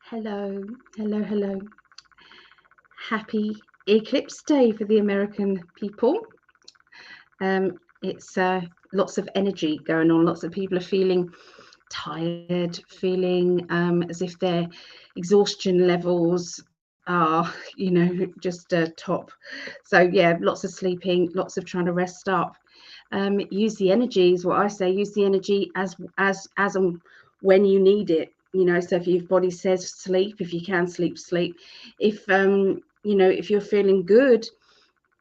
Hello, hello, hello. Happy Eclipse Day for the American people. It's lots of energy going on. Lots of people are feeling tired, feeling as if their exhaustion levels are, just top. So yeah, lots of sleeping, lots of trying to rest up. Use the energy is what I say. Use the energy as and when you need it. So if your body says sleep, if you can sleep. If if you're feeling good,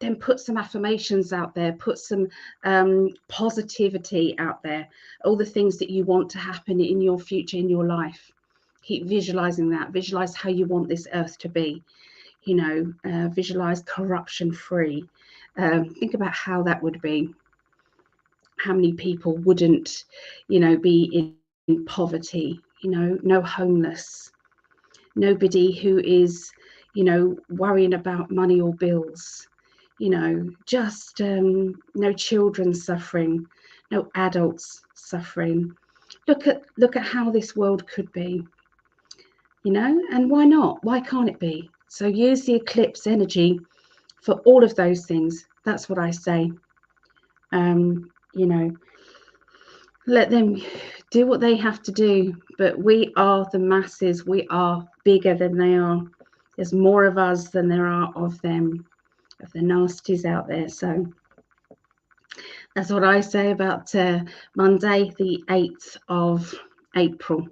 then put some affirmations out there, put some positivity out there, all the things that you want to happen in your future, in your life. Keep visualizing that. Visualize how you want this earth to be. Visualize corruption free. Think about how that would be. How many people wouldn't be in poverty, no homeless, nobody who is worrying about money or bills, just no children suffering, no adults suffering. Look at how this world could be, and why not? Why can't it be? So use the eclipse energy for all of those things. That's what I say. Let them do what they have to do, but we are the masses. We are bigger than they are. There's more of us than there are of them, of the nasties out there. So that's what I say about Monday, the 8th of April.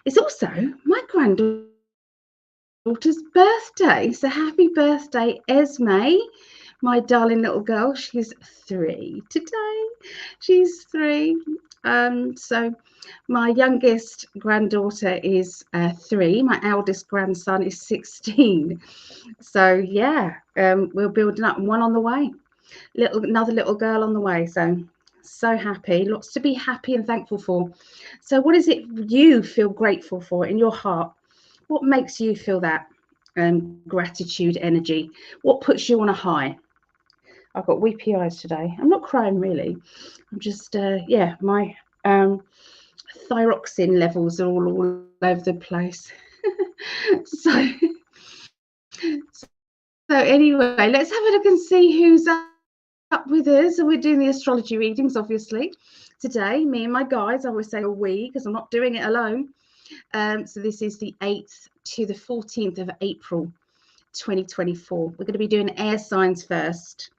It's also my granddaughter's birthday. So happy birthday, Esme, my darling little girl. She's 3 today. She's 3. So my youngest granddaughter is 3. My eldest grandson is 16. So yeah, we're building up, one on the way. Another little girl on the way. So happy. Lots to be happy and thankful for. So what is it you feel grateful for in your heart? What makes you feel that gratitude energy? What puts you on a high? I've got weepy eyes today. I'm not crying really. I'm just my thyroxine levels are all over the place. so anyway, let's have a look and see who's up with us. So we're doing the astrology readings, obviously, today. Me and my guys. I always say a we because I'm not doing it alone. So this is the 8th to the 14th of April 2024. We're going to be doing air signs first.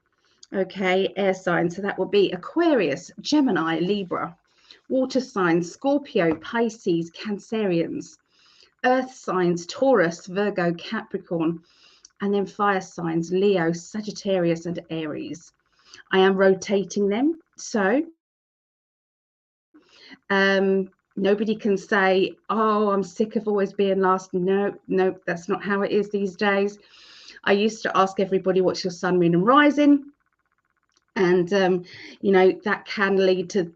Okay, air signs. So that will be Aquarius, Gemini, Libra. Water signs, Scorpio, Pisces, Cancerians. Earth signs, Taurus, Virgo, Capricorn. And then fire signs, Leo, Sagittarius, and Aries. I am rotating them. So nobody can say, oh, I'm sick of always being last. No, that's not how it is these days. I used to ask everybody, what's your sun, moon, and rising? And that can lead to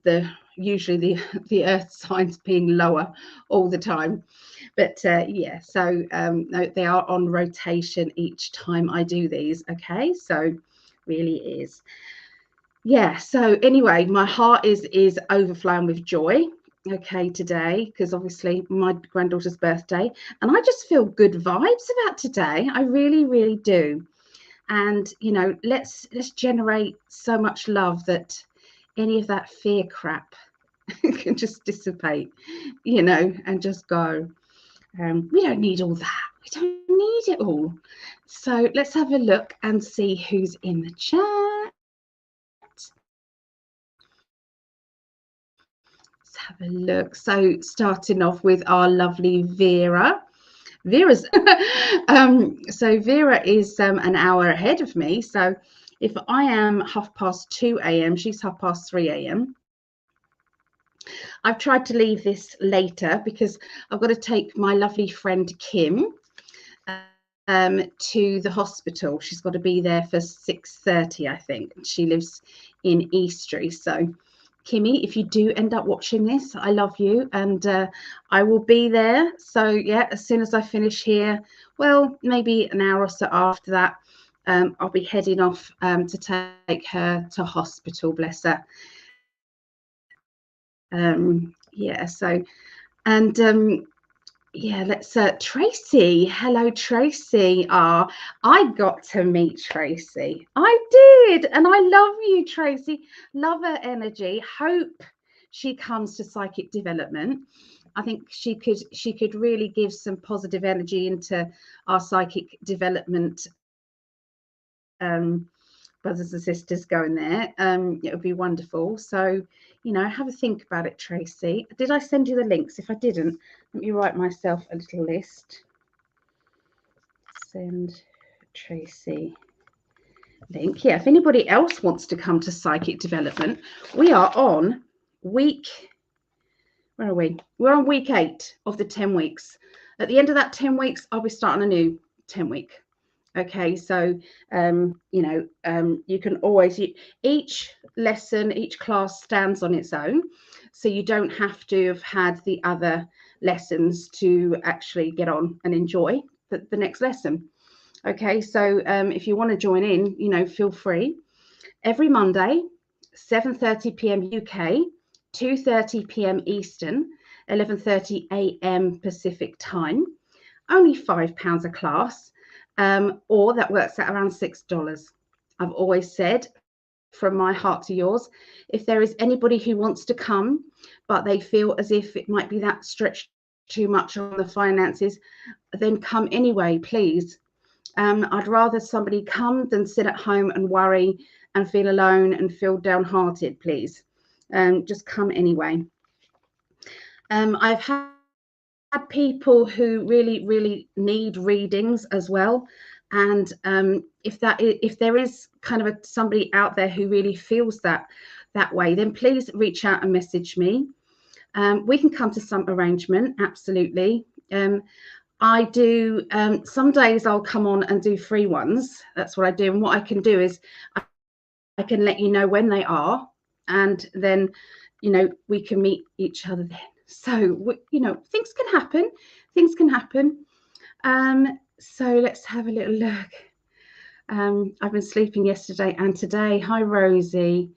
usually the earth signs being lower all the time. But yeah, so no, they are on rotation each time I do these. Okay, so really is. Yeah, so anyway, my heart is overflowing with joy, okay, today, because obviously my granddaughter's birthday, and I just feel good vibes about today. I really, really do. And let's generate so much love that any of that fear crap can just dissipate, and just go. We don't need all that. We don't need it all. So let's have a look and see who's in the chat. Let's have a look. So starting off with our lovely Vera. Vera's so Vera is an hour ahead of me. So if I am 2:30 a.m., she's 3:30 a.m. I've tried to leave this later because I've got to take my lovely friend Kim to the hospital. She's got to be there for 6:30, I think. She lives in Eastry. So Kimmy, if you do end up watching this, I love you, and I will be there. So yeah, as soon as I finish here, well, maybe an hour or so after that, I'll be heading off to take her to hospital, bless her. Yeah, so, and Yeah, let's Tracy. Hello, Tracy. I got to meet Tracy. I did, and I love you, Tracy. Love her energy. Hope she comes to psychic development. I think she could really give some positive energy into our psychic development brothers and sisters going there. It would be wonderful. So, have a think about it, Tracy. Did I send you the links? If I didn't, let me write myself a little list. Send Tracy link. Yeah, if anybody else wants to come to psychic development, we are on week, where are we? We're on week 8 of the 10 weeks. At the end of that 10 weeks, I'll be starting a new 10 week. Okay, so you can always, each lesson, each class stands on its own, so you don't have to have had the other lessons to actually get on and enjoy the next lesson. Okay, so if you want to join in, feel free. Every Monday, 7:30 p.m. UK, 2:30 p.m. Eastern, 11:30 a.m. Pacific time. Only £5 a class. Or that works out around $6. I've always said, from my heart to yours, if there is anybody who wants to come, but they feel as if it might be that stretched too much on the finances, then come anyway, please. I'd rather somebody come than sit at home and worry and feel alone and feel downhearted, please. Just come anyway. I've had people who really need readings as well, and if there is kind of somebody out there who really feels that way, then please reach out and message me. We can come to some arrangement, absolutely. I do some days I'll come on and do free ones. That's what I do, and what I can do is I can let you know when they are, and then we can meet each other then. So, things can happen. Things can happen. So let's have a little look. I've been sleeping yesterday and today. Hi, Rosie.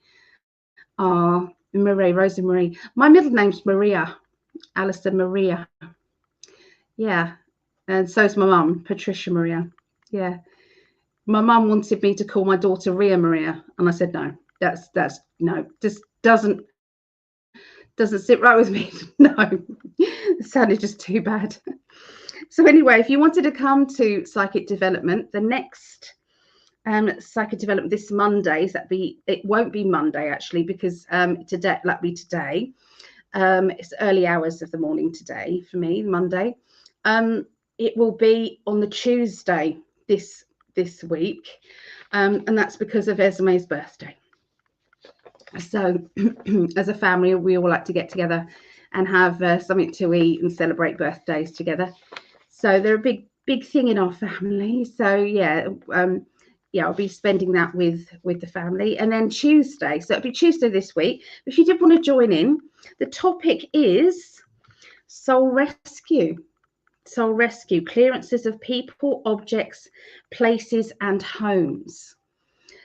Rosie Marie. My middle name's Maria. Alison Maria. Yeah. And so's my mum, Patricia Maria. Yeah. My mum wanted me to call my daughter Ria Maria. And I said, no, that's no, just doesn't sit right with me. No, it sounded just too bad. So anyway, if you wanted to come to psychic development, the next psychic development this Monday, it won't be Monday actually, because today, it's early hours of the morning today for me, Monday. It will be on the Tuesday this week, and that's because of Esme's birthday. So as a family, we all like to get together and have something to eat and celebrate birthdays together. So they're a big thing in our family. So yeah, I'll be spending that with the family. And then Tuesday, so it'll be Tuesday this week. If you did want to join in, the topic is soul rescue. Soul rescue, clearances of people, objects, places, and homes.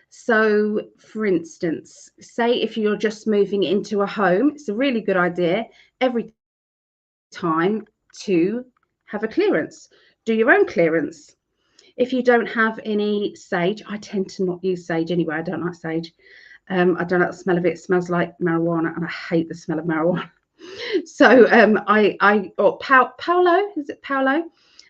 So, for instance, say if you're just moving into a home, it's a really good idea every time to have a clearance. Do your own clearance. If you don't have any sage, I tend to not use sage anyway. I don't like sage. I don't like the smell of it. It smells like marijuana, and I hate the smell of marijuana. So Paolo, is it Paolo?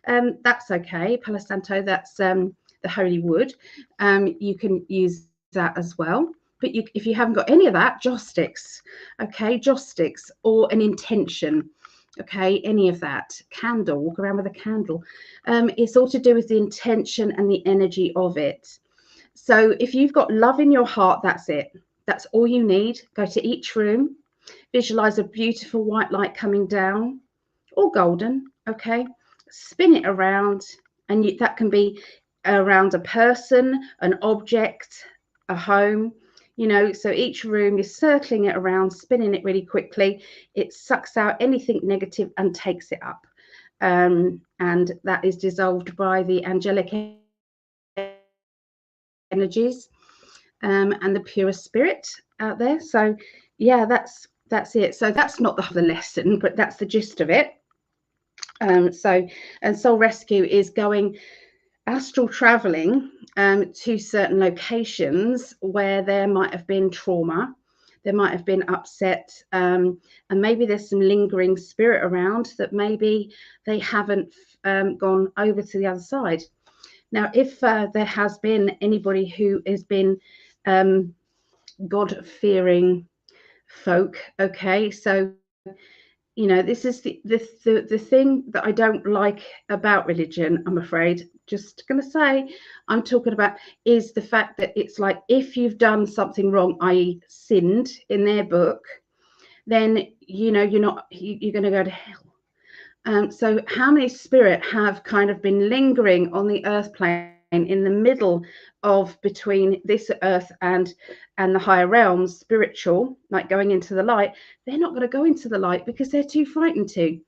That's okay. Palo Santo, that's the holy wood. You can use that as well. But if you haven't got any of that, joss sticks, okay, joss sticks, or an intention, okay, any of that. Candle, walk around with a candle. It's all to do with the intention and the energy of it. So if you've got love in your heart, that's it. That's all you need. Go to each room. Visualize a beautiful white light coming down, or golden, okay? Spin it around, and that can be around a person, an object, a home, so each room, you're circling it around, spinning it really quickly. It sucks out anything negative and takes it up. And that is dissolved by the angelic energies and the pure spirit out there. So yeah, that's it. So that's not the lesson, but that's the gist of it. And soul rescue is going astral traveling to certain locations where there might have been trauma, there might have been upset, and maybe there's some lingering spirit around that maybe they haven't gone over to the other side. Now, if there has been anybody who has been God-fearing folk, okay, so you know, this is the thing that I don't like about religion, I'm afraid. Just going to say, I'm talking about is the fact that it's like if you've done something wrong, i.e. sinned in their book, then, you know, you're going to go to hell. So how many spirit have kind of been lingering on the earth plane in the middle of between this earth and the higher realms, spiritual, like going into the light? They're not going to go into the light because they're too frightened to,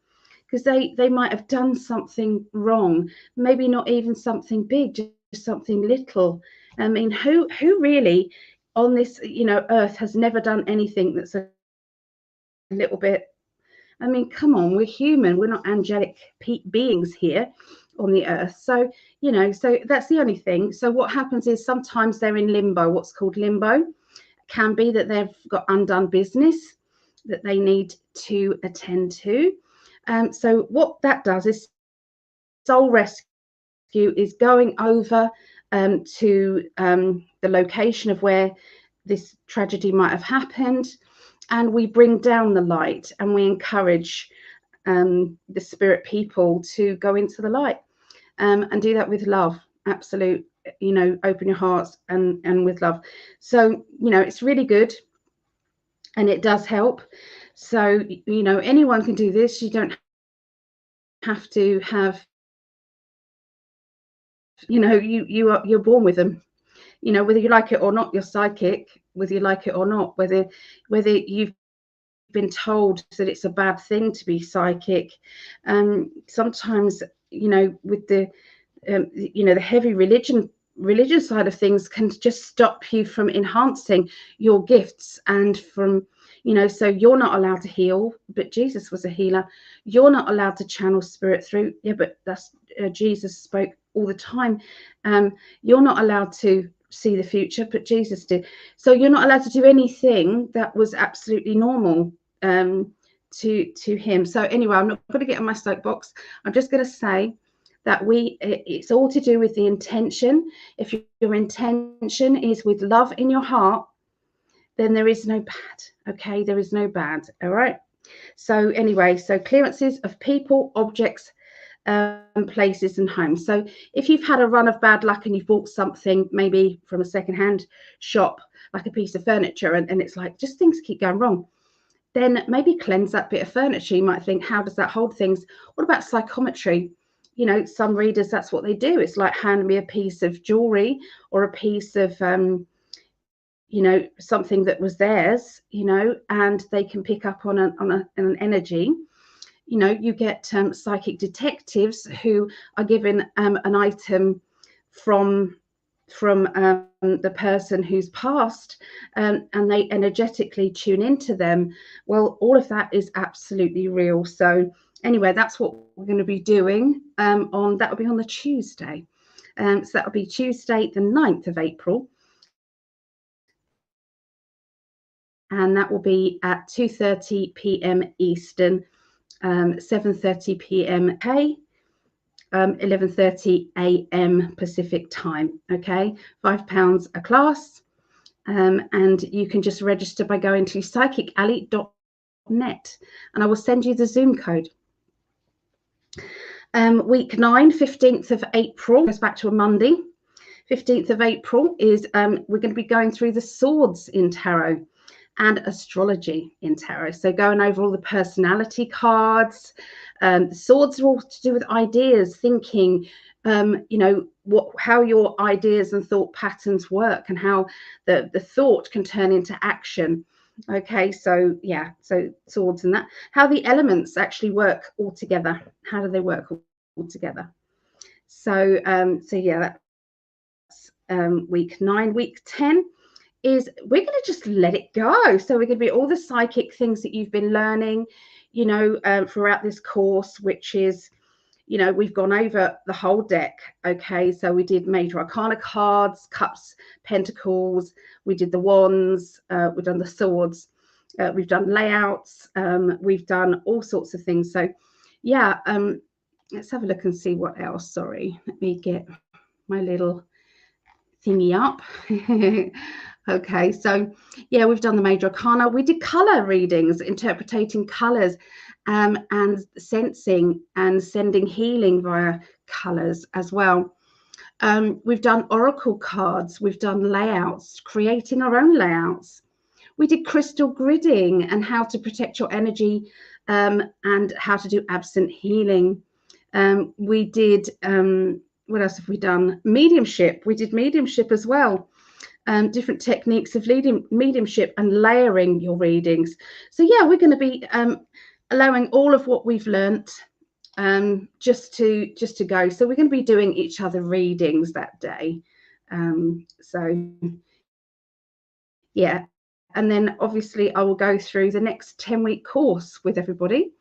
because they might have done something wrong, maybe not even something big, just something little. I mean, who really on this, you know, earth has never done anything that's a little bit, I mean, come on, we're human. We're not angelic beings here on the earth. So, you know, so that's the only thing. So what happens is sometimes they're in limbo, what's called limbo. It can be that they've got undone business that they need to attend to. So what that does is soul rescue is going over to the location of where this tragedy might have happened, and we bring down the light and we encourage the spirit people to go into the light, and do that with love. Absolute, you know, open your hearts and with love. So, you know, it's really good and it does help. So, you know, anyone can do this. You don't have to have, you know, you're born with them. You know, whether you like it or not, you're psychic. Whether you like it or not, whether you've been told that it's a bad thing to be psychic. Sometimes, you know, with the you know, the heavy religion side of things can just stop you from enhancing your gifts and from, you know, so you're not allowed to heal, but Jesus was a healer. You're not allowed to channel spirit through, yeah, but that's Jesus spoke all the time. You're not allowed to see the future, but Jesus did. So you're not allowed to do anything that was absolutely normal to him. So anyway, I'm not going to get on my soapbox. I'm just going to say that it's all to do with the intention. If your intention is with love in your heart, then there is no bad. Okay, there is no bad. All right. So anyway, so clearances of people, objects, places and homes. So if you've had a run of bad luck and you've bought something maybe from a secondhand shop, like a piece of furniture, and it's like just things keep going wrong, then maybe cleanse that bit of furniture. You might think, how does that hold things? What about psychometry? You know, some readers, that's what they do. It's like, hand me a piece of jewelry or a piece of you know, something that was theirs, you know, and they can pick up on an energy. You know, you get psychic detectives who are given an item from the person who's passed, and they energetically tune into them. Well, all of that is absolutely real. So anyway, that's what we're going to be doing on, that will be on the Tuesday. So that will be Tuesday the 9th of April, and that will be at 2:30 p.m. Eastern, 7:30 p.m. UK, 11:30 a.m. Pacific time. Okay, £5 a class, and you can just register by going to PsychicAlly.net, and I will send you the Zoom code. Week 9, 15th of April, goes back to a Monday. 15th of April is we're going to be going through the swords in tarot and astrology in tarot. So going over all the personality cards. The swords are all to do with ideas, thinking, you know, how your ideas and thought patterns work, and how the thought can turn into action. Okay, so yeah, so swords and that, how the elements actually work all together. How do they work all together? So so yeah, that's week 9. Week 10 is we're going to just let it go. So we're going to be all the psychic things that you've been learning, you know, throughout this course, which is you know, we've gone over the whole deck. Okay, so we did major arcana cards, cups, pentacles, we did the wands, we've done the swords, we've done layouts, we've done all sorts of things. So yeah, let's have a look and see what else. Sorry, let me get my little thingy up. Okay, so yeah, we've done the major arcana. We did color readings, interpreting colors, and sensing and sending healing via colors as well. We've done oracle cards, we've done layouts, creating our own layouts. We did crystal gridding and how to protect your energy, and how to do absent healing. We did, what else have we done? Mediumship. We did mediumship as well. Different techniques of mediumship and layering your readings. So yeah, we're going to be allowing all of what we've learnt just to go. So we're going to be doing each other readings that day. So yeah, and then obviously I will go through the next 10-week course with everybody.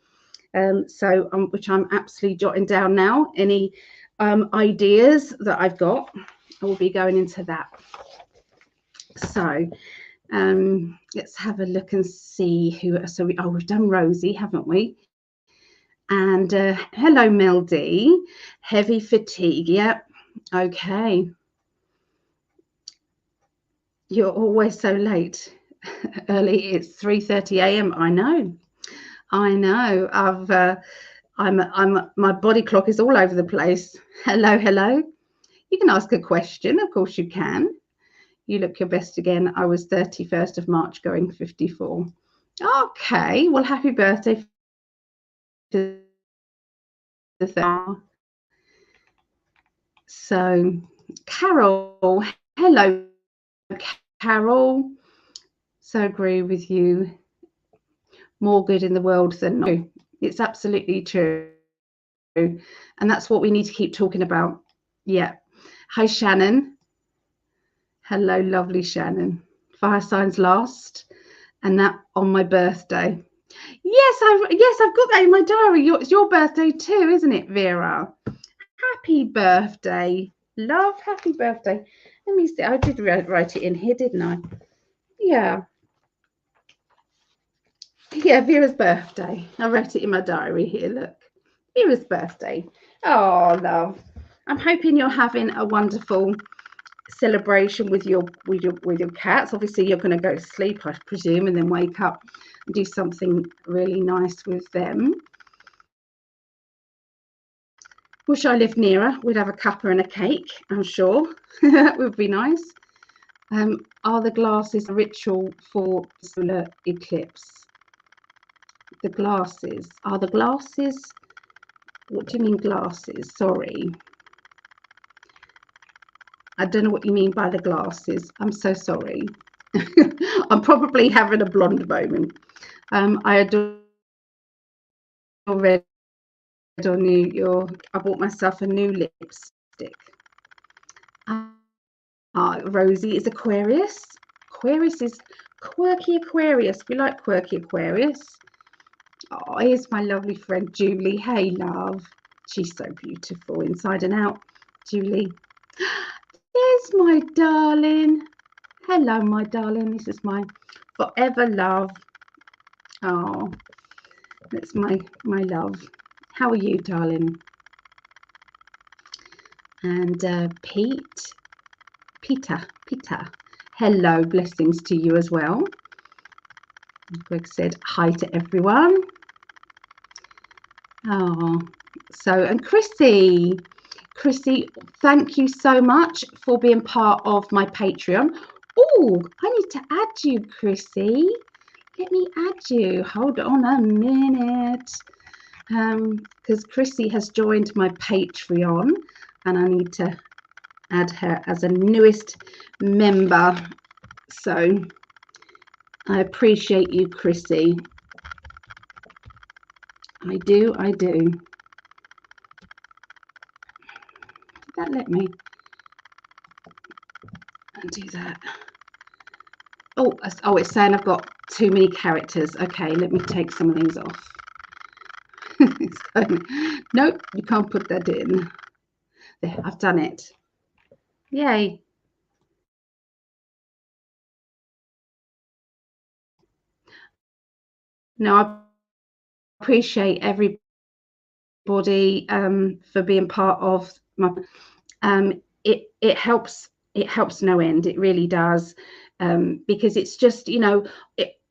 Which I'm absolutely jotting down now. Any ideas that I've got, I will be going into that. So let's have a look and see who. So we've done Rosie, haven't we? And hello, Mel D. Heavy fatigue. Yep. Okay. You're always so late. Early. It's 3:30 a.m. I know. My body clock is all over the place. Hello. You can ask a question. Of course you can. You look your best again. I was 31st of March going 54. Okay. Well, happy birthday. So, Carol. Hello, Carol. So agree with you. More good in the world than no. It's absolutely true. And that's what we need to keep talking about. Yeah. Hi, Shannon. Hello, lovely Shannon. Fire signs last, and that on my birthday. Yes, I've got that in my diary. It's your birthday too, isn't it, Vera? Happy birthday, love. Happy birthday. Let me see. I did write it in here, didn't I? Yeah. Yeah, Vera's birthday. I wrote it in my diary here. Look, Vera's birthday. Oh, love. I'm hoping you're having a wonderful celebration with your cats. Obviously, you're going to go to sleep, I presume, and then wake up and do something really nice with them. Wish I lived nearer. We'd have a cuppa and a cake, I'm sure. That would be nice. Are the glasses a ritual for solar eclipse? The glasses. Are the glasses? What do you mean glasses? Sorry. I don't know what you mean by the glasses. I'm so sorry. I'm probably having a blonde moment. I adore red on you. I bought myself a new lipstick. Rosie is Aquarius. Aquarius is quirky Aquarius. We like quirky Aquarius. Oh, here's my lovely friend Julie. Hey, love. She's so beautiful inside and out. Julie. There's my darling. Hello, my darling. This is my forever love. Oh, that's my love. How are you, darling? And Peter. Hello, blessings to you as well. Greg said hi to everyone. Oh, so, and Chrissy, thank you so much for being part of my Patreon. Oh, I need to add you, Chrissy. Let me add you. Hold on a minute. Because Chrissy has joined my Patreon and I need to add her as a newest member. So I appreciate you, Chrissy. I do. Did that let me do that? Oh, it's saying I've got too many characters. Okay, let me take some of these off. It's going, nope, you can't put that in. There, I've done it. Yay. No, I appreciate everybody for being part of my it helps no end. It really does, because it's just, even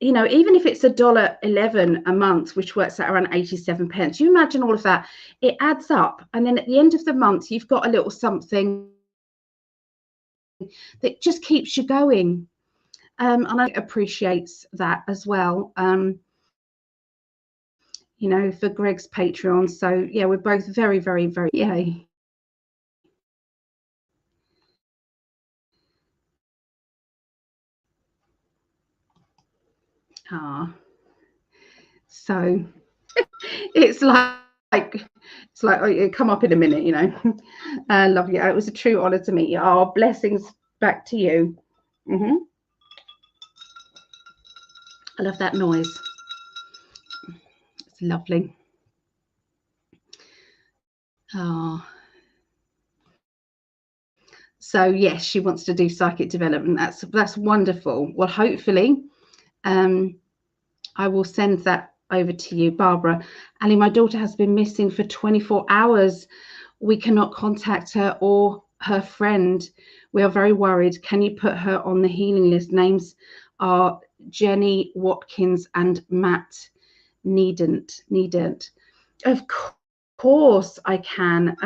if it's $1.11 a month, which works out around 87 pence, you imagine all of that, it adds up, and then at the end of the month you've got a little something that just keeps you going, and I appreciate that as well, for Greg's Patreon. So yeah, we're both very, very, very, yay. So it's like oh, you come up in a minute, love you. It was a true honor to meet you. Oh, blessings back to you. I love that noise. It's lovely. So yes, she wants to do psychic development. That's wonderful. Well, hopefully I will send that over to you. Barbara, Ali, my daughter has been missing for 24 hours. We cannot contact her or her friend. We are very worried. Can you put her on the healing list? Names are Jenny Watkins and Matt Needant. Of course I can.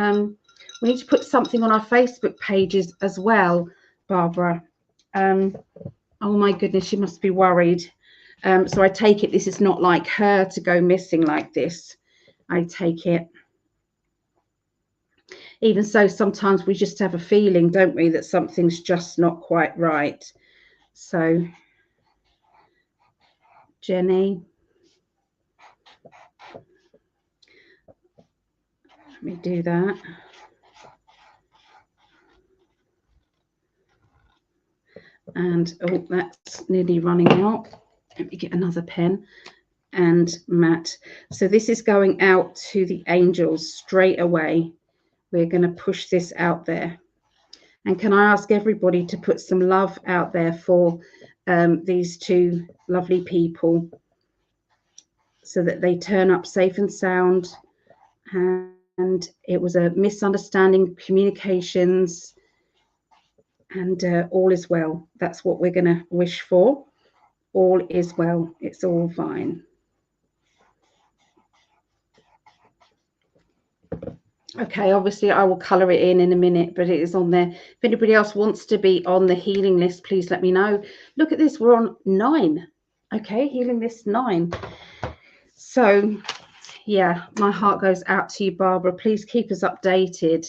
We need to put something on our Facebook pages as well, Barbara. Oh my goodness, she must be worried. So I take it this is not like her to go missing like this. I take it. Even so, sometimes we just have a feeling, don't we, that something's just not quite right. So, Jenny, let me do that. And, oh, that's nearly running out. Let me get another pen. And Matt. So this is going out to the angels straight away. We're going to push this out there. And can I ask everybody to put some love out there for these two lovely people, so that they turn up safe and sound. And it was a misunderstanding, communications, and all is well. That's what we're going to wish for. All is well. It's all fine. Okay, obviously I will colour it in a minute, but it is on there. If anybody else wants to be on the healing list, please let me know. Look at this, we're on 9. Okay, healing list 9. So yeah, my heart goes out to you, Barbara. Please keep us updated.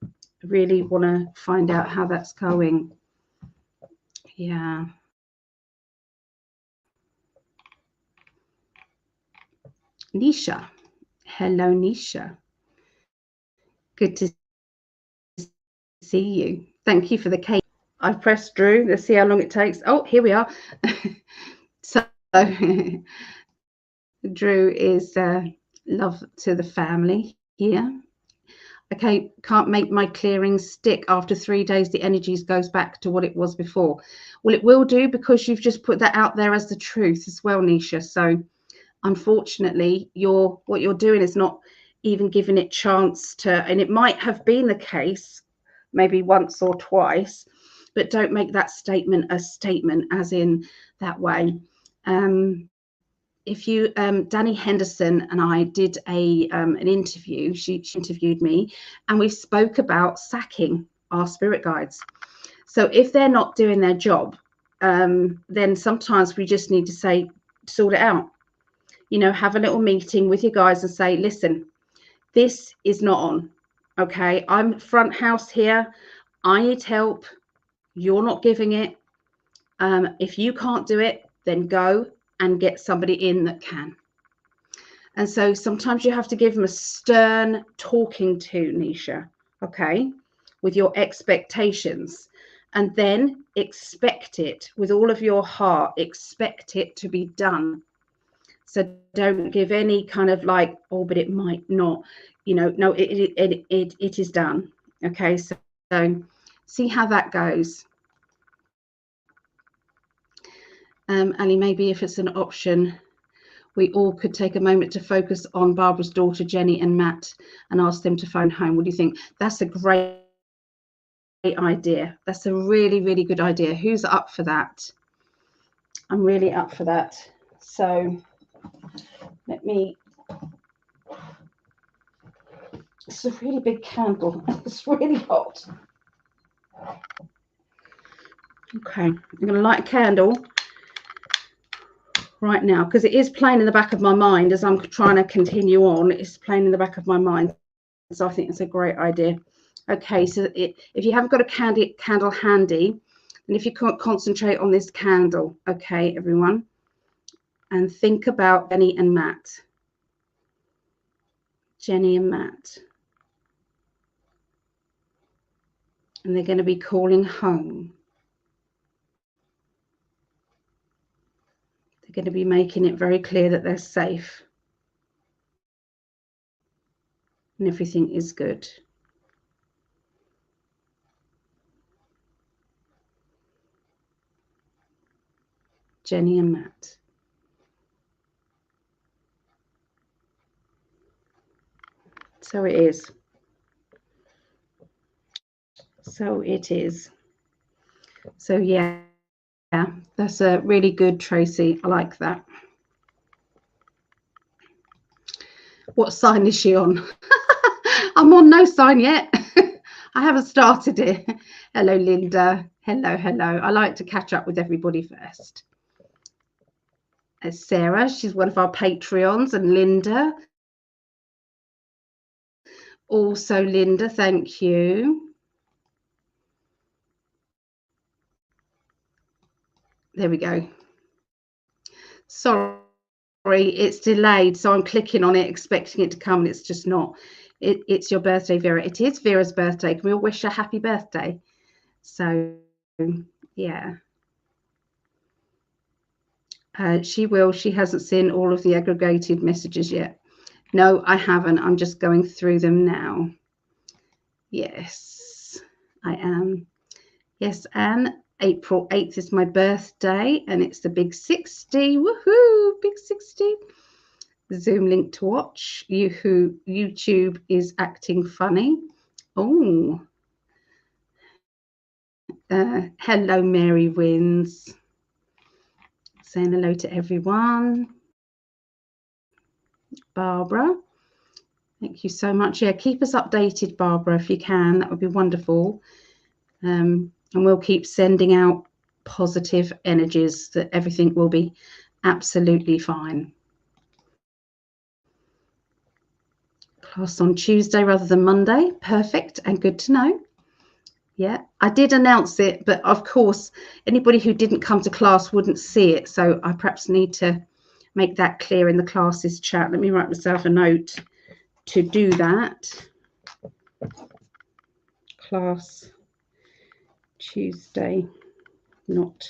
I really want to find out how that's going. Yeah. Nisha. Hello, Nisha. Good to see you. Thank you for the cake. I've pressed Drew. Let's see how long it takes. Oh, here we are. So Drew is love to the family here. Okay, can't make my clearing stick. After 3 days, the energies goes back to what it was before. Well, it will do, because you've just put that out there as the truth as well, Nisha. So unfortunately, what you're doing is not even giving it chance to, and it might have been the case maybe once or twice, but don't make that statement a statement as in that way. If you Danny Henderson and I did an interview. She interviewed me, and we spoke about sacking our spirit guides. So if they're not doing their job, then sometimes we just need to say, sort it out. Have a little meeting with your guys and say, listen, this is not on. Okay, I'm front house here. I need help. You're not giving it. If you can't do it, then go and get somebody in that can. And so sometimes you have to give them a stern talking to, Nisha, okay, with your expectations, and then expect it with all of your heart. Expect it to be done. So don't give any kind of like, oh, but it might not, you know, no, it is done. Okay, so see how that goes. Ali, maybe if it's an option, we all could take a moment to focus on Barbara's daughter, Jenny and Matt, and ask them to phone home. What do you think? That's a great idea. That's a really, really good idea. Who's up for that? I'm really up for that. So let me, it's a really big candle. It's really hot. Okay, I'm going to light a candle right now because it is playing in the back of my mind as I'm trying to continue on. It's playing in the back of my mind. So I think it's a great idea. Okay, so if you haven't got a candle handy, and if you can't concentrate on this candle, okay, everyone, and think about Jenny and Matt. Jenny and Matt. And they're going to be calling home. They're going to be making it very clear that they're safe. And everything is good. Jenny and Matt. So it is. So it is. So yeah, that's a really good, Tracy. I like that. What sign is she on? I'm on no sign yet. I haven't started it. Hello, Linda. Hello, hello. I like to catch up with everybody first. Sarah, she's one of our Patreons, and Linda. Also, Linda, thank you. There we go. Sorry, it's delayed, so I'm clicking on it, expecting it to come, and it's just not. It's your birthday, Vera. It is Vera's birthday. Can we all wish her happy birthday? So, yeah. She will. She hasn't seen all of the aggregated messages yet. No, I haven't. I'm just going through them now. Yes, I am. Yes, Anne. April 8th is my birthday, and it's the big 60. Woohoo! Big 60. Zoom link to watch. YouTube is acting funny. Oh. Hello, Mary Wins. Saying hello to everyone. Barbara, thank you so much. Yeah, keep us updated, Barbara, if you can. That would be wonderful. And we'll keep sending out positive energies that everything will be absolutely fine. Class on Tuesday rather than Monday. Perfect and good to know. Yeah, I did announce it, but of course, anybody who didn't come to class wouldn't see it. So I perhaps need to make that clear in the classes chat. Let me write myself a note to do that. Class Tuesday, not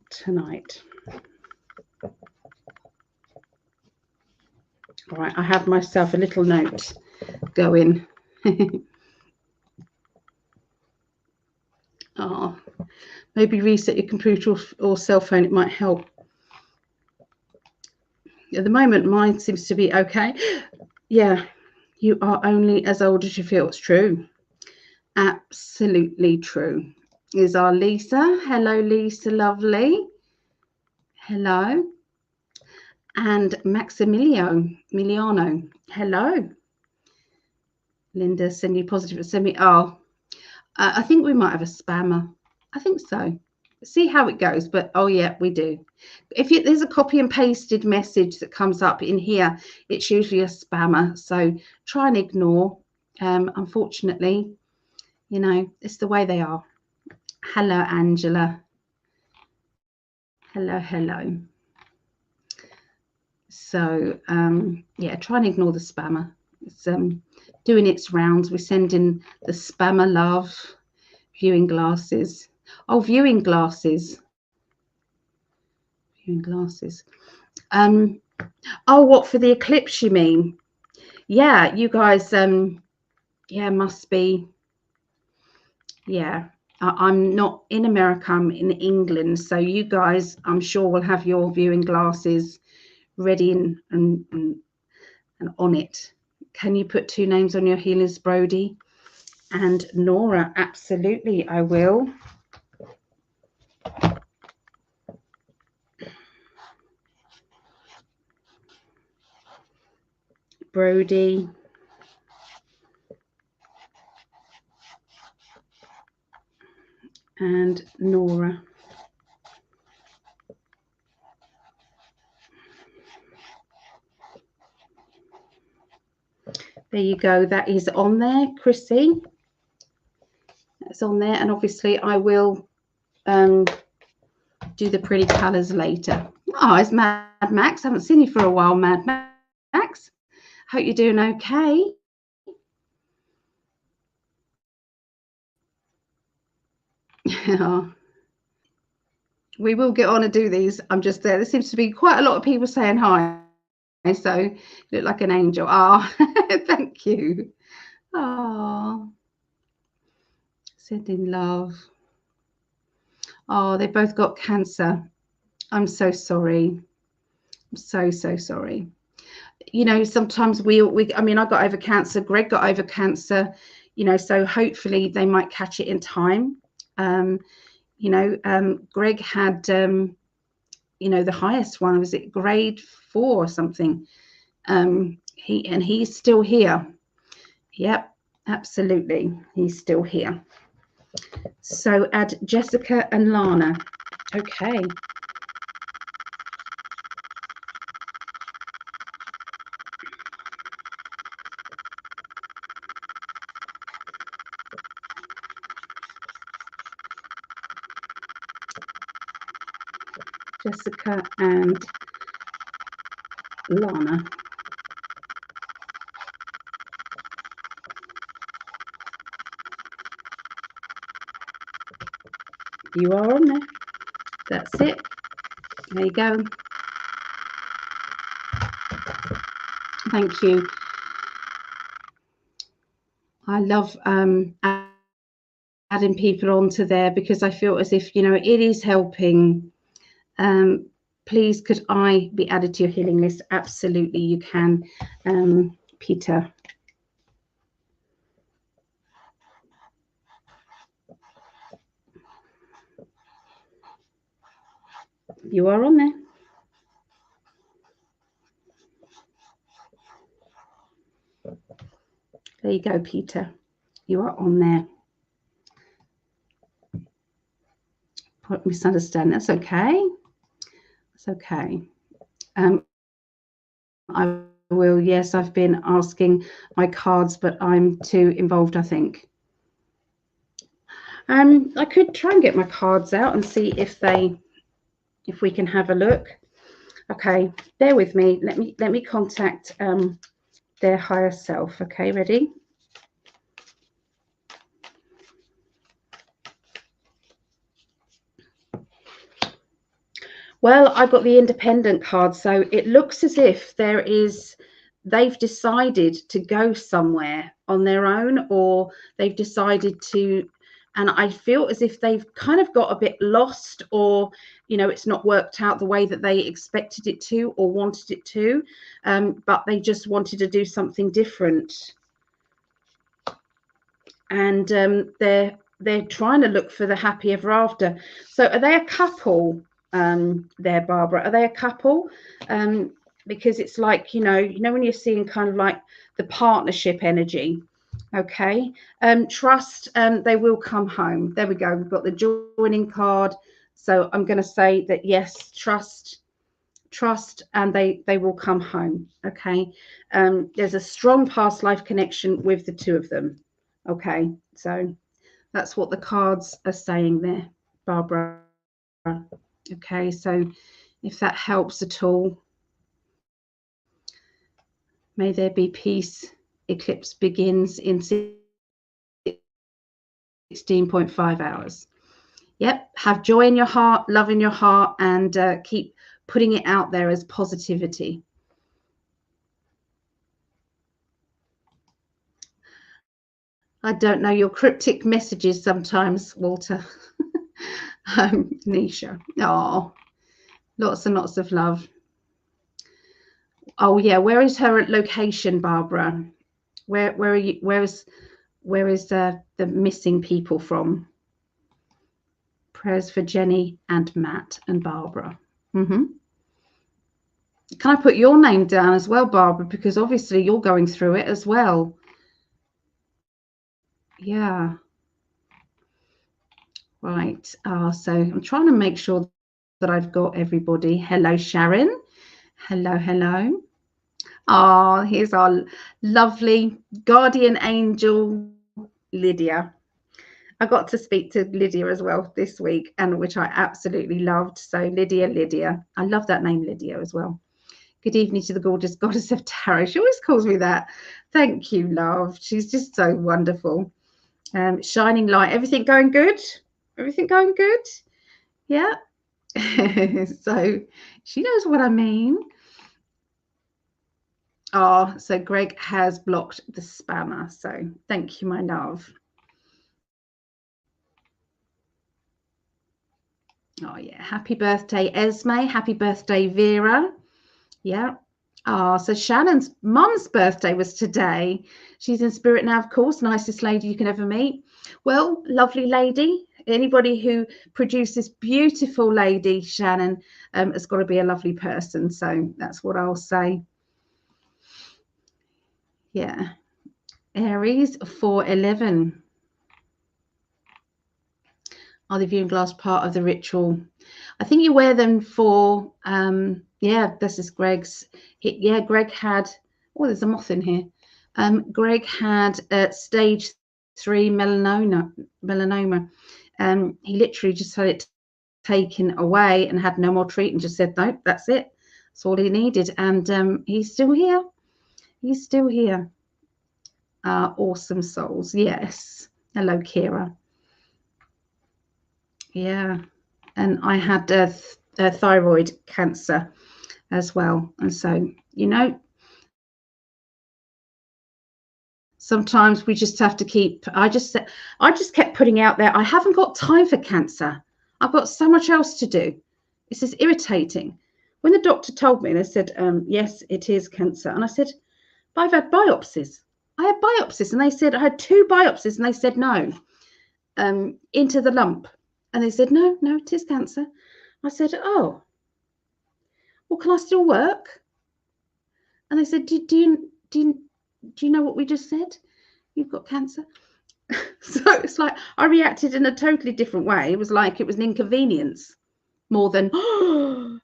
tonight. All right, I have myself a little note going. Oh, maybe reset your computer or cell phone, it might help. At the moment, mine seems to be okay. Yeah, you are only as old as you feel. It's true. Absolutely true. Is our Lisa. Hello, Lisa, lovely. Hello. And Maximiliano. Hello. Linda, send you positive. Send me. Oh, I think we might have a spammer. I think so. See how it goes. But oh yeah, we do. If there's a copy and pasted message that comes up in here, it's usually a spammer. So try and ignore. Unfortunately, you know, it's the way they are. Hello, Angela. Hello, hello. So yeah, try and ignore the spammer. It's doing its rounds. We're sending the spammer love. Viewing glasses. Oh, viewing glasses. Viewing glasses. Oh, what, for the eclipse, you mean? Yeah, you guys, yeah, must be, yeah. I'm not in America, I'm in England. So you guys, I'm sure, will have your viewing glasses ready and on it. Can you put 2 names on your healers, Brody and Nora? Absolutely, I will. Brody and Nora. There you go. That is on there, Chrissy. That's on there. And obviously I will do the pretty colours later. Oh, it's Mad Max. I haven't seen you for a while, Mad Max. Hope you're doing okay. We will get on and do these. I'm just there. There seems to be quite a lot of people saying hi. So you look like an angel. Ah, thank you. Oh, sending love. Oh, they both got cancer. I'm so sorry. I'm so sorry. You know, sometimes we I mean, I got over cancer. Greg got over cancer. You know, so hopefully they might catch it in time. You know, Greg had, you know, the highest one. Was it grade 4 or something? He's still here. Yep, absolutely. He's still here. So add Jessica and Lana. Okay. Jessica and Lana. You are on there. That's it. There you go. Thank you. I love adding people onto there because I feel as if, you know, it is helping. Please, could I be added to your healing list? Absolutely, you can, Peter. You are on there. There you go, Peter. You are on there. Misunderstanding. That's okay. That's okay. I will. Yes, I've been asking my cards, but I'm too involved, I think. I could try and get my cards out and see if we can have a look. Okay, bear with me. Let me contact their higher self. Okay, ready? Well, I got the Independent card, so it looks as if they've decided to go somewhere on their own, or they've decided to, and I feel as if they've kind of got a bit lost, or, you know, it's not worked out the way that they expected it to or wanted it to, but they just wanted to do something different. And they're trying to look for the happy ever after. So are they a couple? There, Barbara, are they a couple? Because it's like, you know when you're seeing kind of like the partnership energy. Okay. Trust, they will come home. There we go. We've got the joining card. So I'm going to say that yes, trust, and they will come home. Okay. There's a strong past life connection with the two of them. Okay, so that's what the cards are saying there, Barbara. Okay, so if that helps at all, may there be peace. Eclipse begins in 16.5 hours. Yep, have joy in your heart, love in your heart, and keep putting it out there as positivity. I don't know your cryptic messages sometimes, Walter. Nisha. Oh, lots and lots of love. Oh yeah, where is her location, Barbara? Where are you? Where is the missing people from? Prayers for Jenny and Matt and Barbara. Can I put your name down as well, Barbara? Because obviously you're going through it as well. Yeah. Right. So I'm trying to make sure that I've got everybody. Hello, Sharon. Hello, hello. Oh, here's our lovely guardian angel, Lydia. I got to speak to Lydia as well this week, and which I absolutely loved. So Lydia. I love that name, Lydia, as well. Good evening to the gorgeous goddess of tarot. She always calls me that. Thank you, love. She's just so wonderful. Shining light. Everything going good? Everything going good? Yeah. So she knows what I mean. Oh, so Greg has blocked the spammer. So thank you, my love. Oh, yeah. Happy birthday, Esme. Happy birthday, Vera. Yeah. Oh, so Shannon's mum's birthday was today. She's in spirit now, of course. Nicest lady you can ever meet. Well, lovely lady. Anybody who produces beautiful lady, Shannon, has got to be a lovely person. So that's what I'll say. Yeah. Aries 411. Are the viewing glass part of the ritual? I think you wear them for, yeah, this is Greg's. Greg had, oh, there's a moth in here. Greg had stage 3 melanoma. He literally just had it taken away and had no more treatment, just said, no, that's it. That's all he needed. And he's still here. He's still here. Awesome souls. Yes. Hello, Kira. Yeah. And I had thyroid cancer as well. And so, you know, sometimes we just have to keep, I just kept putting out there, I haven't got time for cancer. I've got so much else to do. This is irritating. When the doctor told me, they said, yes, it is cancer. And I said, but I've had biopsies. I had biopsies. And they said, I had 2 biopsies. And they said, no, into the lump. And they said, no, it is cancer. I said, oh, well, can I still work? And they said, do you know what we just said? You've got cancer. So it's like I reacted in a totally different way. It was like it was an inconvenience more than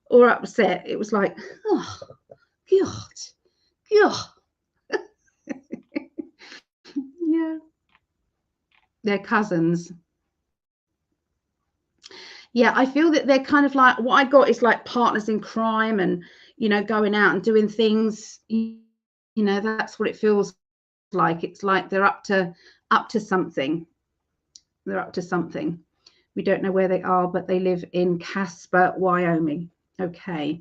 or upset. It was like, oh, God. Yeah. They're cousins. Yeah, I feel that they're kind of like, what I got is like partners in crime and, you know, going out and doing things, you know, that's what it feels like. It's like they're up to something. They're up to something. We don't know where they are, but they live in Casper, Wyoming. Okay.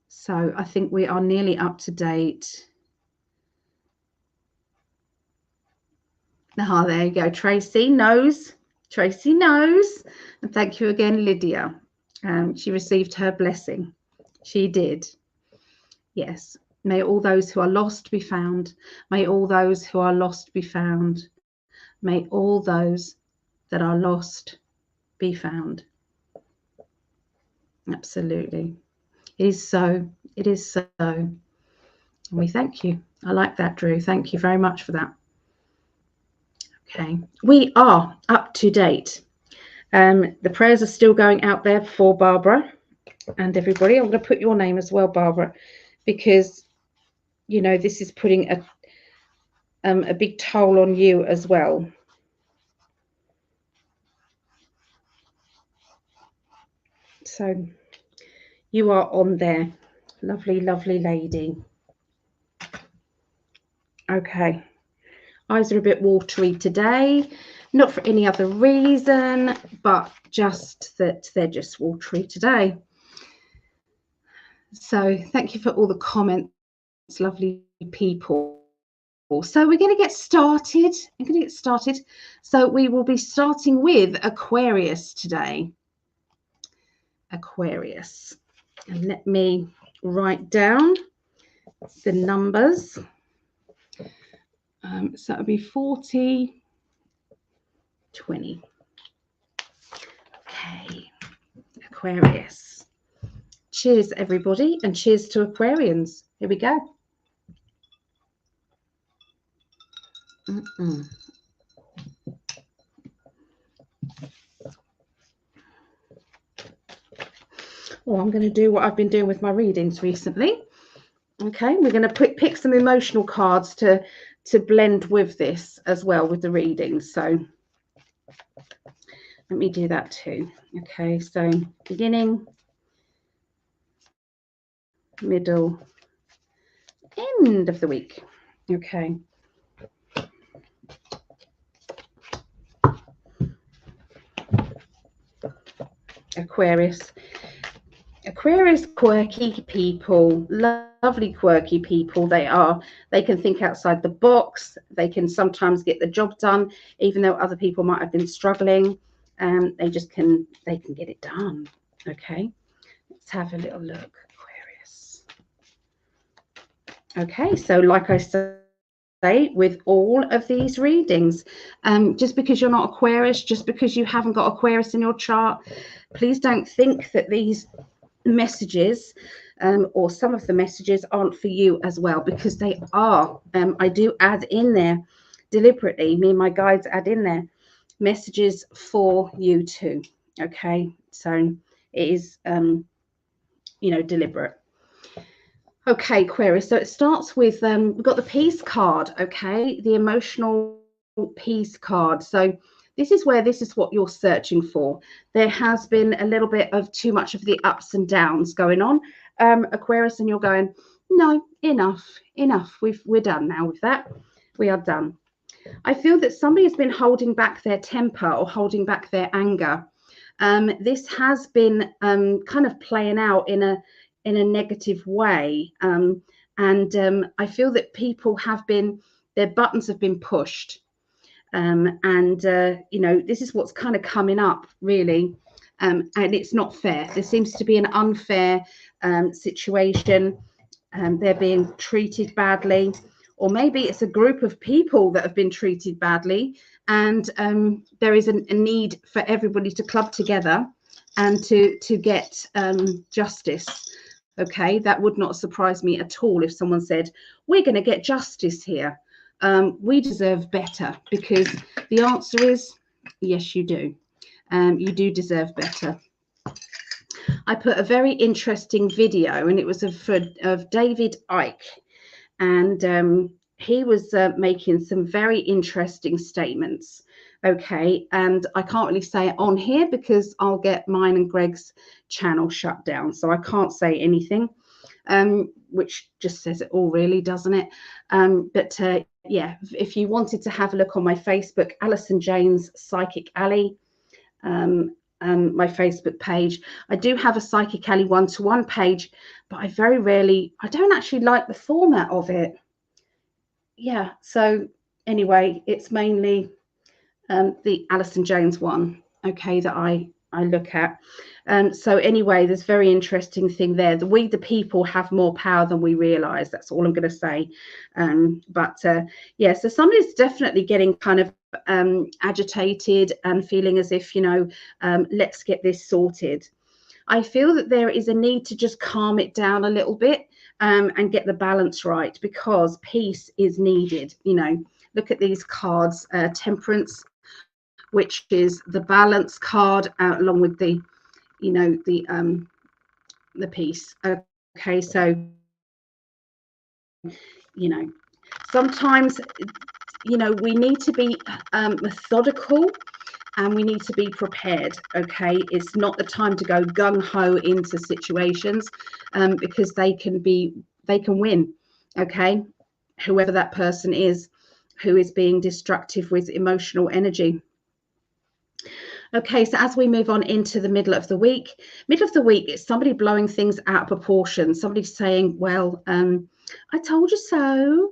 So I think we are nearly up to date. Ah, there you go. Tracy knows. Tracy knows. And thank you again, Lydia. She received her blessing. She did. Yes. May all those who are lost be found. May all those who are lost be found. May all those that are lost be found. Absolutely. It is so. It is so. And we thank you. I like that, Drew. Thank you very much for that. Okay. We are up to date. The prayers are still going out there for Barbara and everybody. I'm going to put your name as well, Barbara, because, you know, this is putting a big toll on you as well. So you are on there. Lovely, lovely lady. Okay. Eyes are a bit watery today. Not for any other reason, but just that they're just watery today. So thank you for all the comments, lovely people. So we're going to get started. So we will be starting with Aquarius today. Aquarius. And let me write down the numbers. So it'll be 40, 20. Okay, Aquarius. Cheers, everybody, and cheers to Aquarians. Here we go. Well, I'm going to do what I've been doing with my readings recently. Okay, we're going to pick some emotional cards to blend with this as well with the readings. So let me do that too. Okay, so beginning, middle, end of the week. Okay. Aquarius. Aquarius, quirky people, lovely quirky people. They can think outside the box. They can sometimes get the job done, even though other people might have been struggling. They can get it done. Okay, let's have a little look. Aquarius. Okay, so like I say, with all of these readings, just because you're not Aquarius, just because you haven't got Aquarius in your chart, please don't think that these messages or some of the messages aren't for you as well, because they are. I do add in there deliberately, me and my guides add in there messages for you too. Okay, so it is deliberate. Okay, Aquarius, so it starts with we've got the peace card. Okay, the emotional peace card. So this is what you're searching for. There has been a little bit of too much of the ups and downs going on, Aquarius, and you're going, no, enough. We're done now with that. We are done. I feel that somebody has been holding back their temper or holding back their anger. This has been kind of playing out in a negative way, and I feel that people their buttons have been pushed. This is what's kind of coming up, really, and it's not fair. There seems to be an unfair situation. They're being treated badly, or maybe it's a group of people that have been treated badly, and there is a need for everybody to club together and to get justice. Okay, that would not surprise me at all if someone said, we're going to get justice here. We deserve better, because the answer is yes, you do. You do deserve better. I put a very interesting video, and it was of David Icke, and he was making some very interesting statements. Okay, and I can't really say it on here because I'll get mine and Greg's channel shut down, so I can't say anything, which just says it all, really, doesn't it? Yeah, if you wanted to have a look on my Facebook, Alison Jane's PsychicAlly, my Facebook page. I do have a PsychicAlly one-to-one page, but I don't actually like the format of it. Yeah, so anyway, it's mainly the Alison Jane's one, okay, that I look at. So anyway, there's very interesting thing there. We, the people, have more power than we realize. That's all I'm going to say. Yeah, so somebody's definitely getting kind of agitated and feeling as if, let's get this sorted. I feel that there is a need to just calm it down a little bit and get the balance right, because peace is needed. Look at these cards, Temperance, which is the balance card, along with the peace. Okay, so sometimes we need to be methodical, and we need to be prepared. Okay, it's not the time to go gung-ho into situations, because they can win. Okay, whoever that person is who is being destructive with emotional energy. Okay, so as we move on into the middle of the week, it's somebody blowing things out of proportion, somebody saying, well, I told you so,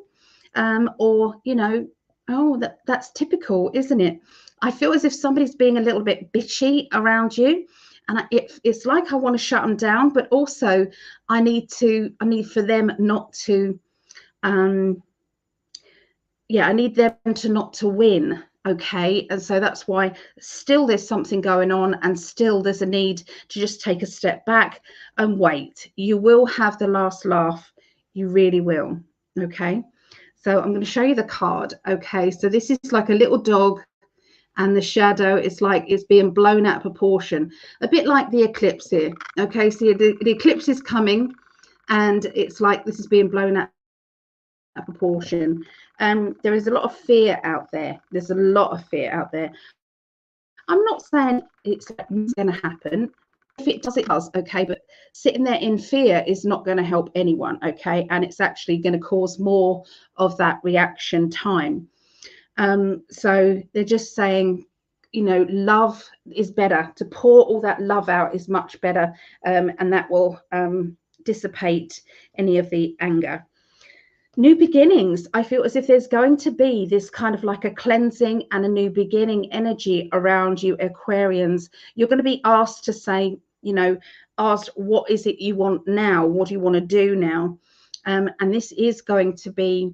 or, you know, oh, that's typical, isn't it? I feel as if somebody's being a little bit bitchy around you, and it's like I want to shut them down, but also I need for them not to, yeah, I need them to not to win. Okay, and so that's why still there's something going on, and still there's a need to just take a step back and wait. You will have the last laugh, you really will. Okay, so I'm going to show you the card. Okay, so this is like a little dog, and the shadow is like it's being blown out of proportion, a bit like the eclipse here. Okay, so the eclipse is coming, and it's like this is being blown out of proportion. There is a lot of fear out there. There's a lot of fear out there. I'm not saying it's going to happen. If it does, it does. Okay, but sitting there in fear is not going to help anyone. Okay, and it's actually going to cause more of that reaction time. So they're just saying, you know, love is better. To pour all that love out is much better, and that will dissipate any of the anger. New beginnings. I feel as if there's going to be this kind of like a cleansing and a new beginning energy around you, Aquarians. You're going to be asked to say, you know, asked, what is it you want now? What do you want to do now? And this is going to be,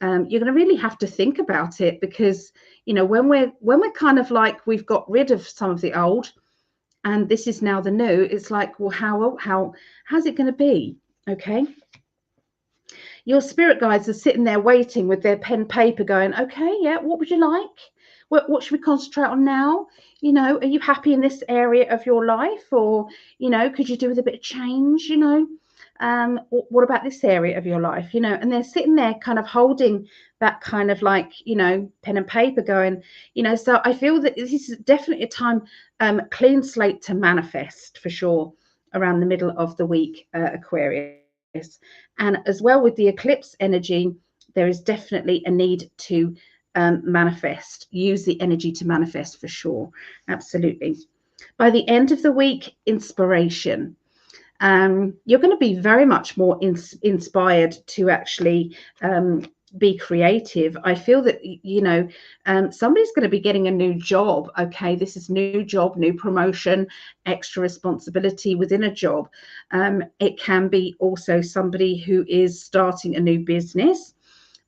you're going to really have to think about it, because, you know, when we're kind of like we've got rid of some of the old, and this is now the new. It's like, well, how's it going to be? Okay. Your spirit guides are sitting there waiting with their pen and paper going, okay, yeah, what would you like? What should we concentrate on now? You know, are you happy in this area of your life? Or, you know, could you do with a bit of change? You know, what about this area of your life? You know, and they're sitting there kind of holding that kind of like, you know, pen and paper going, you know, so I feel that this is definitely a time, clean slate to manifest for sure around the middle of the week, Aquarius. And as well with the eclipse energy, there is definitely a need to manifest, use the energy to manifest for sure. Absolutely. By the end of the week, inspiration. You're going to be very much more inspired to actually be creative. I feel that, you know, somebody's going to be getting a new job. Okay, this is new job, new promotion, extra responsibility within a job. It can be also somebody who is starting a new business.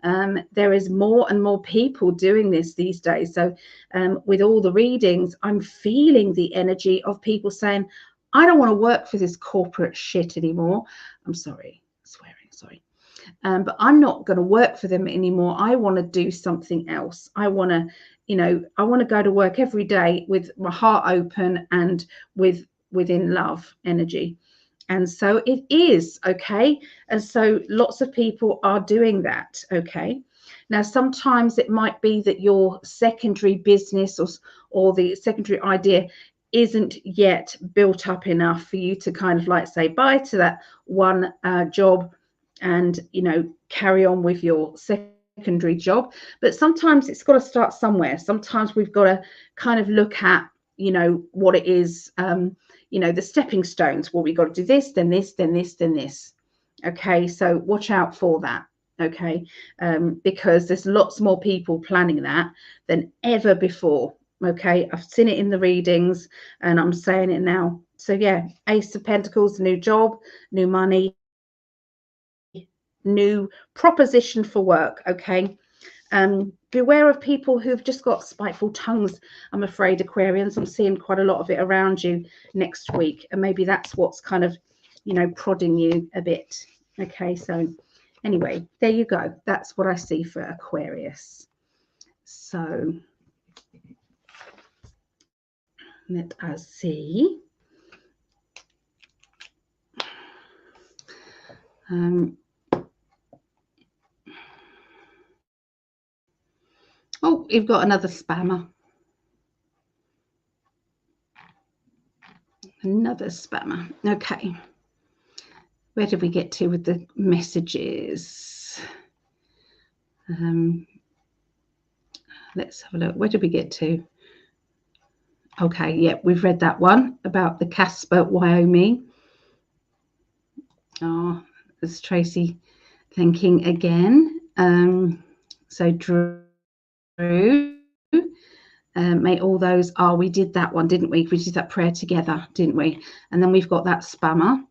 There is more and more people doing this these days. So with all the readings, I'm feeling the energy of people saying, I don't want to work for this corporate shit anymore. I'm sorry, swearing, sorry. But I'm not going to work for them anymore. I want to do something else. I want to, you know, I want to go to work every day with my heart open and within love energy. And so it is, okay? And so lots of people are doing that, okay? Now, sometimes it might be that your secondary business or the secondary idea isn't yet built up enough for you to kind of like say bye to that one job and, you know, carry on with your secondary job. But sometimes it's got to start somewhere. Sometimes we've got to kind of look at, you know, what it is, you know, the stepping stones. Well, we've got to do this, then this, then this, then this. Okay, so watch out for that. Okay, because there's lots more people planning that than ever before. Okay, I've seen it in the readings and I'm saying it now. So yeah, Ace of Pentacles, new job, new money, new proposition for work. Okay, beware of people who've just got spiteful tongues. I'm afraid, Aquarians, I'm seeing quite a lot of it around you next week, and maybe that's what's kind of, you know, prodding you a bit. Okay, so anyway, there you go. That's what I see for Aquarius. So let us see. Oh, you've got another spammer. Another spammer. Okay. Where did we get to with the messages? Let's have a look. Where did we get to? Okay, yeah, we've read that one about the Casper, Wyoming. Oh, there's Tracy thinking again. So Drew, may all those, we did that one, didn't we? We did that prayer together, didn't we? And then we've got that spammer.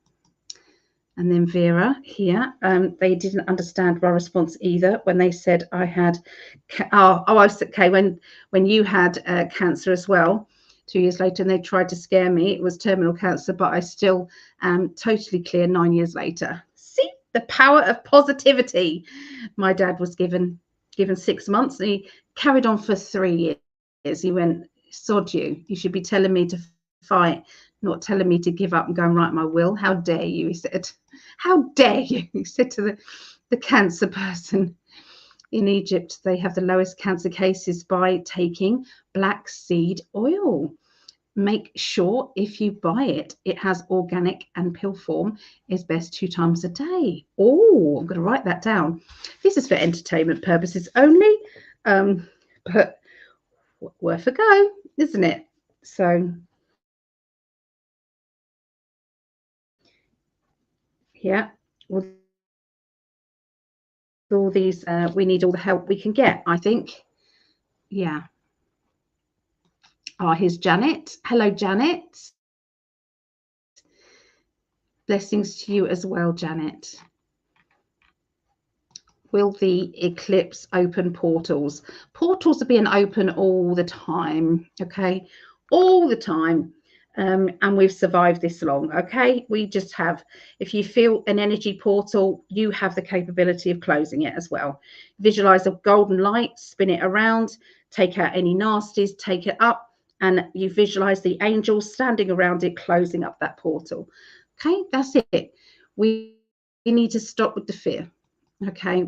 And then Vera here, they didn't understand my response either when they said I had, I was okay when you had cancer as well 2 years later, and they tried to scare me. It was terminal cancer, but I still am totally clear 9 years later. See the power of positivity. My dad was given 6 months, and he carried on for 3 years. He went, sod you. You should be telling me to fight, not telling me to give up and go and write my will. How dare you, he said. How dare you, he said to the cancer person. In Egypt, they have the lowest cancer cases by taking black seed oil. Make sure if you buy it, it has organic and pill form, is best 2 times a day. Oh, I'm going to write that down. This is for entertainment purposes only, but worth a go, isn't it? So yeah, with all these, we need all the help we can get, I think. Yeah. Here's Janet. Hello, Janet. Blessings to you as well, Janet. Will the eclipse open portals? Portals are being open all the time, okay? All the time. And we've survived this long, okay? We just have, if you feel an energy portal, you have the capability of closing it as well. Visualize a golden light, spin it around, take out any nasties, take it up, and you visualize the angels standing around it, closing up that portal. Okay, that's it. We need to stop with the fear. Okay,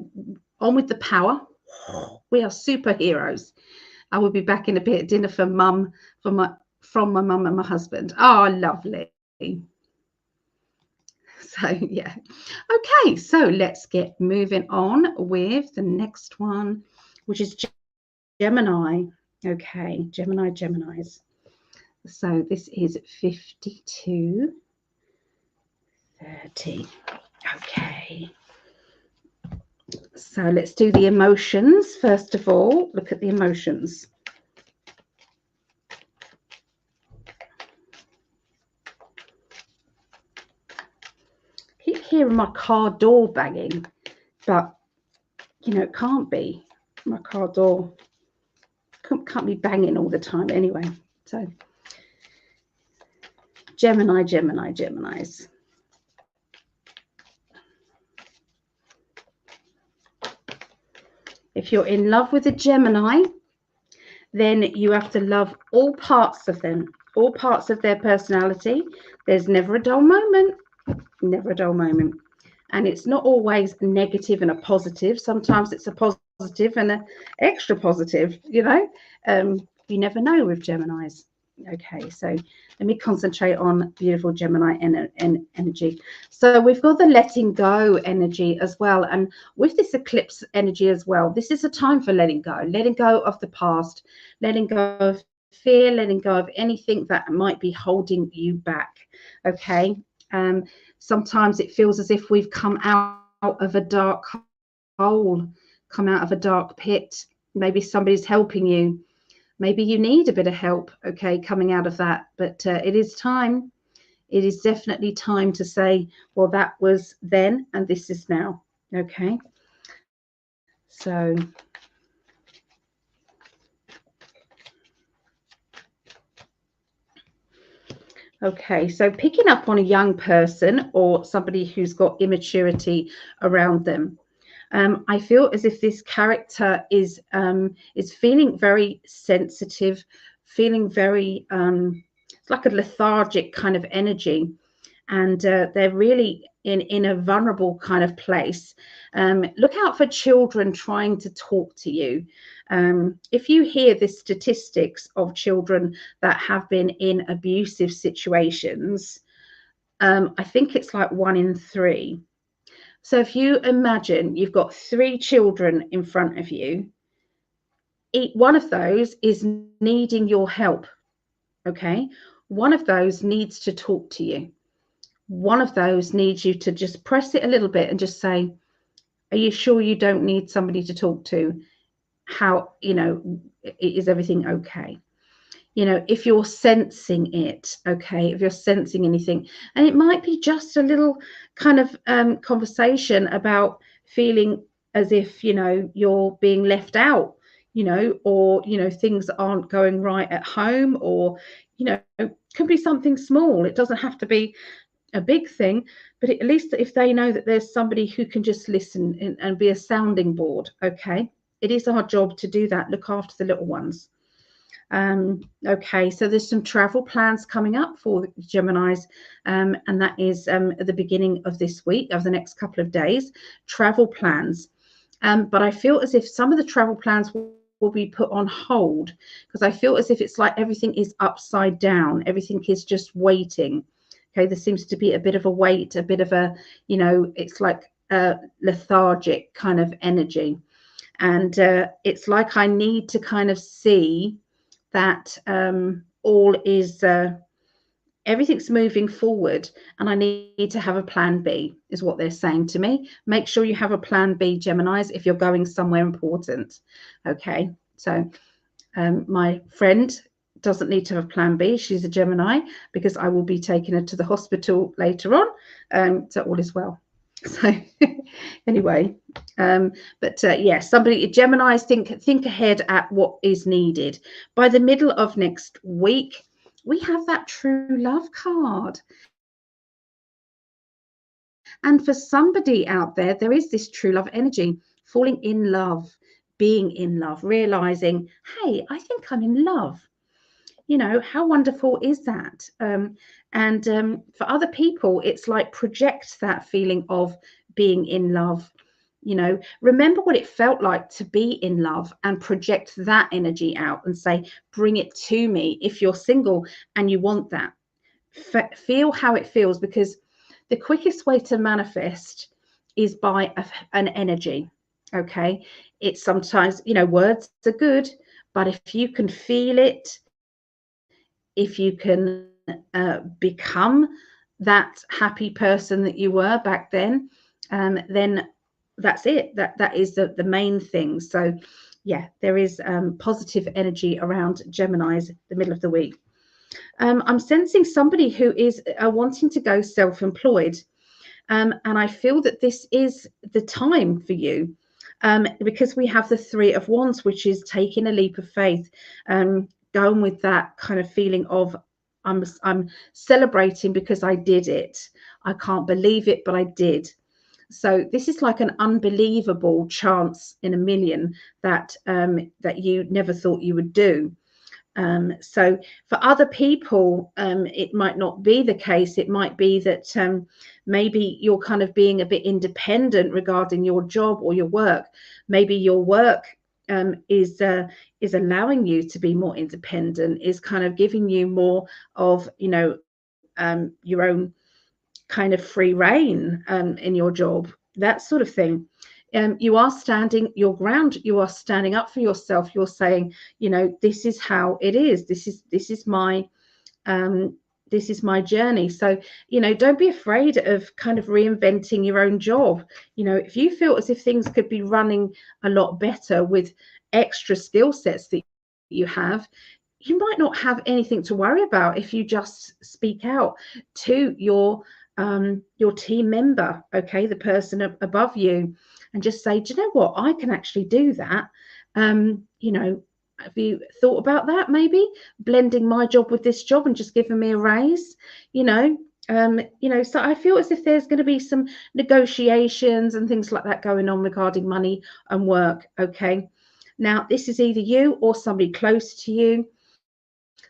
on with the power. We are superheroes. I will be back in a bit. Dinner for mum, from my mum and my husband. Oh, lovely. So yeah. Okay, so let's get moving on with the next one, which is Gemini. Okay, Geminis. So this is 5230. Okay. So let's do the emotions. First of all, look at the emotions. I keep hearing my car door banging, but you know, it can't be. My car door can't be banging all the time anyway. So Geminis. If you're in love with a Gemini, then you have to love all parts of them, all parts of their personality. There's never a dull moment, never a dull moment. And it's not always negative and a positive. Sometimes it's a positive and an extra positive, you know. You never know with Geminis. Okay, so let me concentrate on beautiful Gemini energy. So we've got the letting go energy as well. And with this eclipse energy as well, this is a time for letting go of the past, letting go of fear, letting go of anything that might be holding you back. Okay. Sometimes it feels as if we've come out of a dark hole, come out of a dark pit. Maybe somebody's helping you. Maybe you need a bit of help, okay, coming out of that. But it is time. It is definitely time to say, well, that was then and this is now, okay? So okay, so picking up on a young person or somebody who's got immaturity around them. I feel as if this character is feeling very sensitive, feeling very it's like a lethargic kind of energy, and they're really in a vulnerable kind of place. Look out for children trying to talk to you. If you hear the statistics of children that have been in abusive situations, I think it's like 1 in 3. So if you imagine you've got 3 children in front of you, one of those is needing your help. okay? One of those needs to talk to you. One of those needs you to just press it a little bit and just say, are you sure you don't need somebody to talk to? How, you know, is everything okay? You know, if you're sensing it, okay, if you're sensing anything, and it might be just a little kind of conversation about feeling as if, you know, you're being left out, you know, or, you know, things aren't going right at home, or, you know, it can be something small. It doesn't have to be a big thing, but at least if they know that there's somebody who can just listen and be a sounding board, okay? It is our job to do that, look after the little ones. Okay, so there's some travel plans coming up for Geminis, and that is at the beginning of this week, of the next couple of days, travel plans. But I feel as if some of the travel plans will be put on hold, because I feel as if it's like everything is upside down. Everything is just waiting. Okay, there seems to be a bit of a wait, a bit of a, you know, it's like a lethargic kind of energy. And it's like I need to kind of see that all is everything's moving forward, and I need to have a plan B, is what they're saying to me. Make sure you have a plan B, Geminis, if you're going somewhere important. Okay, so my friend doesn't need to have plan B. She's a Gemini, because I will be taking her to the hospital later on, so all is well. So anyway, but yeah, somebody, Geminis, think ahead at what is needed. By the middle of next week, we have that true love card. And for somebody out there, there is this true love energy, falling in love, being in love, realizing, hey, I think I'm in love. You know, how wonderful is that? For other people, it's like project that feeling of being in love. You know, remember what it felt like to be in love, and project that energy out and say, bring it to me. If you're single and you want that, feel how it feels, because the quickest way to manifest is by an energy. Okay, it's sometimes, you know, words are good, but if you can feel it, if you can become that happy person that you were back then that's it. That is the main thing. So yeah, there is positive energy around Geminis the middle of the week. I'm sensing somebody who is wanting to go self-employed, and I feel that this is the time for you, because we have the Three of Wands, which is taking a leap of faith, going with that kind of feeling of I'm celebrating because I did it. I can't believe it, but I did. So this is like an unbelievable chance in a million that that you never thought you would do. So for other people, it might not be the case. It might be that maybe you're kind of being a bit independent regarding your job or your work. Maybe your work is allowing you to be more independent, is kind of giving you more of, you know, your own kind of free reign in your job, that sort of thing. You are standing your ground. You are standing up for yourself. You're saying, you know, this is how it is. This is my journey. So, you know, don't be afraid of kind of reinventing your own job. You know, if you feel as if things could be running a lot better with extra skill sets that you have, you might not have anything to worry about if you just speak out to your team member, okay, the person above you, and just say, do you know what, I can actually do that. You know, have you thought about that? Maybe blending my job with this job and just giving me a raise, you know. So I feel as if there's going to be some negotiations and things like that going on regarding money and work. Okay, now this is either you or somebody close to you.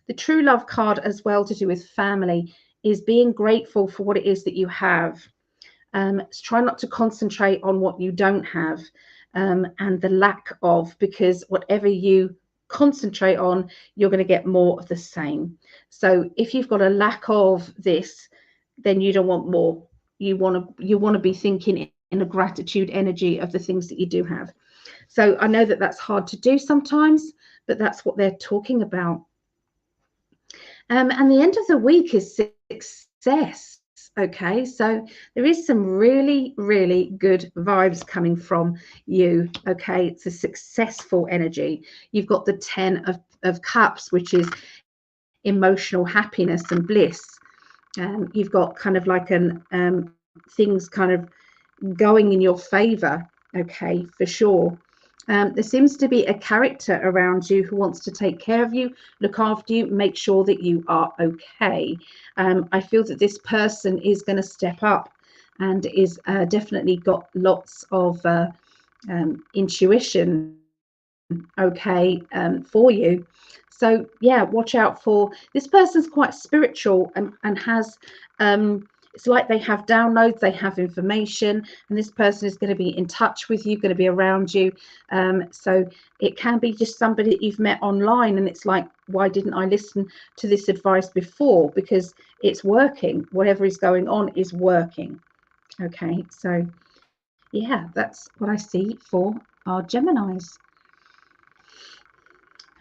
The true love card as well, to do with family, is being grateful for what it is that you have. Try not to concentrate on what you don't have, and the lack of, because whatever you concentrate on, you're going to get more of the same. So if you've got a lack of this, then you don't want more. You want to be thinking in a gratitude energy of the things that you do have. So I know that that's hard to do sometimes, but that's what they're talking about. And the end of the week is success. Okay, so there is some really, really good vibes coming from you. Okay, it's a successful energy. You've got the 10 of Cups, which is emotional happiness and bliss. You've got kind of like things kind of going in your favor. Okay, for sure. There seems to be a character around you who wants to take care of you, look after you, make sure that you are okay. I feel that this person is going to step up and is definitely got lots of intuition, okay, for you. So yeah, watch out for this person's quite spiritual and has it's like they have downloads, they have information, and this person is going to be in touch with you, going to be around you. So it can be just somebody that you've met online, and it's like, why didn't I listen to this advice before? Because it's working. Whatever is going on is working. Okay, so yeah, that's what I see for our Geminis.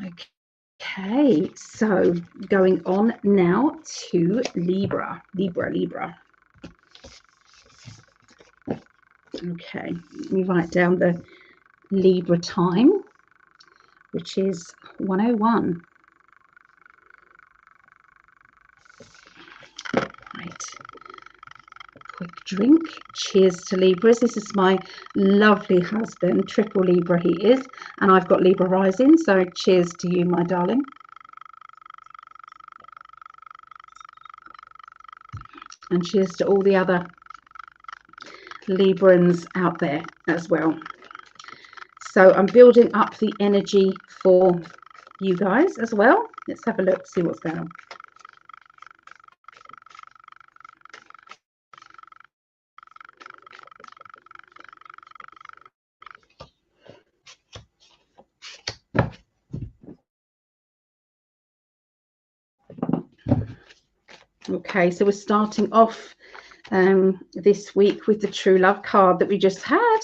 Okay, so going on now to Libra. Okay, let me write down the Libra time, which is 1:01. Right, quick drink. Cheers to Libras. This is my lovely husband, triple Libra he is, and I've got Libra rising, so cheers to you, my darling. And cheers to all the other Librans out there as well. So I'm building up the energy for you guys as well. Let's have a look, see what's going on. Okay, so we're starting off this week with the True Love card that we just had.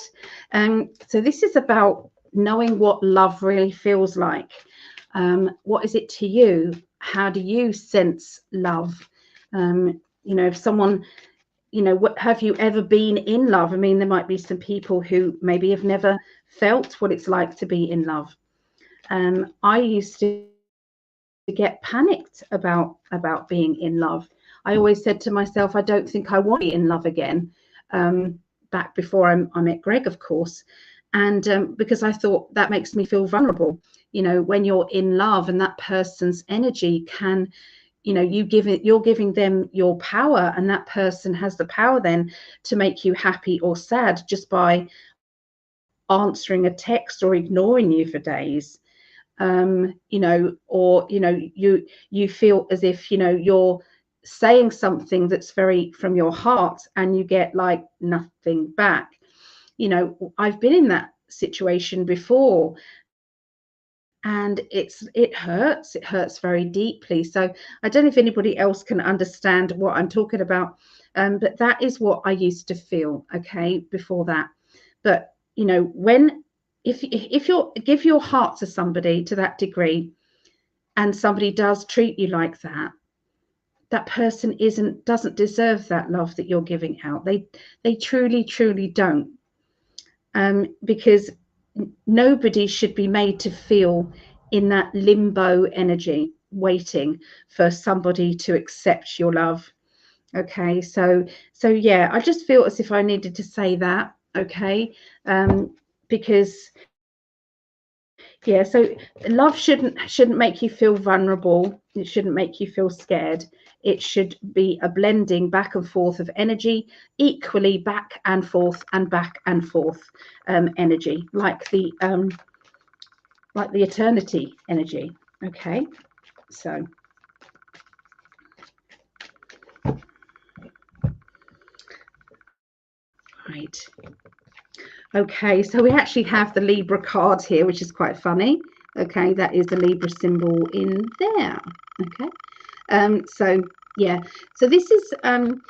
So this is about knowing what love really feels like. What is it to you? How do you sense love? You know, if someone, you know, what have you ever been in love? I mean, there might be some people who maybe have never felt what it's like to be in love. I used to get panicked about being in love. I always said to myself, I don't think I want to be in love again. Back before I met Greg, of course, and because I thought that makes me feel vulnerable. You know, when you're in love and that person's energy can, you know, you're giving them your power, and that person has the power then to make you happy or sad just by answering a text or ignoring you for days. You know, or you know, you feel as if, you know, you're saying something that's very from your heart and you get like nothing back. You know, I've been in that situation before, and it hurts very deeply. So I don't know if anybody else can understand what I'm talking about, but that is what I used to feel, okay, before that. But you know, when if you give your heart to somebody to that degree, and somebody does treat you like that, that person doesn't deserve that love that you're giving out. They truly don't. Because nobody should be made to feel in that limbo energy, waiting for somebody to accept your love. Okay, so yeah, I just feel as if I needed to say that. Okay, because yeah, so love shouldn't make you feel vulnerable. It shouldn't make you feel scared. It should be a blending back and forth of energy, equally back and forth and back and forth energy, like the eternity energy. Okay, so right. Okay, so we actually have the Libra card here, which is quite funny. Okay, that is the Libra symbol in there. Okay, so yeah, so this is an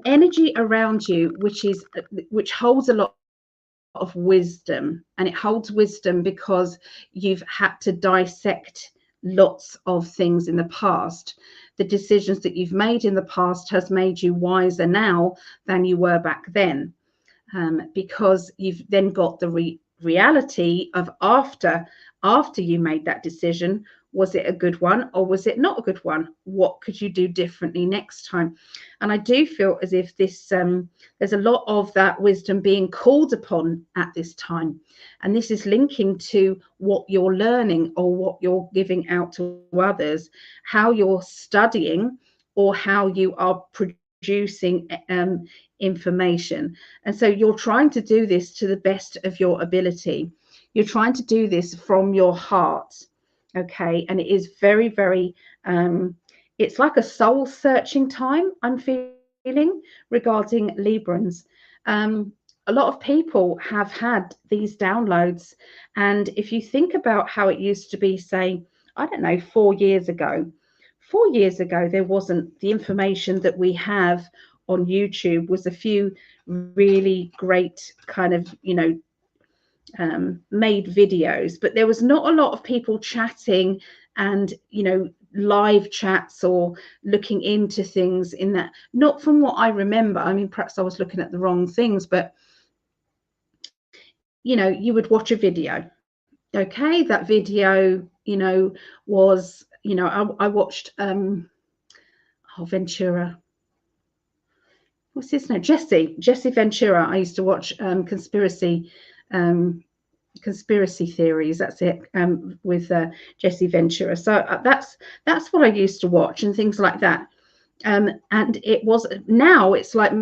energy around you which holds a lot of wisdom, and it holds wisdom because you've had to dissect lots of things in the past. The decisions that you've made in the past has made you wiser now than you were back then, because you've then got the reality of after you made that decision. Was it a good one or was it not a good one? What could you do differently next time? And I do feel as if this there's a lot of that wisdom being called upon at this time, and this is linking to what you're learning or what you're giving out to others, how you're studying or how you are producing information. And so you're trying to do this to the best of your ability. You're trying to do this from your heart. Okay, and it is very, very it's like a soul searching time, I'm feeling, regarding Librans. A lot of people have had these downloads, and if you think about how it used to be, say, I don't know, 4 years ago, there wasn't the information that we have on YouTube. Was a few really great kind of, made videos, but there was not a lot of people chatting and, live chats or looking into things in that. Not from what I remember. I mean, perhaps I was looking at the wrong things, but you would watch a video. Okay, that video, was, I watched Ventura. What's his name? Jesse Ventura. I used to watch conspiracy theories. That's it, with Jesse Ventura. So that's what I used to watch and things like that. And it was, now it's like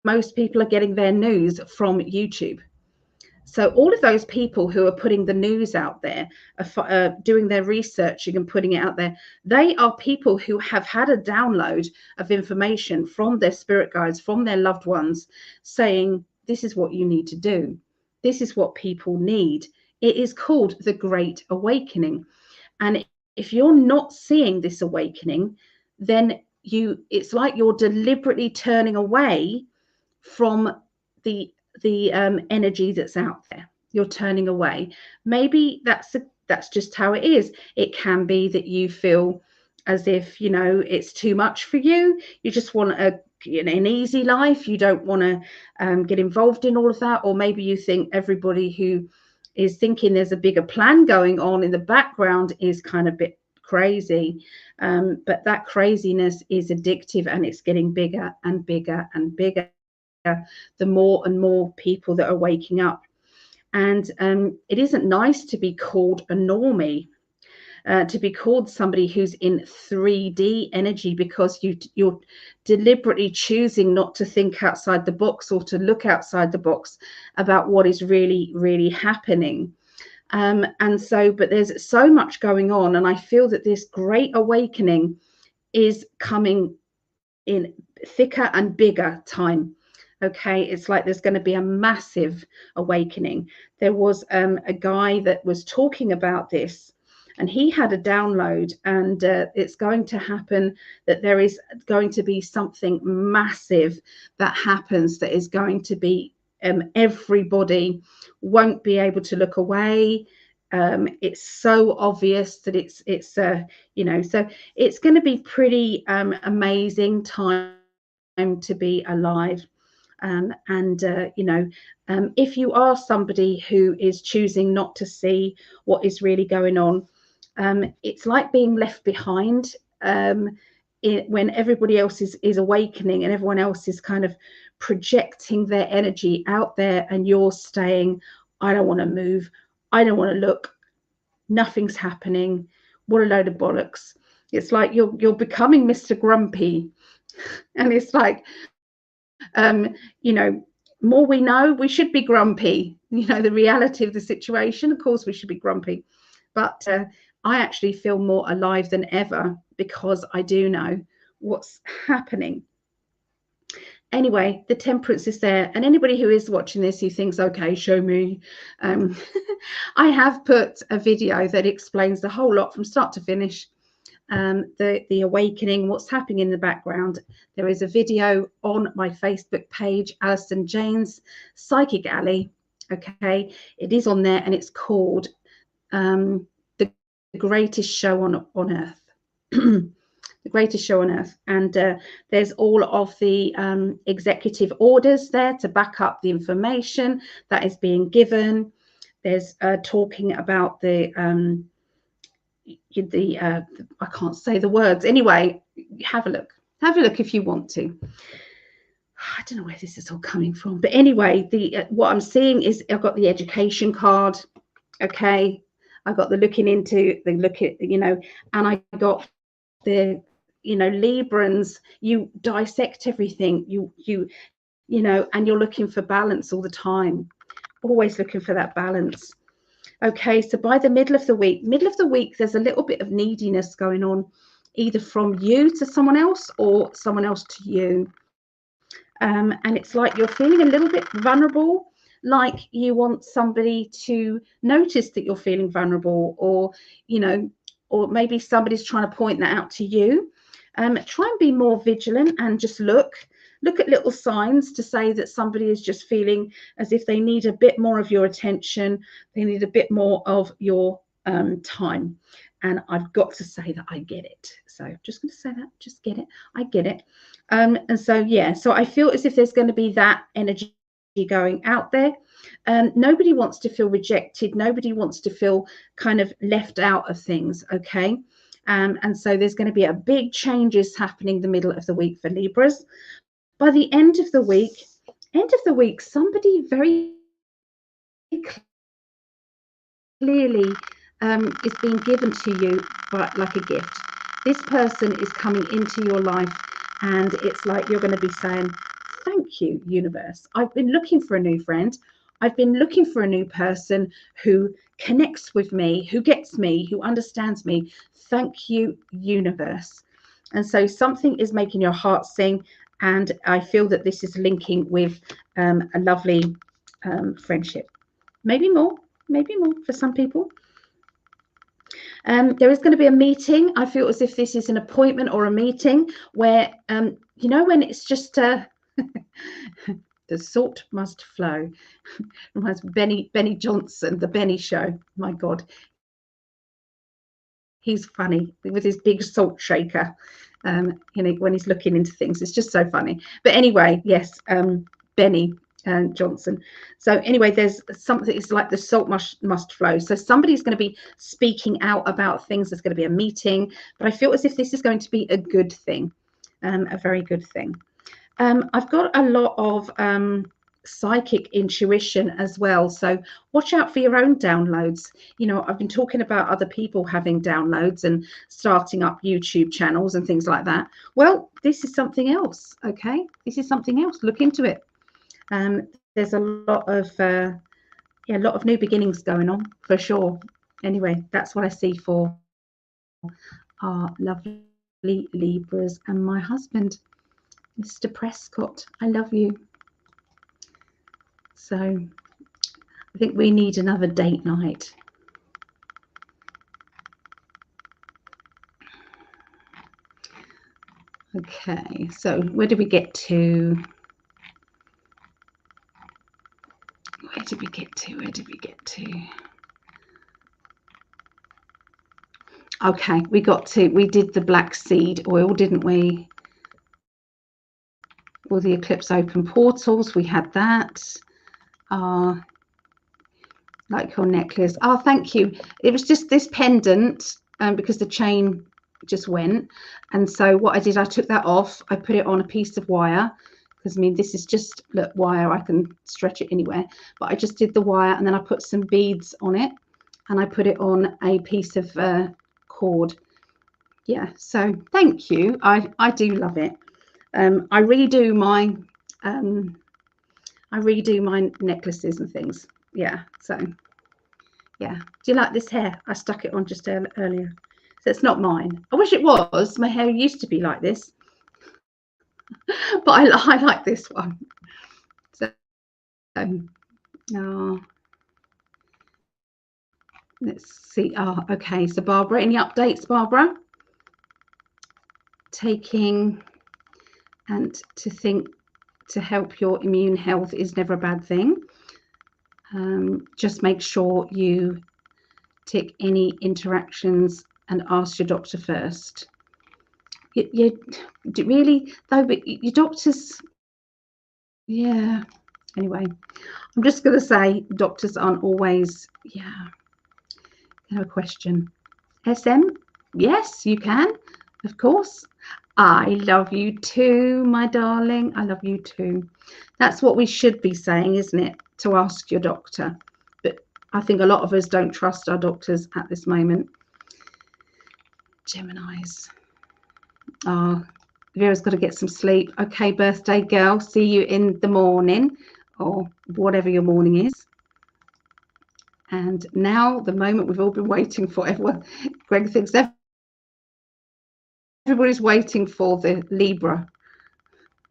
most people are getting their news from YouTube. So all of those people who are putting the news out there, doing their researching and putting it out there, they are people who have had a download of information from their spirit guides, from their loved ones, saying, this is what you need to do. This is what people need. It is called the Great Awakening. And if you're not seeing this awakening, then it's like you're deliberately turning away from the energy that's out there. You're turning away. Maybe that's just how it is. It can be that you feel as if, it's too much for you. You just want an easy life. You don't want to get involved in all of that. Or maybe you think everybody who is thinking there's a bigger plan going on in the background is kind of a bit crazy. But that craziness is addictive, and it's getting bigger and bigger and bigger the more and more people that are waking up. And it isn't nice to be called a normie, to be called somebody who's in 3D energy, because you're deliberately choosing not to think outside the box or to look outside the box about what is really, really happening. And so, but there's so much going on, and I feel that this great awakening is coming in thicker and bigger time. Okay, it's like there's going to be a massive awakening. There was a guy that was talking about this, and he had a download, and it's going to happen, that there is going to be something massive that happens, that is going to be everybody won't be able to look away. It's so obvious that it's so it's going to be pretty amazing time to be alive. If you are somebody who is choosing not to see what is really going on, it's like being left behind when everybody else is awakening, and everyone else is kind of projecting their energy out there, and you're staying, I don't want to move, I don't want to look, nothing's happening, what a load of bollocks. It's like you're becoming Mr. Grumpy, and it's like, more we know, we should be grumpy. The reality of the situation, of course we should be grumpy, but I actually feel more alive than ever, because I do know what's happening. Anyway, the temperance is there, and anybody who is watching this who thinks, okay, show me, I have put a video that explains the whole lot from start to finish. The awakening, what's happening in the background. There is a video on my Facebook page, Alison Jane's PsychicAlly. Okay, it is on there, and it's called the greatest show on earth. The greatest show on earth. And there's all of the executive orders there to back up the information that is being given. There's talking about the I can't say the words. Anyway, have a look if you want to. I don't know where this is all coming from, but anyway, what I'm seeing is I've got the education card. Okay, I got the looking into the look at, you know, and I got the, you know, Librans. You dissect everything. You know, and you're looking for balance all the time. Always looking for that balance. Okay, so by the middle of the week, there's a little bit of neediness going on, either from you to someone else or someone else to you. And it's like you're feeling a little bit vulnerable, like you want somebody to notice that you're feeling vulnerable, or, you know, or maybe somebody's trying to point that out to you. Try and be more vigilant and just look at little signs to say that somebody is just feeling as if they need a bit more of your attention. They need a bit more of your time. And I've got to say that I get it. So I'm just going to say that, just get it. I get it. And so, yeah, so I feel as if there's going to be that energy going out there. Nobody wants to feel rejected. Nobody wants to feel kind of left out of things. Okay. And so there's going to be a big changes happening the middle of the week for Libras. By the end of the week, somebody very clearly is being given to you, but like a gift. This person is coming into your life, and it's like you're going to be saying, thank you, universe. I've been looking for a new friend. I've been looking for a new person who connects with me, who gets me, who understands me. Thank you, universe. And so something is making your heart sing. And I feel that this is linking with a lovely friendship. Maybe more for some people. There is going to be a meeting. I feel as if this is an appointment or a meeting where, you know, when it's just the salt must flow. Reminds Benny Johnson, the Benny Show. My God, he's funny with his big salt shaker. You know, when he's looking into things, it's just so funny. But anyway, yes, Benny Johnson. So anyway, there's something, it's like the salt must flow. So somebody's going to be speaking out about things. There's going to be a meeting, but I feel as if this is going to be a good thing, a very good thing. I've got a lot of psychic intuition as well, so watch out for your own downloads. You know, I've been talking about other people having downloads and starting up YouTube channels and things like that. Well, this is something else. Okay, this is something else. Look into it. There's a lot of new beginnings going on for sure. Anyway, that's what I see for our lovely Libras and my husband, Mr. Prescott. I love you. So I think we need another date night. Okay, so where did we get to? Where did we get to? Okay, we did the black seed oil, didn't we? All the eclipse open portals, we had that. Like your necklace. Oh, thank you. It was just this pendant because the chain just went. And so what I did, I took that off. I put it on a piece of wire, because I mean, this is just, look, wire. I can stretch it anywhere. But I just did the wire, and then I put some beads on it, and I put it on a piece of cord. Yeah, so thank you. I do love it. I redo my necklaces and things. Yeah, so yeah. Do you like this hair? I stuck it on just earlier. So it's not mine. I wish it was. My hair used to be like this. But I like this one. So let's see. Oh, okay. So Barbara, any updates, Barbara? Taking and to think to help your immune health is never a bad thing. Just make sure you tick any interactions and ask your doctor first. You really, though, but your doctors, yeah. Anyway, I'm just going to say doctors aren't always, yeah. No question. SM, yes, you can, of course. I love you too, my darling. I love you too. That's what we should be saying, isn't it? To ask your doctor. But I think a lot of us don't trust our doctors at this moment. Geminis. Oh, Vera's got to get some sleep. Okay, birthday girl. See you in the morning, or whatever your morning is. And now the moment we've all been waiting for. Everyone, Greg thinks everybody's waiting for the Libra.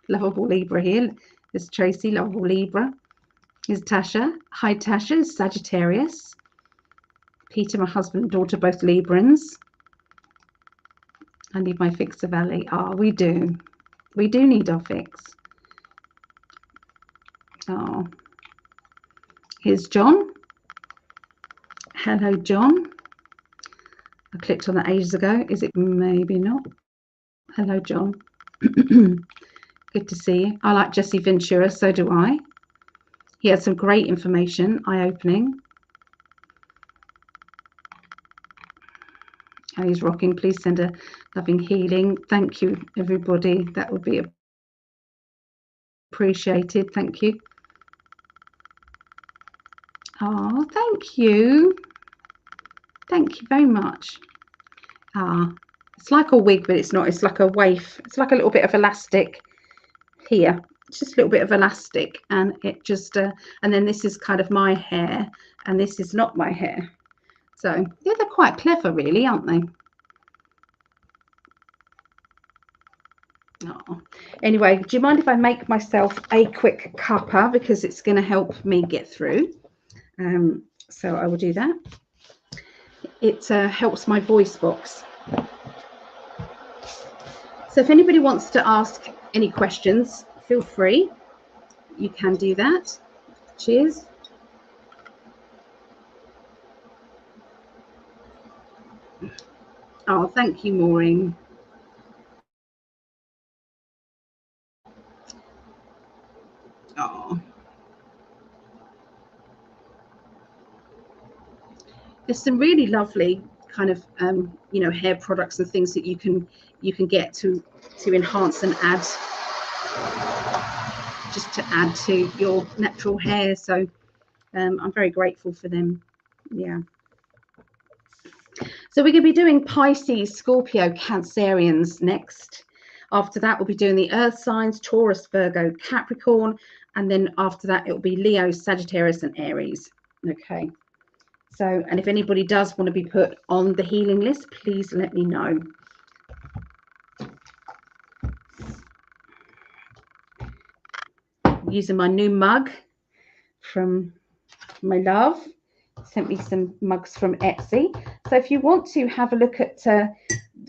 Lovable Libra here. There's Tracy, lovable Libra. Here's Tasha. Hi, Tasha. Sagittarius. Peter, my husband and daughter, both Librans. I need my fix of Valley. Ah, we do. We do need our fix. Oh. Here's John. Hello, John. I clicked on that ages ago. Is it? Maybe not. Hello, John. Good to see you. I like Jesse Ventura, so do I. He had some great information, eye-opening. And he's rocking. Please send a loving healing. Thank you, everybody. That would be appreciated. Thank you. Oh, thank you. Thank you very much. Ah, it's like a wig, but it's not. It's like a waif. It's like a little bit of elastic here. It's just a little bit of elastic, and it just and then this is kind of my hair, and this is not my hair. So yeah, they're quite clever, really, aren't they? Oh. Anyway, do you mind if I make myself a quick cuppa, because it's going to help me get through? So I will do that. It helps my voice box. So if anybody wants to ask any questions, feel free. You can do that. Cheers. Oh, thank you, Maureen. Oh. There's some really lovely kind of you know, hair products and things that you can get to enhance and add, just to add to your natural hair. So I'm very grateful for them. Yeah. So we're going to be doing Pisces, Scorpio, Cancerians next. After that, we'll be doing the earth signs, Taurus, Virgo, Capricorn, and then after that it will be Leo, Sagittarius, and Aries. Okay. So, and if anybody does want to be put on the healing list, please let me know. Using my new mug from my love. Sent me some mugs from Etsy. So if you want to have a look at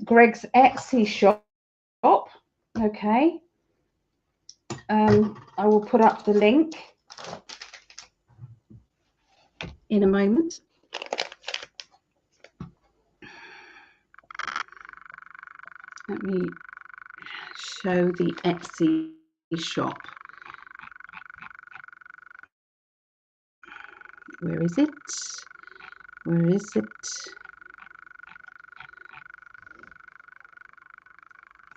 Greg's Etsy shop, okay, I will put up the link in a moment. Let me show the Etsy shop. Where is it? Where is it?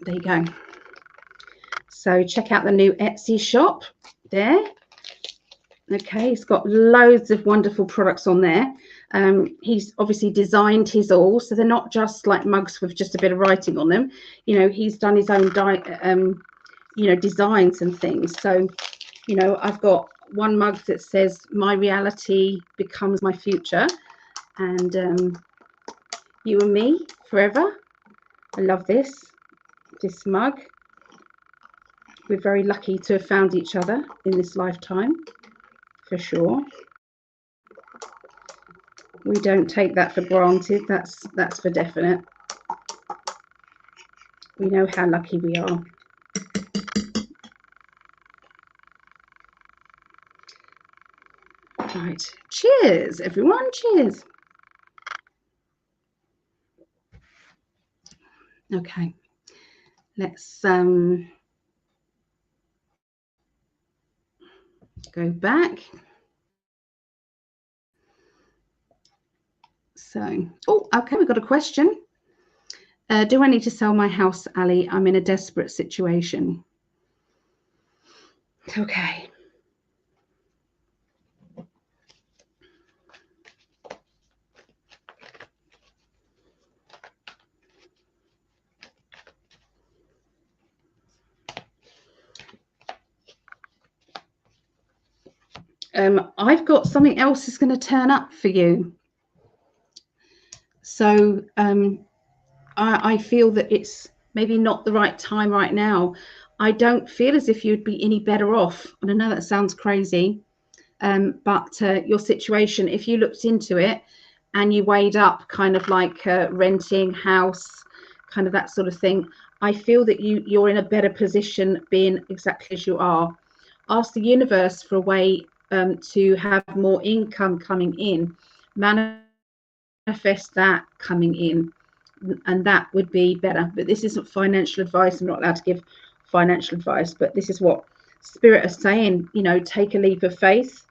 There you go. So check out the new Etsy shop there. Okay, it's got loads of wonderful products on there. He's obviously designed his all, so they're not just like mugs with just a bit of writing on them. You know, he's done his own you know, designs and things. So, you know, I've got one mug that says "My reality becomes my future," and you and me forever. I love this mug. We're very lucky to have found each other in this lifetime, for sure. We don't take that for granted. That's for definite. We know how lucky we are. Right. Cheers, everyone. Cheers. Okay, let's go back. So, oh, okay, we've got a question. Do I need to sell my house, Ali? I'm in a desperate situation. Okay. I've got something else is going to turn up for you. So I feel that it's maybe not the right time right now. I don't feel as if you'd be any better off. And I know that sounds crazy, but your situation, if you looked into it and you weighed up kind of like renting, house, kind of that sort of thing, I feel that you're in a better position being exactly as you are. Ask the universe for a way to have more income coming in. Manifest that coming in, and that would be better. But this isn't financial advice. I'm not allowed to give financial advice, but this is what Spirit is saying. You know, take a leap of faith.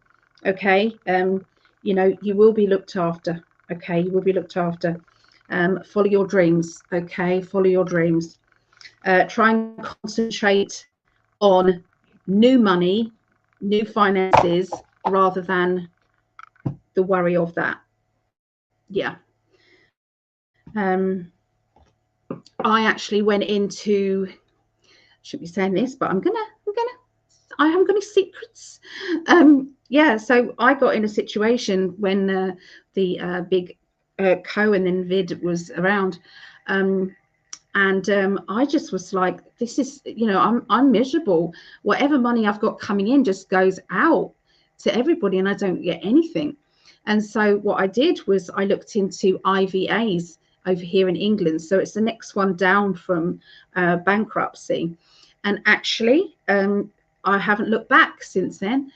Okay, you know, you will be looked after. Okay, you will be looked after. Follow your dreams. Okay, follow your dreams. Try and concentrate on new money, new finances, rather than the worry of that. Yeah. I actually went into, shouldn't be saying this, but I haven't got any secrets. Yeah, so I got in a situation when the big Co and then Vid was around, and I just was like, this is, you know, I'm miserable. Whatever money I've got coming in just goes out to everybody, and I don't get anything. And so what I did was I looked into IVAs over here in England. So it's the next one down from bankruptcy. And actually, I haven't looked back since then.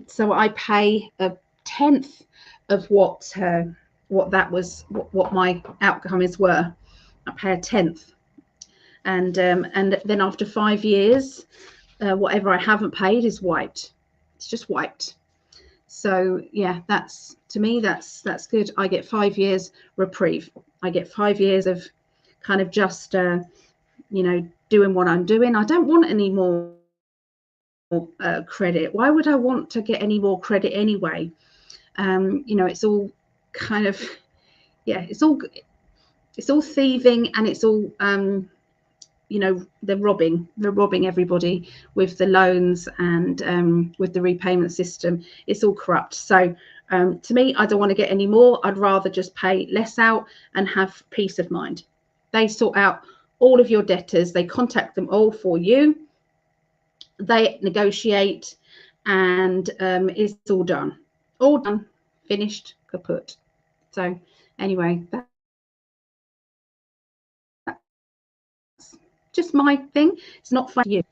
So I pay a tenth of what that was, what my outcomes were. I pay a tenth. And then after 5 years, whatever I haven't paid is wiped. It's just wiped. So yeah, that's, to me, that's good. I get 5 years reprieve. I get 5 years of kind of just you know, doing what I'm doing. I don't want any more credit. Why would I want to get any more credit anyway? You know, it's all kind of, yeah, it's all thieving, and it's all you know, they're robbing everybody with the loans and with the repayment system. It's all corrupt. So to me, I don't want to get any more. I'd rather just pay less out and have peace of mind. They sort out all of your debtors. They contact them all for you. They negotiate, and it's all done, finished, kaput. So anyway, just my thing. It's not for you.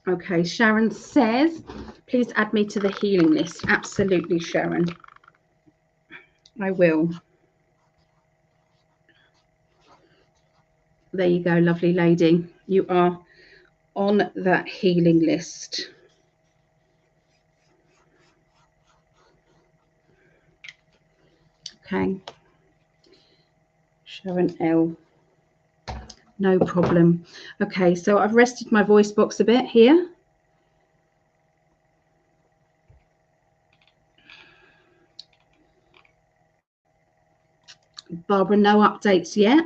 Okay, Sharon says, please add me to the healing list. Absolutely, Sharon. I will. There you go, lovely lady. You are on that healing list. Okay. Sharon L. No problem. Okay, so I've rested my voice box a bit here. Barbara, no updates yet.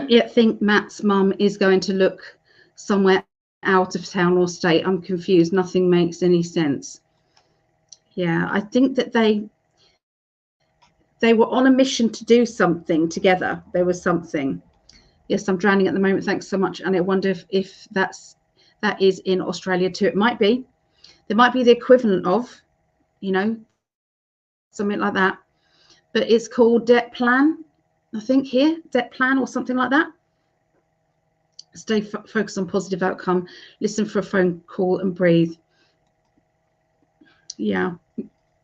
Yet think Matt's mum is going to look somewhere out of town or state. I'm confused. Nothing makes any sense. Yeah, I think that they were on a mission to do something together. There was something. Yes, I'm drowning at the moment. Thanks so much. And I wonder if that is in Australia too. It might be. There might be the equivalent of, you know, something like that. But it's called Debt Plan, I think, here. Debt Plan or something like that. Stay focused on positive outcome. Listen for a phone call and breathe. yeah,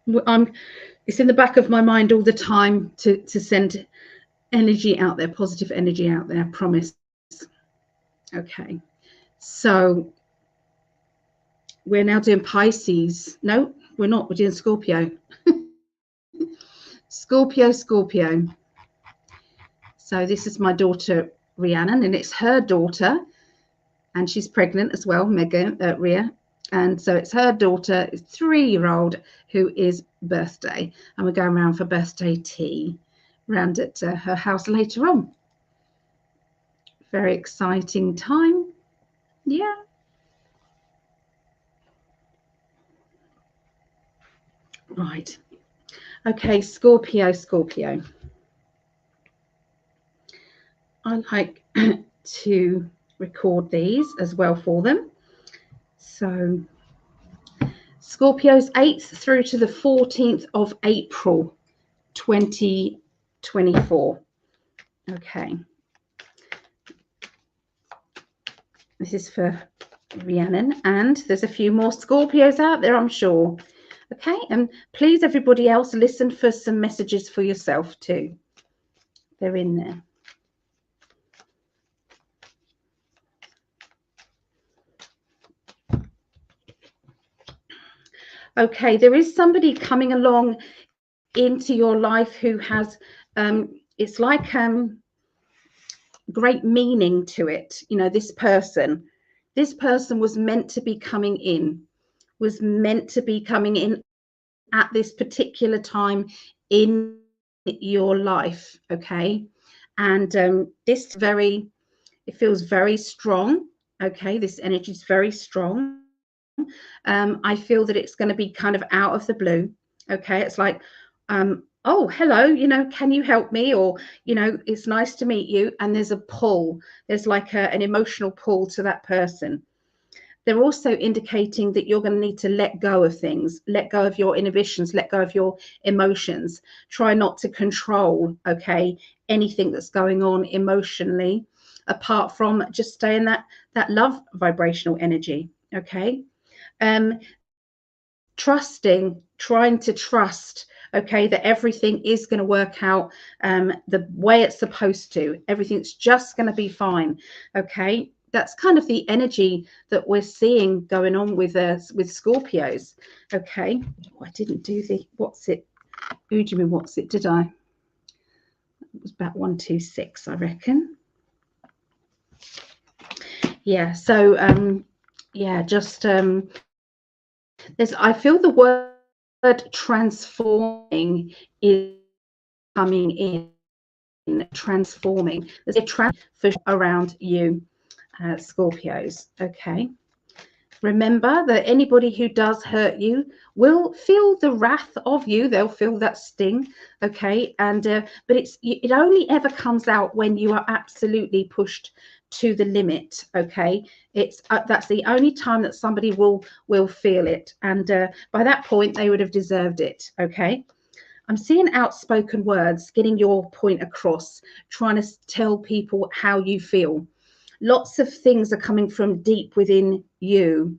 it's in the back of my mind all the time to send energy out there, positive energy out there, I promise. Okay, so we're now doing Pisces. No, we're not. We're doing Scorpio. Scorpio. So this is my daughter, Rhiannon, and it's her daughter, and she's pregnant as well, Rhea. And so it's her daughter, 3-year-old, who is birthday. And we're going around for birthday tea round at her house later on. Very exciting time. Yeah. Right. Okay, Scorpio. I like to record these as well for them. So Scorpio's 8th through to the 14th of April 2024. Okay. This is for Rhiannon, and there's a few more Scorpios out there, I'm sure. Okay, and please, everybody else, listen for some messages for yourself too. They're in there. Okay, there is somebody coming along into your life who has, it's like great meaning to it. You know, this person was meant to be coming in, at this particular time in your life. Okay, and it feels very strong. Okay, this energy is very strong. I feel that it's going to be kind of out of the blue. Okay, it's like, oh, hello, you know, can you help me? Or, you know, it's nice to meet you. And there's a pull. There's like an emotional pull to that person. They're also indicating that you're going to need to let go of things, let go of your inhibitions, let go of your emotions. Try not to control, okay, anything that's going on emotionally, apart from just stay in that love vibrational energy. Okay. Trying to trust, okay, that everything is going to work out the way it's supposed to. Everything's just going to be fine. Okay, that's kind of the energy that we're seeing going on with Scorpios. Okay, I didn't do the what's it. Who do you mean what's it? Did I? It was about 126, I reckon. Yeah. So yeah, just I feel the word transforming is coming in. Transforming. There's a transfer around you, Scorpios. Okay. Remember that anybody who does hurt you will feel the wrath of you. They'll feel that sting. Okay. And but it only ever comes out when you are absolutely pushed to the limit. Okay, it's that's the only time that somebody will feel it, and by that point they would have deserved it. Okay, I'm seeing outspoken words, getting your point across, trying to tell people how you feel. Lots of things are coming from deep within you,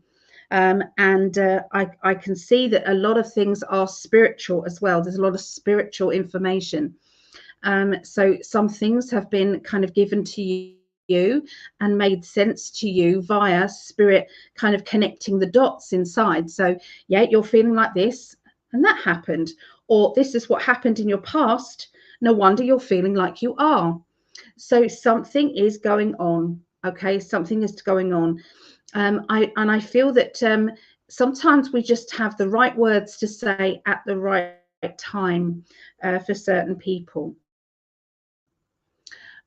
and I can see that a lot of things are spiritual as well. There's a lot of spiritual information, so some things have been kind of given to you and made sense to you via spirit, kind of connecting the dots inside. So yeah, you're feeling like this and that happened, or this is what happened in your past, no wonder you're feeling like you are. So something is going on. Okay, something is going on. I feel that sometimes we just have the right words to say at the right time for certain people.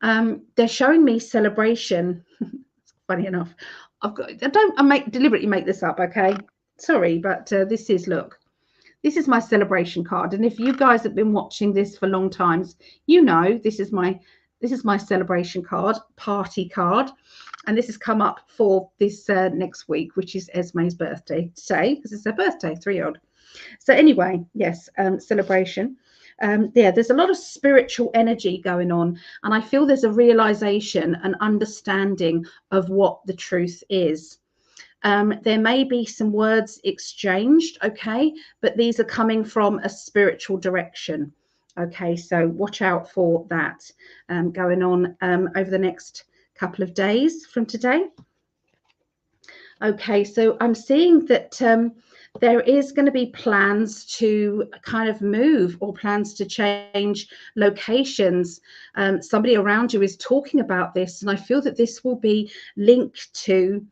They're showing me celebration. Funny enough, I deliberately make this up. Okay, sorry, but this is my celebration card, and if you guys have been watching this for long times, you know this is my celebration card, party card, and this has come up for this next week, which is Esme's birthday today, because it's her birthday, 3-year-old. So anyway, yes, celebration. Yeah, there's a lot of spiritual energy going on, and I feel there's a realization, an understanding of what the truth is. There may be some words exchanged, okay, but these are coming from a spiritual direction. Okay, so watch out for that going on over the next couple of days from today. Okay, so I'm seeing that there is going to be plans to kind of move or plans to change locations. Somebody around you is talking about this, and I feel that this will be linked to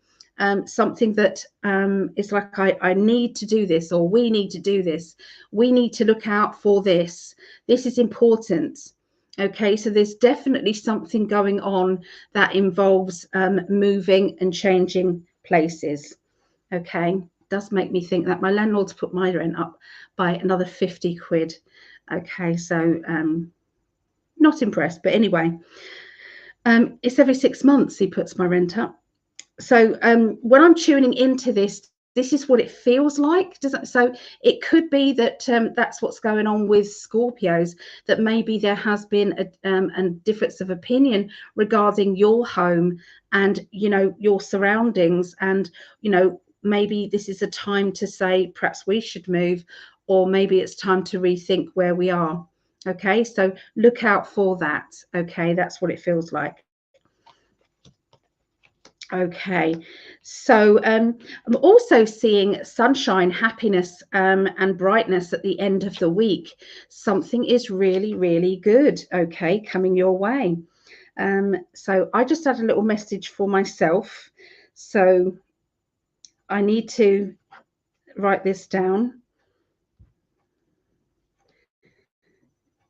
something that is like, I need to do this, or we need to do this. We need to look out for this. This is important. Okay, so there's definitely something going on that involves moving and changing places. Okay, does make me think that my landlord's put my rent up by another 50 quid. Okay, so not impressed, but anyway, it's every 6 months he puts my rent up. So when I'm tuning into this, this is what it feels like. So it could be that that's what's going on with Scorpios, that maybe there has been a difference of opinion regarding your home and, you know, your surroundings. And, you know, maybe this is a time to say perhaps we should move, or maybe it's time to rethink where we are. Okay, so look out for that. Okay, that's what it feels like. Okay, so I'm also seeing sunshine, happiness, and brightness at the end of the week. Something is really, really good, okay, coming your way. So I just had a little message for myself. So I need to write this down.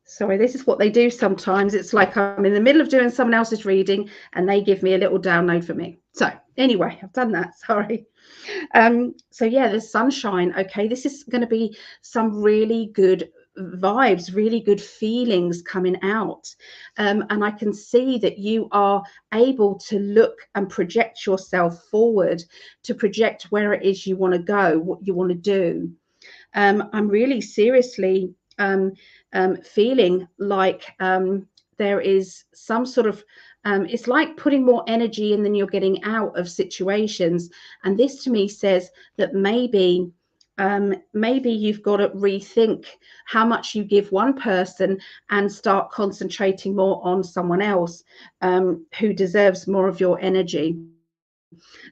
Sorry, this is what they do sometimes. It's like I'm in the middle of doing someone else's reading and they give me a little download for me. So anyway, I've done that. Sorry. So yeah, there's sunshine. Okay, this is going to be some really good vibes, really good feelings coming out. And I can see that you are able to look and project yourself forward, to project where it is you want to go, what you want to do. I'm really seriously feeling like there is some sort of it's like putting more energy in than you're getting out of situations. And this to me says that maybe you've got to rethink how much you give one person and start concentrating more on someone else who deserves more of your energy.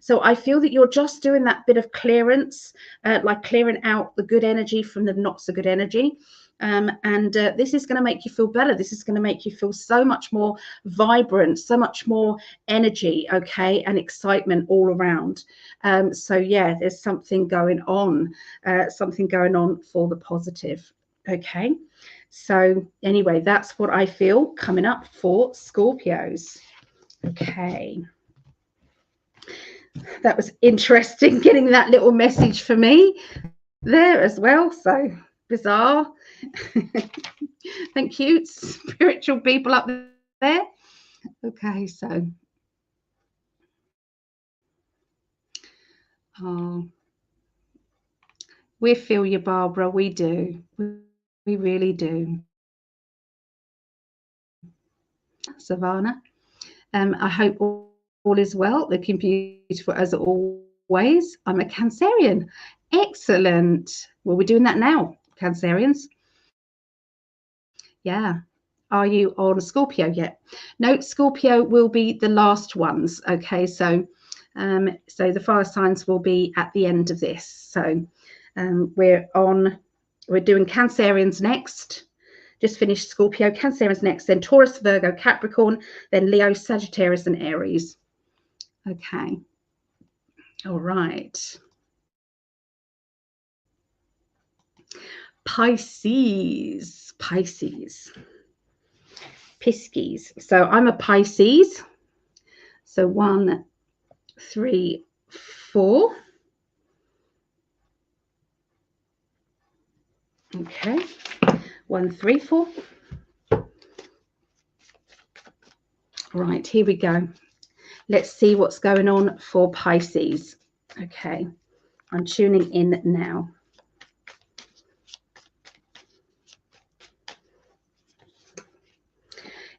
So I feel that you're just doing that bit of clearance, like clearing out the good energy from the not so good energy. This is going to make you feel better. This is going to make you feel so much more vibrant, so much more energy, okay, and excitement all around. So yeah, there's something going on for the positive, okay? So anyway, that's what I feel coming up for Scorpios. Okay. That was interesting, getting that little message for me there as well. So bizarre. Thank you, spiritual people up there. Okay, so we feel you, Barbara. We do. We really do. Savannah, I hope all is well. Looking beautiful as always. I'm a Cancerian. Excellent. Well, we're doing that now, Cancerians. Yeah. Are you on Scorpio yet? No, Scorpio will be the last ones. Okay, so so the fire signs will be at the end of this. So we're doing Cancerians next. Just finished Scorpio, Cancerians next, then Taurus, Virgo, Capricorn, then Leo, Sagittarius, and Aries. Okay. All right. Pisces. Pisces. So I'm a Pisces. So 1, 3, 4. Okay. 1, 3, 4. Right, here we go. Let's see what's going on for Pisces. Okay. I'm tuning in now.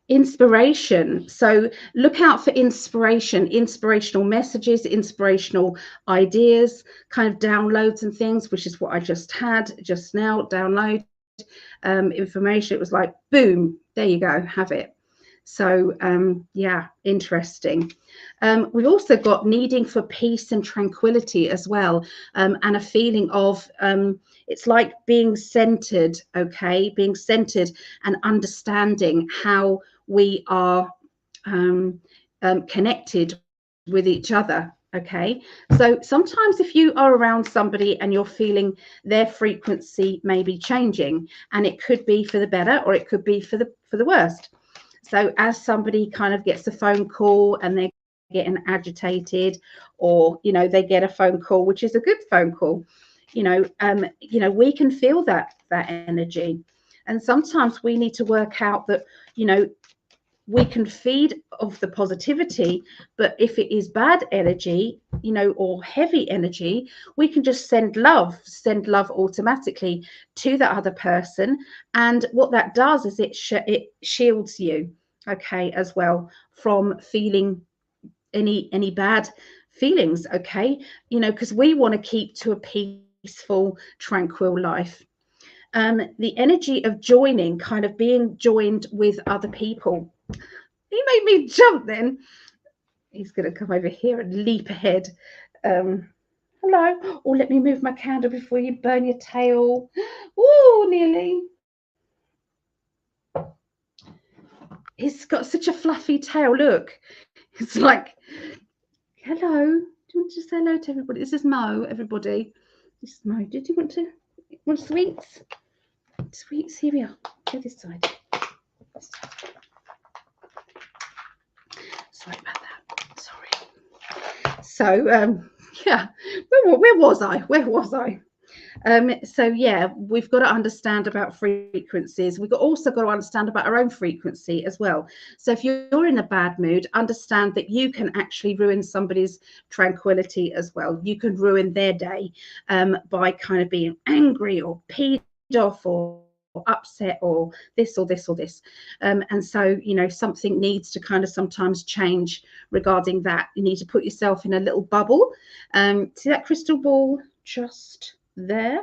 Inspiration. So look out for inspiration, inspirational messages, inspirational ideas, kind of downloads and things, which is what I just had just now. Download information. It was like, boom, there you go, have it. So yeah, interesting. We've also got needing for peace and tranquility as well, and a feeling of it's like being centered, okay, being centered and understanding how we are connected with each other. Okay, so sometimes if you are around somebody and you're feeling their frequency may be changing, and it could be for the better or it could be for the worst. So as somebody kind of gets a phone call and they're getting agitated, or they get a phone call which is a good phone call, we can feel that energy, and sometimes we need to work out that we can feed off the positivity, but if it is bad energy, or heavy energy, we can just send love automatically to that other person. And what that does is it shields you, okay, as well, from feeling any bad feelings, okay, because we want to keep to a peaceful, tranquil life. The energy of joining, kind of being joined with other people. He made me jump then. He's going to come over here and leap ahead. Hello. Oh, let me move my candle before you burn your tail. Oh, nearly. He's got such a fluffy tail. Look. It's like, hello. Do you want to say hello to everybody? This is Mo, everybody. This is Mo. Did you want sweets? Sweets, here we are. Go this side. Sorry about that. Sorry. So, yeah, where was I? So yeah, we've got to understand about frequencies. We've also got to understand about our own frequency as well. So if you're in a bad mood, understand that you can actually ruin somebody's tranquility as well. You can ruin their day by kind of being angry or peeved off or upset or this or this or this. And so, something needs to kind of sometimes change regarding that. You need to put yourself in a little bubble. See that crystal ball just there?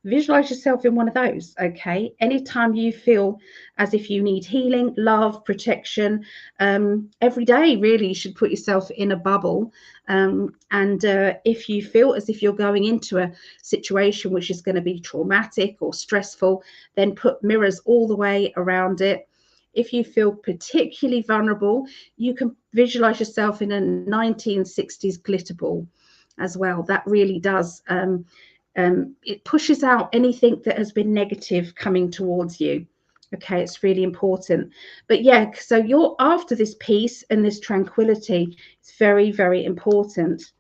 Visualize yourself in one of those. Okay, anytime you feel as if you need healing, love, protection, every day really you should put yourself in a bubble, and if you feel as if you're going into a situation which is going to be traumatic or stressful, then put mirrors all the way around it. If you feel particularly vulnerable, you can visualize yourself in a 1960s glitter ball as well. That really does it pushes out anything that has been negative coming towards you. Okay, it's really important. But yeah, so you're after this peace and this tranquility. It's very, very important.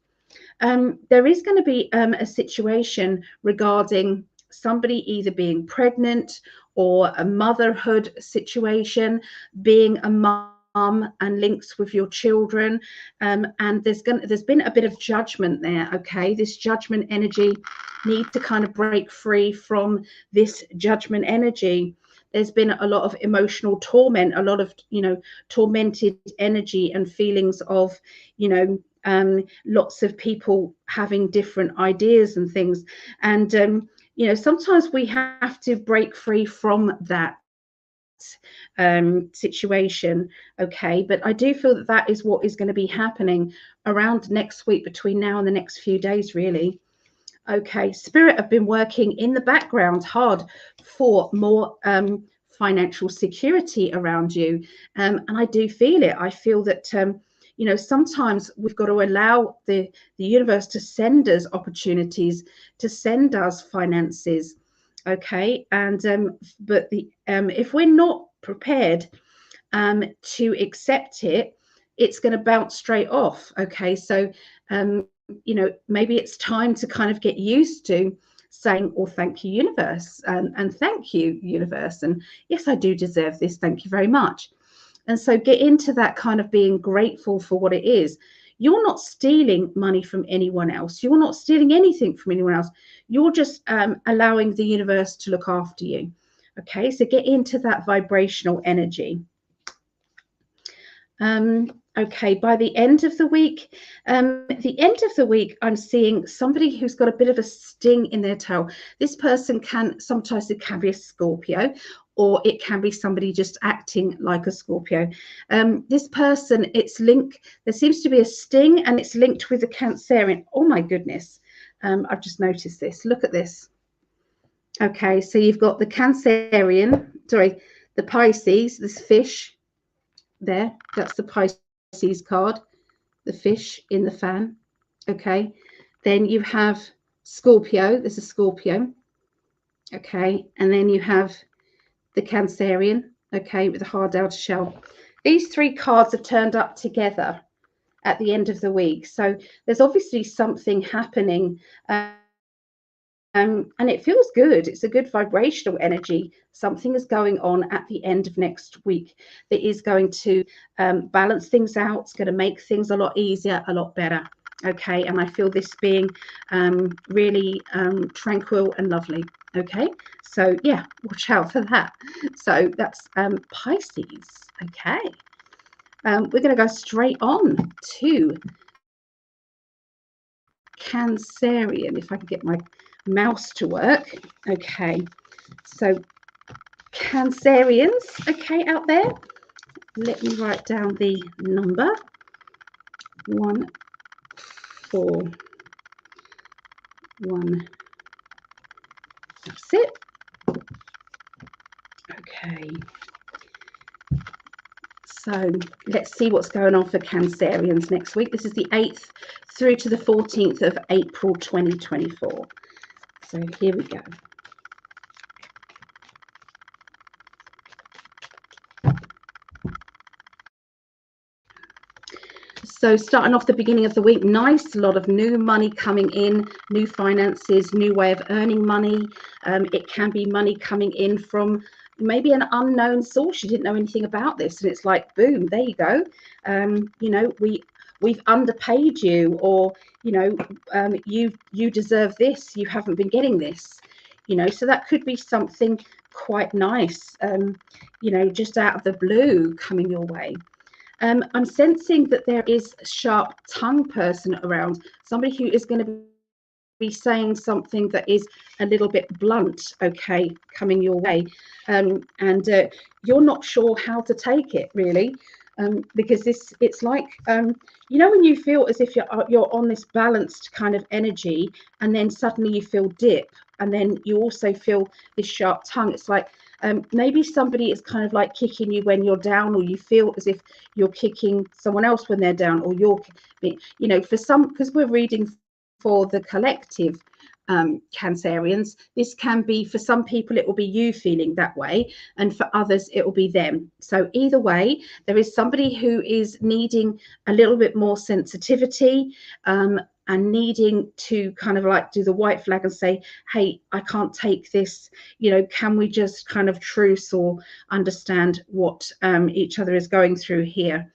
There is going to be a situation regarding somebody either being pregnant or a motherhood situation, being a mum and links with your children, and there's been a bit of judgment there. Okay, this judgment energy needs to kind of break free from this judgment energy. There's been a lot of emotional torment, a lot of tormented energy and feelings of lots of people having different ideas and things, and sometimes we have to break free from that situation. Okay, but I do feel that is what is going to be happening around next week, between now and the next few days, really. Okay, Spirit have been working in the background hard for more financial security around you, and I do feel it. I feel that sometimes we've got to allow the universe to send us opportunities, to send us finances. Okay, and but if we're not prepared to accept it, it's going to bounce straight off. Okay, so maybe it's time to kind of get used to saying, "Oh, thank you, universe," and "Thank you, universe," and "Yes, I do deserve this. Thank you very much." And so get into that kind of being grateful for what it is. You're not stealing money from anyone else. You're not stealing anything from anyone else. You're just allowing the universe to look after you. Okay, so get into that vibrational energy. Okay, by the end of the week, I'm seeing somebody who's got a bit of a sting in their toe. This person sometimes it can be a Scorpio, or it can be somebody just acting like a Scorpio. This person, there seems to be a sting, and it's linked with a Cancerian. Oh my goodness. I've just noticed this. Look at this. Okay, so you've got the the Pisces, this fish there. That's the Pisces card, the fish in the fan. Okay, then you have Scorpio. This is Scorpio. Okay, and then you have the Cancerian. Okay, with the hard outer shell. These three cards have turned up together at the end of the week. So there's obviously something happening. And it feels good. It's a good vibrational energy. Something is going on at the end of next week that is going to balance things out. It's going to make things a lot easier, a lot better. Okay, and I feel this being really tranquil and lovely. Okay, so yeah, watch out for that. So that's Pisces. Okay, we're going to go straight on to Cancerian, if I can get my mouse to work. Okay, so Cancerians, okay, out there, let me write down the number 141. That's it. Okay, so let's see what's going on for Cancerians next week. This is the 8th through to the 14th of April 2024. So here we go. So starting off the beginning of the week, nice, a lot of new money coming in, new finances, new way of earning money. It can be money coming in from maybe an unknown source. You didn't know anything about this, and it's like, boom, there you go. You know, we've underpaid you, or you deserve this. You haven't been getting this. You know, so that could be something quite nice. Just out of the blue coming your way. I'm sensing that there is a sharp tongue person around, somebody who is going to be saying something that is a little bit blunt, okay, coming your way. And you're not sure how to take it, really, because it's like, when you feel as if you're on this balanced kind of energy, and then suddenly you feel dip, and then you also feel this sharp tongue. It's like, maybe somebody is kind of like kicking you when you're down, or you feel as if you're kicking someone else when they're down, or for some, because we're reading for the collective Cancerians, this can be, for some people it will be you feeling that way, and for others it will be them. So either way, there is somebody who is needing a little bit more sensitivity, and needing to kind of like do the white flag and say, hey, I can't take this, can we just kind of truce or understand what each other is going through here.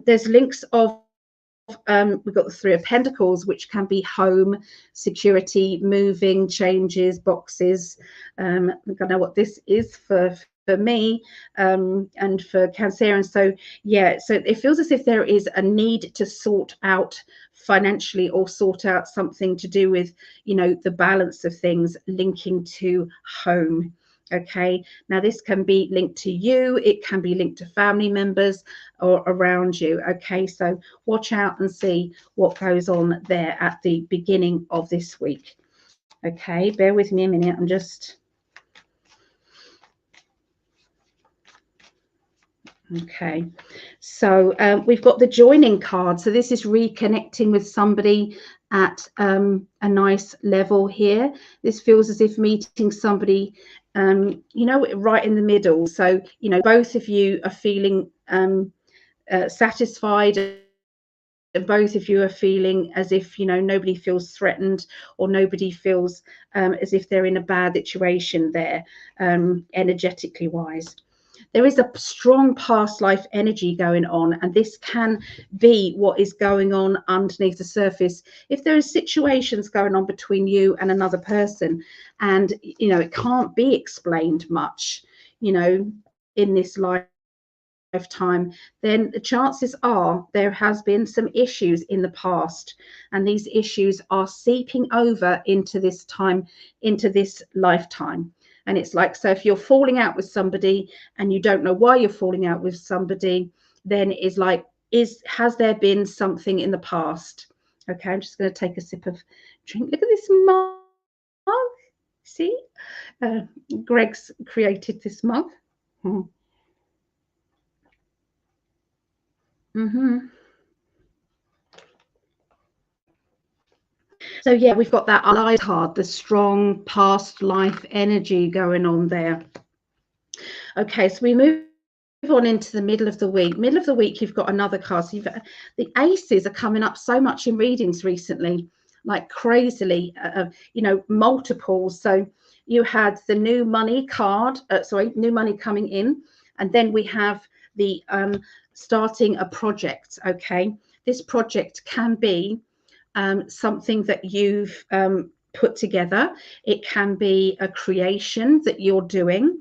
There's links of we've got the Three of Pentacles, which can be home, security, moving, changes, boxes. I think I know what this is for me, and for Cancerian. So yeah, so it feels as if there is a need to sort out financially, or sort out something to do with, the balance of things linking to home. Okay, now this can be linked to you, it can be linked to family members or around you. Okay, so watch out and see what goes on there at the beginning of this week. Okay, bear with me a minute. I'm just okay. So we've got the joining card. So this is reconnecting with somebody at a nice level here. This feels as if meeting somebody right in the middle. So both of you are feeling satisfied, and both of you are feeling as if nobody feels threatened, or nobody feels as if they're in a bad situation there, energetically wise. There is a strong past life energy going on, and this can be what is going on underneath the surface. If there are situations going on between you and another person, and it can't be explained much in this life lifetime, then the chances are there has been some issues in the past, and these issues are seeping over into this time, into this lifetime. And it's like, so if you're falling out with somebody and you don't know why you're falling out with somebody, then it's like, has there been something in the past? Okay, I'm just going to take a sip of drink. Look at this mug. See, Greg's created this mug. So yeah, we've got that allied card, the strong past life energy going on there. Okay, so we move on into the middle of the week. Middle of the week, you've got another card. So the aces are coming up so much in readings recently, like crazily, you know, multiples. So you had the new money card, new money coming in, and then we have the starting a project. Okay, this project can be something that you've put together. It can be a creation that you're doing.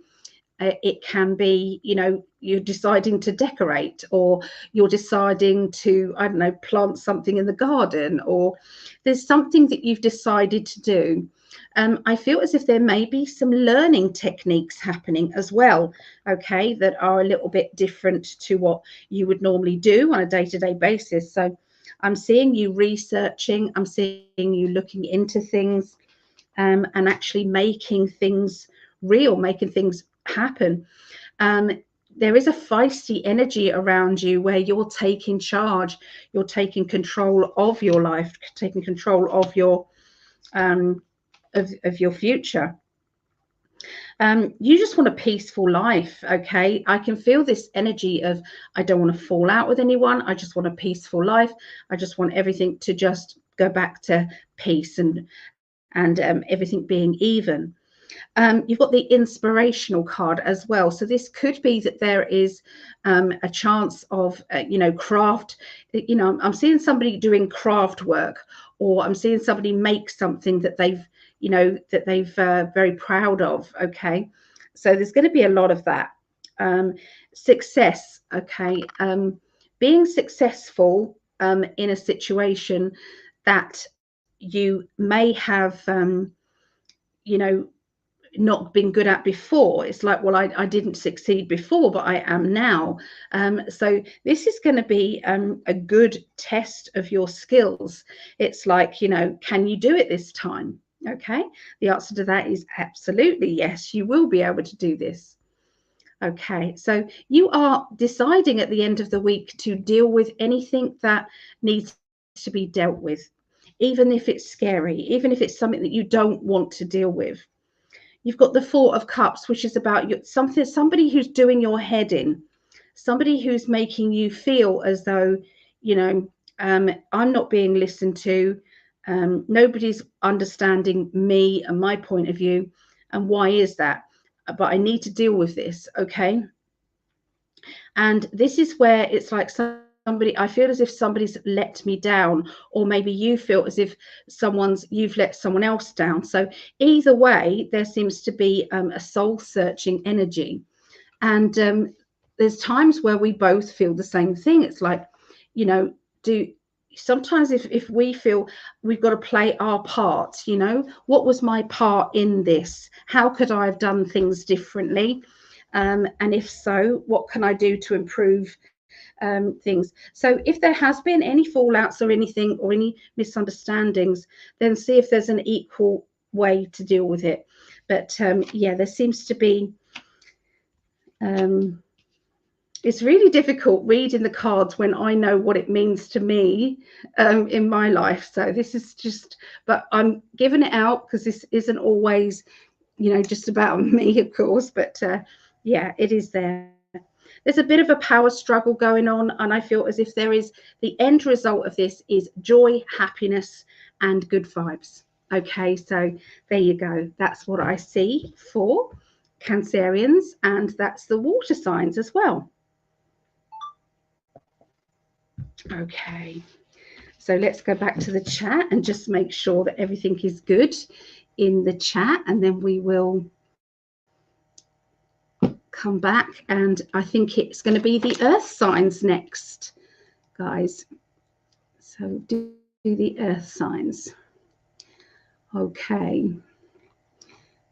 It can be, you know, you're deciding to decorate, or you're deciding to, I don't know, plant something in the garden, or there's something that you've decided to do. I feel as if there may be some learning techniques happening as well, okay, that are a little bit different to what you would normally do on a day-to-day basis. So I'm seeing you researching, I'm seeing you looking into things, and actually making things real, making things happen. There is a feisty energy around you where you're taking charge, you're taking control of your life, taking control of your future. You just want a peaceful life. Okay, I can feel this energy of, I don't want to fall out with anyone, I just want a peaceful life, I just want everything to just go back to peace and everything being even. You've got the inspirational card as well. So this could be that there is a chance of, you know, craft. You know, I'm seeing somebody doing craft work, or I'm seeing somebody make something that they've, you know, that they've very proud of. Okay, so there's going to be a lot of that. Success. Okay, being successful in a situation that you may have, you know, not been good at before. It's like, well, I didn't succeed before, but I am now. So this is going to be a good test of your skills. It's like, you know, can you do it this time? Okay, the answer to that is absolutely yes, you will be able to do this. Okay, so you are deciding at the end of the week to deal with anything that needs to be dealt with, even if it's scary, even if it's something that you don't want to deal with. You've got the Four of Cups, which is about somebody who's doing your head in, somebody who's making you feel as though, you know, I'm not being listened to, nobody's understanding me and my point of view, and why is that? But I need to deal with this, okay? And this is where it's like somebody, I feel as if somebody's let me down, or maybe you feel as if you've let someone else down. So either way, there seems to be a soul searching energy. And there's times where we both feel the same thing. It's like, you know, sometimes if we feel we've got to play our part, you know, what was my part in this? How could I have done things differently? And if so, what can I do to improve things? So if there has been any fallouts or anything, or any misunderstandings, then see if there's an equal way to deal with it. But yeah, there seems to be, it's really difficult reading the cards when I know what it means to me in my life. So this is just, but I'm giving it out because this isn't always, you know, just about me, of course, but yeah, it is there. There's a bit of a power struggle going on, and I feel as if there is, the end result of this is joy, happiness, and good vibes. Okay, so there you go. That's what I see for Cancerians, and that's the water signs as well. Okay, so let's go back to the chat and just make sure that everything is good in the chat, and then we will come back, and I think it's going to be the earth signs next, guys. So do the earth signs. Okay,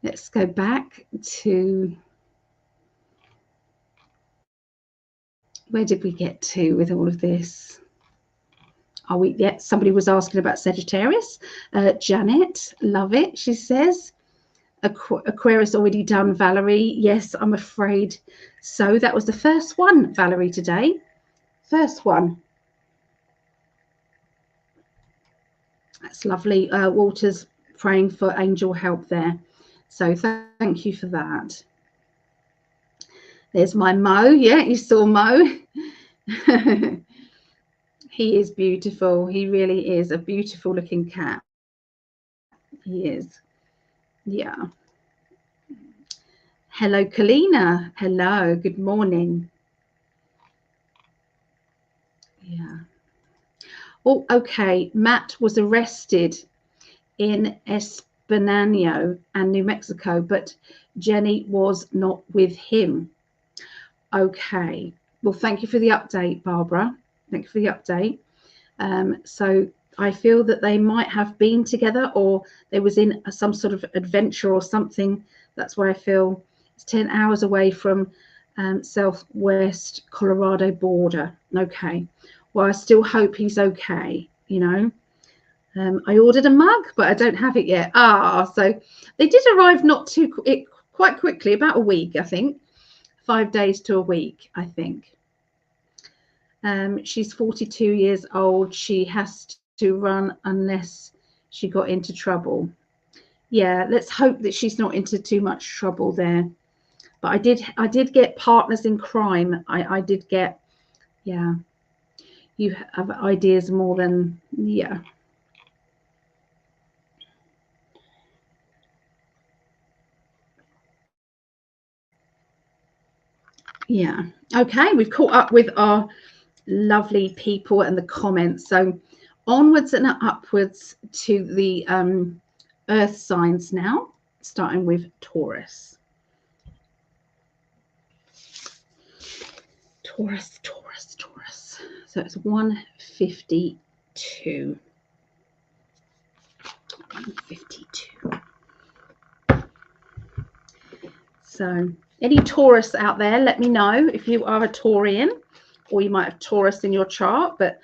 let's go back to, where did we get to with all of this? Are we, yeah, somebody was asking about Sagittarius. Janet, love it, she says. Aquarius already done, Valerie. Yes, I'm afraid so. That was the first one, Valerie, today. First one. That's lovely. Walter's praying for angel help there. So thank you for that. There's my Mo. Yeah, you saw Mo. He is beautiful. He really is a beautiful looking cat. He is. Yeah. Hello, Kalina. Hello. Good morning. Yeah. Oh, okay. Matt was arrested in Espinano and New Mexico, but Jenny was not with him. Okay. Well, thank you for the update, Barbara. Thank you for the update. So I feel that they might have been together, or they was in some sort of adventure or something. That's why I feel it's 10 hours away from southwest Colorado border. Okay. Well, I still hope he's okay, you know. I ordered a mug, but I don't have it yet. So they did arrive quite quickly, about a week, I think. 5 days to a week, I think. She's 42 years old. She has to run unless she got into trouble. Yeah, let's hope that she's not into too much trouble there. But I did get partners in crime. I did get, yeah. You have ideas more than, yeah. Yeah. Okay, we've caught up with our lovely people and the comments. So onwards and upwards to the earth signs now, starting with Taurus. Taurus. So it's 152. 152. So any Taurus out there, let me know if you are a Taurian, or you might have Taurus in your chart. But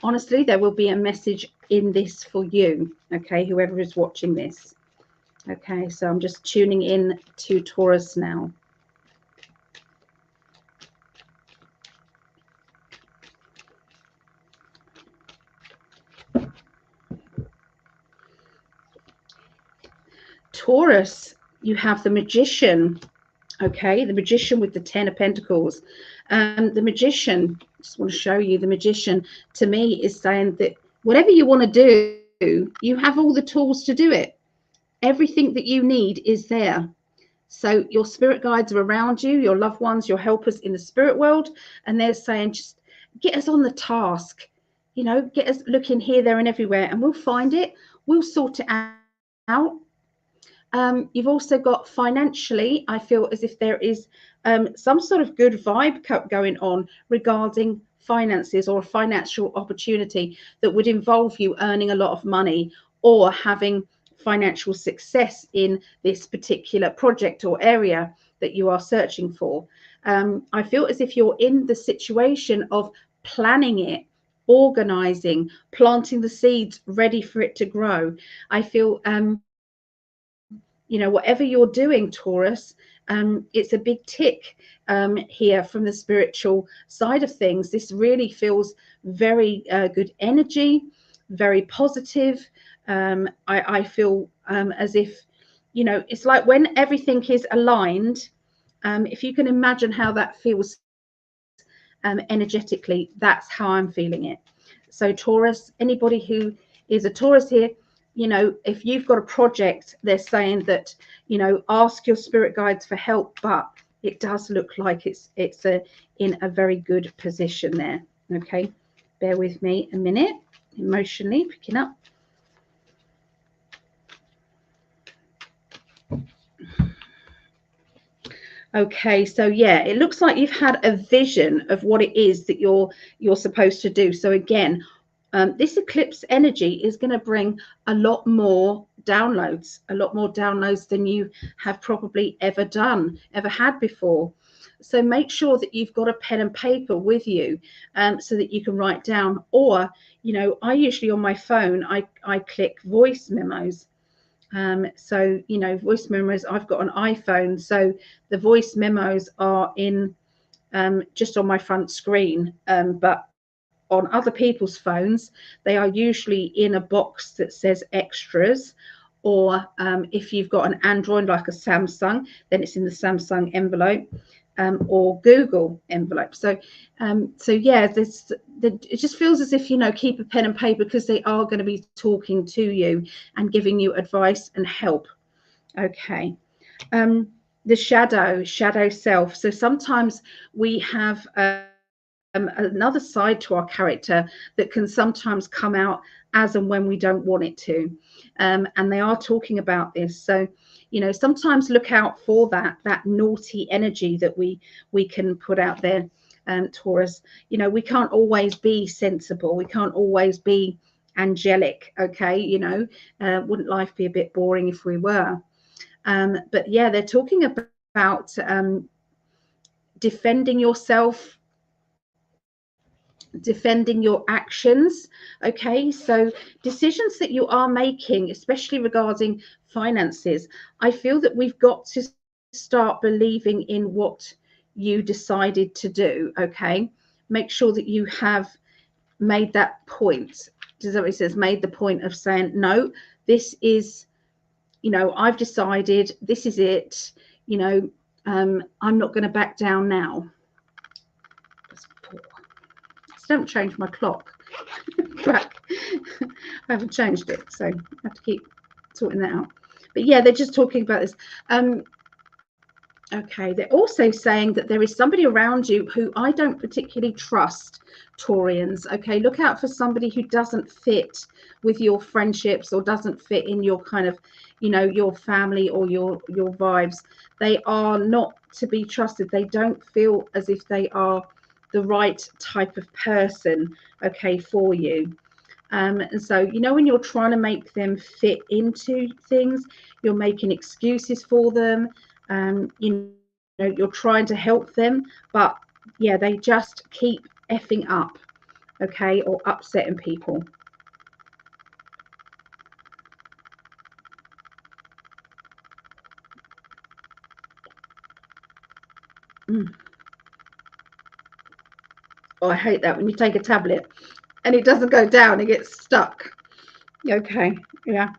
honestly, there will be a message in this for you, okay, whoever is watching this. Okay, so I'm just tuning in to Taurus now. Taurus, you have the Magician, okay, the Magician with the 10 of Pentacles. The Magician, just want to show you, the Magician to me is saying that whatever you want to do, you have all the tools to do it. Everything that you need is there. So your spirit guides are around you, your loved ones, your helpers in the spirit world, and they're saying, just get us on the task, you know, get us looking here, there, and everywhere, and we'll find it. We'll sort it out. You've also got financially, I feel as if there is some sort of good vibe going on regarding finances, or a financial opportunity that would involve you earning a lot of money or having financial success in this particular project or area that you are searching for. I feel as if you're in the situation of planning it, organizing, planting the seeds ready for it to grow. I feel you know, whatever you're doing, Taurus, it's a big tick here from the spiritual side of things. This really feels very good energy, very positive. I feel as if, you know, it's like when everything is aligned, if you can imagine how that feels energetically, that's how I'm feeling it. So Taurus, anybody who is a Taurus here, you know, if you've got a project, they're saying that, you know, ask your spirit guides for help, but it does look like it's in a very good position there. Okay, bear with me a minute. Emotionally picking up. Okay, so yeah, it looks like you've had a vision of what it is that you're supposed to do. So again, this eclipse energy is going to bring a lot more downloads than you have probably ever had before. So make sure that you've got a pen and paper with you, so that you can write down. Or, I usually on my phone, I click voice memos. So, voice memos, I've got an iPhone. So the voice memos are in, just on my front screen. But on other people's phones, they are usually in a box that says extras. Or if you've got an Android like a Samsung, then it's in the Samsung envelope. Or Google envelope. So yeah, it just feels as if, keep a pen and paper, because they are going to be talking to you and giving you advice and help. Okay. The shadow self. So sometimes we have another side to our character that can sometimes come out as and when we don't want it to. And they are talking about this. So, sometimes look out for that naughty energy that we can put out there, Taurus. We can't always be sensible. We can't always be angelic. Okay. Wouldn't life be a bit boring if we were? But yeah, they're talking about defending yourself, defending your actions. Okay, so decisions that you are making, especially regarding finances, I feel that we've got to start believing in what you decided to do. Okay, make sure that you have made that point. Does that make sense? Made the point of saying, no, this is, I've decided, this is it. I'm not going to back down now. Don't change my clock back. I haven't changed it, so I have to keep sorting that out. But yeah, they're just talking about this. Okay, they're also saying that there is somebody around you who I don't particularly trust, Taurians. Okay, look out for somebody who doesn't fit with your friendships, or doesn't fit in your kind of, your family or your vibes. They are not to be trusted. They don't feel as if they are the right type of person, okay, for you. And so, when you're trying to make them fit into things, you're making excuses for them. You're trying to help them, but yeah, they just keep effing up, okay, or upsetting people. Oh, I hate that when you take a tablet and it doesn't go down, it gets stuck. Okay, yeah.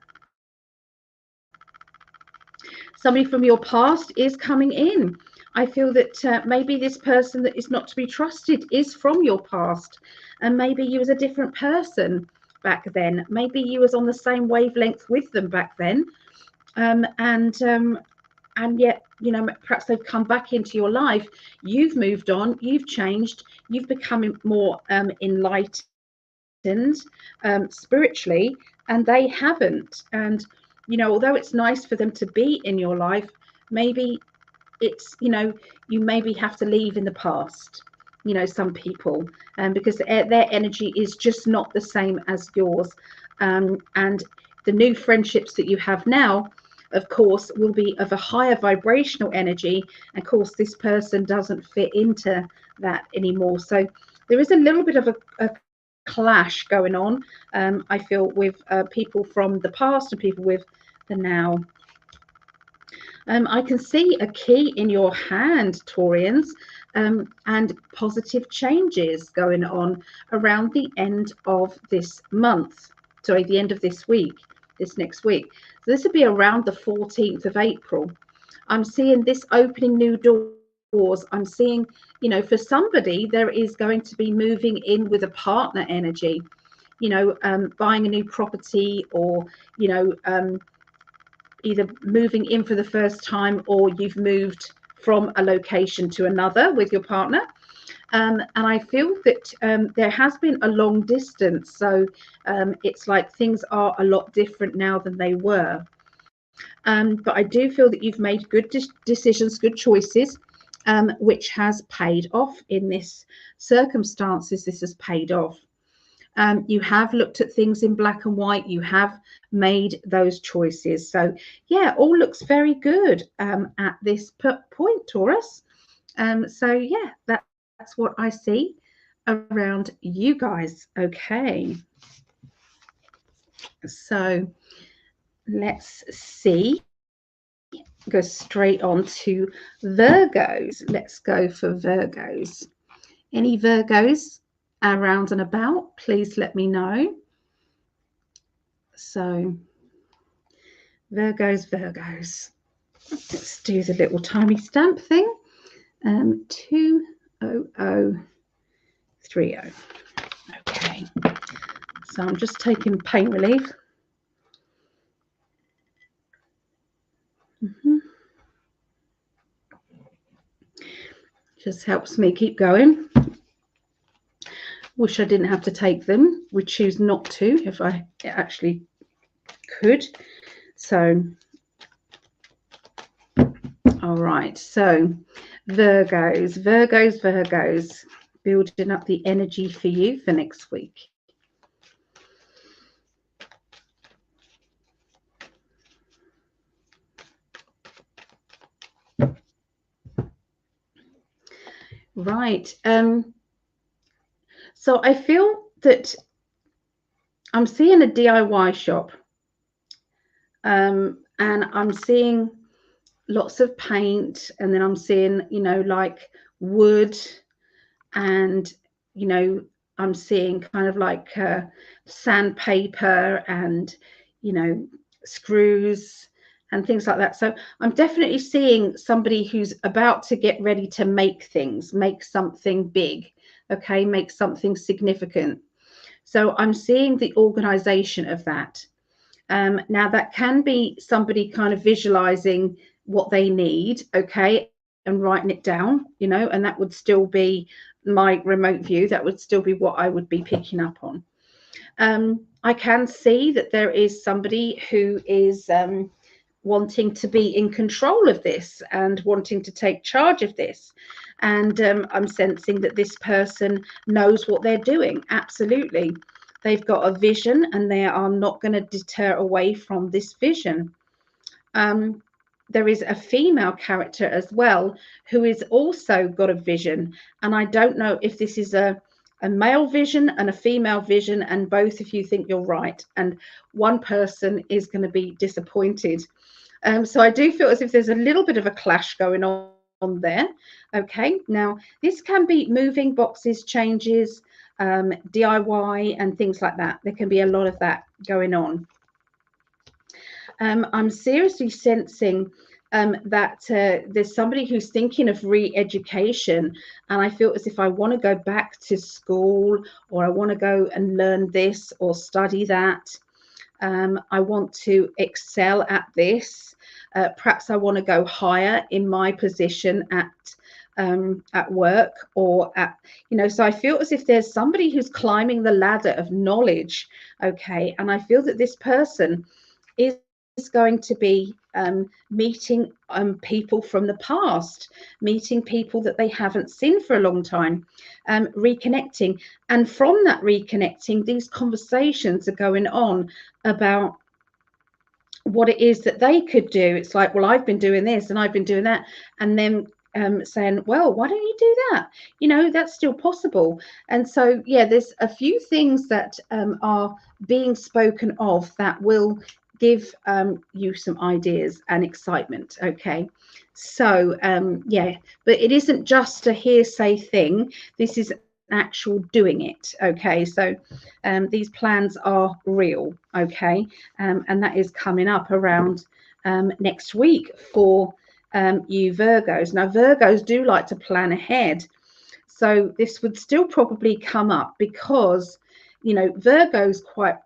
Somebody from your past is coming in. I feel that maybe this person that is not to be trusted is from your past, and maybe you was a different person back then. Maybe you was on the same wavelength with them back then, and yet, perhaps they've come back into your life. You've moved on, you've changed, you've become more enlightened spiritually, and they haven't. And although it's nice for them to be in your life, maybe it's, you maybe have to leave in the past, some people, because their energy is just not the same as yours. And the new friendships that you have now, of course, will be of a higher vibrational energy. And of course, this person doesn't fit into that anymore. So there is a little bit of a clash going on, I feel, with people from the past and people with the now. I can see a key in your hand, Taurians, and positive changes going on around the end of this month. Sorry, the end of this week, this next week. So this will be around the 14th of April. I'm seeing this opening new doors. I'm seeing, for somebody, there is going to be moving in with a partner energy, buying a new property, or, either moving in for the first time, or you've moved from a location to another with your partner. And I feel that there has been a long distance. So it's like things are a lot different now than they were. But I do feel that you've made good decisions, good choices, which has paid off in this circumstances. This has paid off. You have looked at things in black and white. You have made those choices. So yeah, all looks very good at this point, Taurus. So yeah, that's what I see around you guys. Okay. So let's see. Go straight on to Virgos. Let's go for Virgos. Any Virgos around and about, please let me know. So Virgos. Let's do the little tiny stamp thing. 20030. Okay. So I'm just taking pain relief. Just helps me keep going. Wish I didn't have to take them. Would choose not to if I actually could. So, all right. So, Virgos, building up the energy for you for next week. Right. So I feel that I'm seeing a DIY shop, and I'm seeing lots of paint, and then I'm seeing, you know, like wood, and, you know, I'm seeing kind of like sandpaper and, you know, screws and things like that. So I'm definitely seeing somebody who's about to get ready to make things, make something big, okay, make something significant. So I'm seeing the organization of that. Now that can be somebody kind of visualizing what they need, okay, and writing it down, you know, and that would still be my remote view. That would still be what I would be picking up on. I can see that there is somebody who is wanting to be in control of this and wanting to take charge of this. And I'm sensing that this person knows what they're doing. Absolutely. They've got a vision and they are not going to deter away from this vision. There is a female character as well who is also got a vision. And I don't know if this is a male vision and a female vision, and both of you think you're right. And one person is going to be disappointed. So I do feel as if there's a little bit of a clash going on there. Okay, now this can be moving boxes, changes, DIY and things like that. There can be a lot of that going on. I'm seriously sensing that there's somebody who's thinking of re-education, and I feel as if I want to go back to school, or I want to go and learn this or study that. I want to excel at this. Perhaps I want to go higher in my position at work, or at, you know, so I feel as if there's somebody who's climbing the ladder of knowledge. Okay, and I feel that this person is going to be meeting people from the past, meeting people that they haven't seen for a long time, reconnecting. And from that reconnecting, these conversations are going on about what it is that they could do. It's like, well, I've been doing this and I've been doing that, and then saying, well, why don't you do that? You know, that's still possible. And so, yeah, there's a few things that are being spoken of that will give you some ideas and excitement. Okay, so yeah, but it isn't just a hearsay thing. This is actual doing it. Okay, so these plans are real. Okay, and that is coming up around next week for you Virgos. Now Virgos do like to plan ahead, so this would still probably come up because, you know, Virgos quite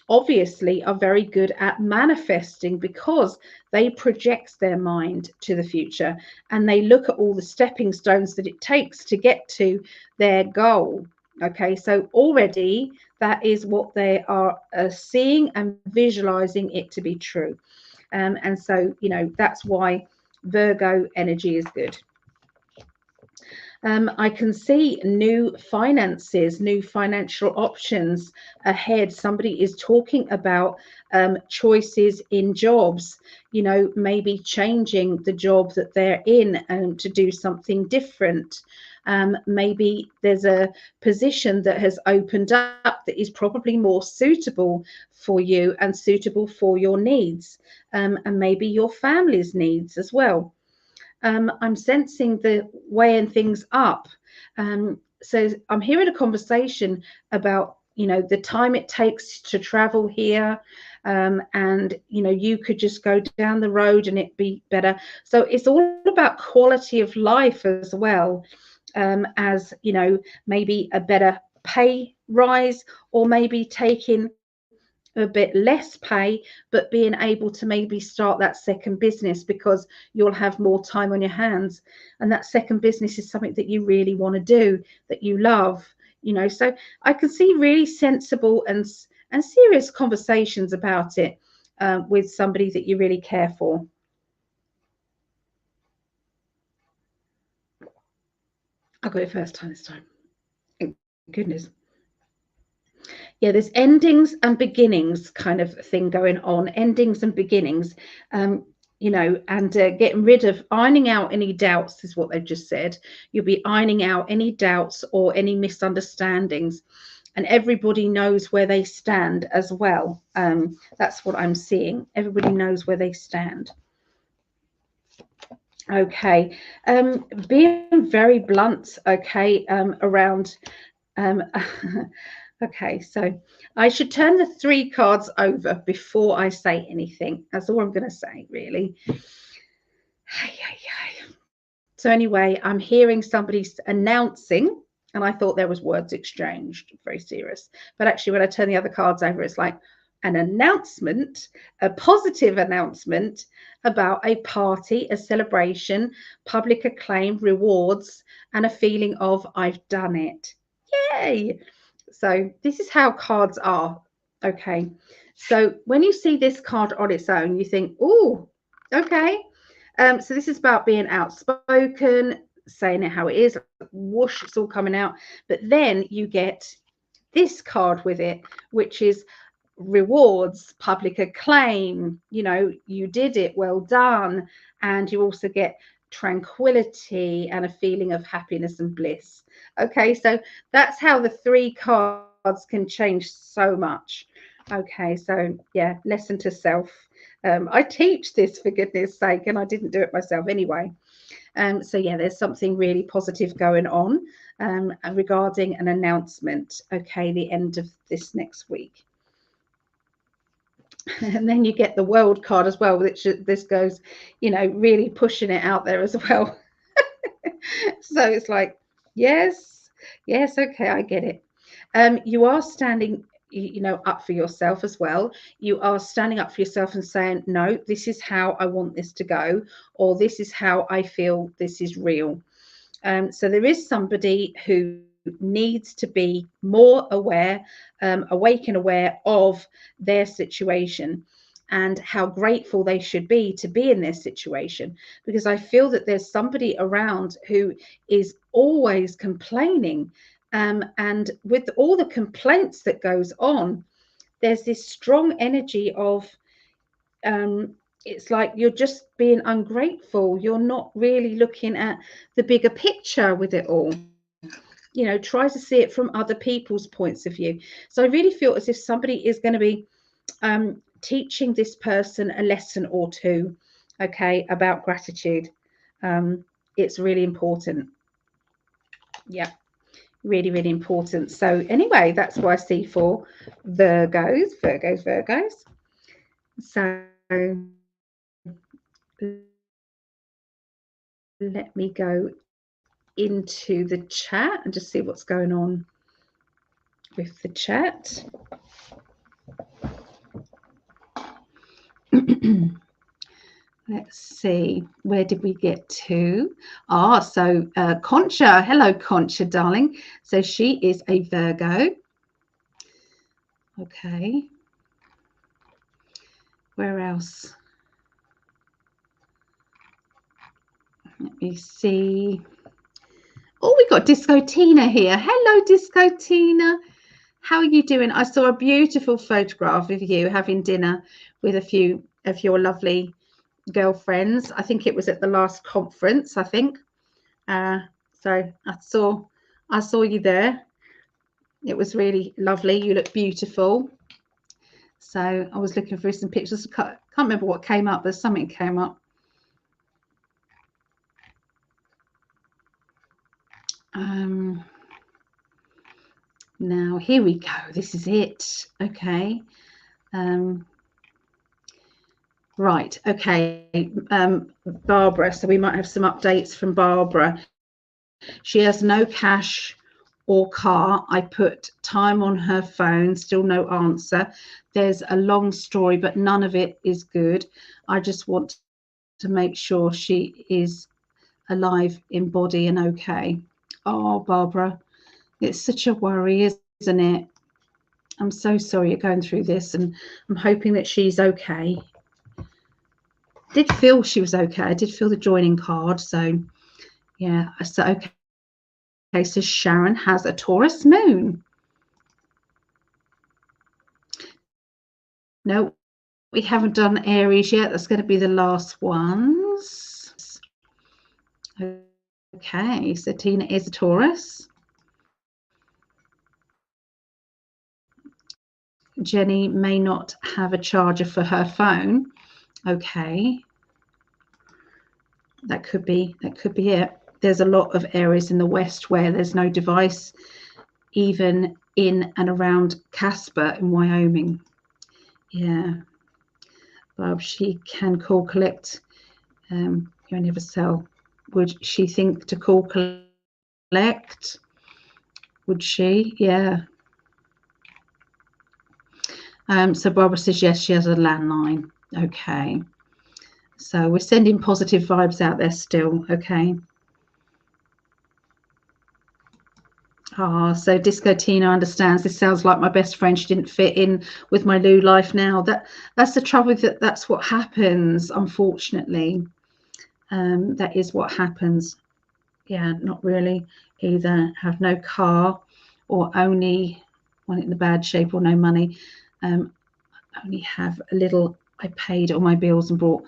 obviously are very good at manifesting, because they project their mind to the future and they look at all the stepping stones that it takes to get to their goal. Okay, so already that is what they are seeing and visualizing it to be true. And so, you know, that's why Virgo energy is good. I can see new finances, new financial options ahead. Somebody is talking about choices in jobs, you know, maybe changing the job that they're in to do something different. Maybe there's a position that has opened up that is probably more suitable for you and suitable for your needs, and maybe your family's needs as well. I'm sensing the weighing things up. So I'm hearing a conversation about, you know, the time it takes to travel here. And, you know, you could just go down the road and it be better. So it's all about quality of life as well, as, you know, maybe a better pay rise, or maybe taking a bit less pay, but being able to maybe start that second business because you'll have more time on your hands. And that second business is something that you really want to do, that you love, you know. So I can see really sensible and serious conversations about it with somebody that you really care for. I got it first time this time. Thank goodness. Yeah, there's endings and beginnings kind of thing going on, endings and beginnings, you know, and getting rid of, ironing out any doubts is what they've just said. You'll be ironing out any doubts or any misunderstandings, and everybody knows where they stand as well. That's what I'm seeing. Everybody knows where they stand. Okay, being very blunt, okay, around okay, so I should turn the 3 cards over before I say anything. That's all I'm going to say, really. So anyway, I'm hearing somebody announcing, and I thought there was words exchanged, very serious. But actually, when I turn the other cards over, it's like an announcement, a positive announcement about a party, a celebration, public acclaim, rewards, and a feeling of I've done it. Yay! So this is how cards are. Okay. So when you see this card on its own, you think, oh, okay. So this is about being outspoken, saying it how it is. Whoosh, it's all coming out. But then you get this card with it, which is rewards, public acclaim. You know, you did it, well done. And you also get tranquility and a feeling of happiness and bliss. Okay, so that's how the 3 cards can change so much. Okay, so yeah, lesson to self. I teach this, for goodness sake, and I didn't do it myself anyway. So yeah, there's something really positive going on regarding an announcement. Okay, the end of this next week. And then you get the world card as well, which this goes, you know, really pushing it out there as well. So it's like, yes, okay, I get it. You are standing, you know, up for yourself as well. You are standing up for yourself and saying, no, this is how I want this to go, or this is how I feel this is real. So there is somebody who needs to be more aware, awake and aware of their situation and how grateful they should be to be in this situation, because I feel that there's somebody around who is always complaining, and with all the complaints that goes on, there's this strong energy of it's like you're just being ungrateful. You're not really looking at the bigger picture with it all. You know, try to see it from other people's points of view. So I really feel as if somebody is going to be teaching this person a lesson or two, okay, about gratitude. It's really important. Yeah, really, really important. So anyway, that's what I see for Virgos. So let me go into the chat and just see what's going on with the chat. Let's see, where did we get to? So Concha, hello Concha, darling. So she is a Virgo. Okay. Where else? Let me see. Oh, we got Disco Tina here. Hello, Disco Tina. How are you doing? I saw a beautiful photograph of you having dinner with a few of your lovely girlfriends. I think it was at the last conference, I think. So I saw you there. It was really lovely. You look beautiful. So I was looking through some pictures. Can't remember what came up, but something came up. Now here we go. This is it. Okay. Right. Okay. Barbara. So we might have some updates from Barbara. She has no cash or car. I put time on her phone, still no answer. There's a long story, but none of it is good. I just want to make sure she is alive in body and okay. Oh, Barbara, it's such a worry, isn't it? I'm so sorry you're going through this, and I'm hoping that she's okay. Did feel she was okay. I did feel the joining card. So, yeah. So, okay. Okay, so Sharon has a Taurus moon. No, we haven't done Aries yet. That's going to be the last ones. Okay, so Tina is a Taurus. Jenny may not have a charger for her phone. Okay. That could be it. There's a lot of areas in the West where there's no device, even in and around Casper in Wyoming. Yeah. Bob, she can call collect. You only have a cell. Would she think to call collect? Would she? Yeah. So Barbara says yes, she has a landline. Okay. So we're sending positive vibes out there still. Okay. So Disco Tina understands. This sounds like my best friend. She didn't fit in with my new life now. That's the trouble with it. That's what happens, unfortunately. That is what happens. Yeah, not really. Either have no car or only want it in the bad shape or no money. Only have a little. I paid all my bills and bought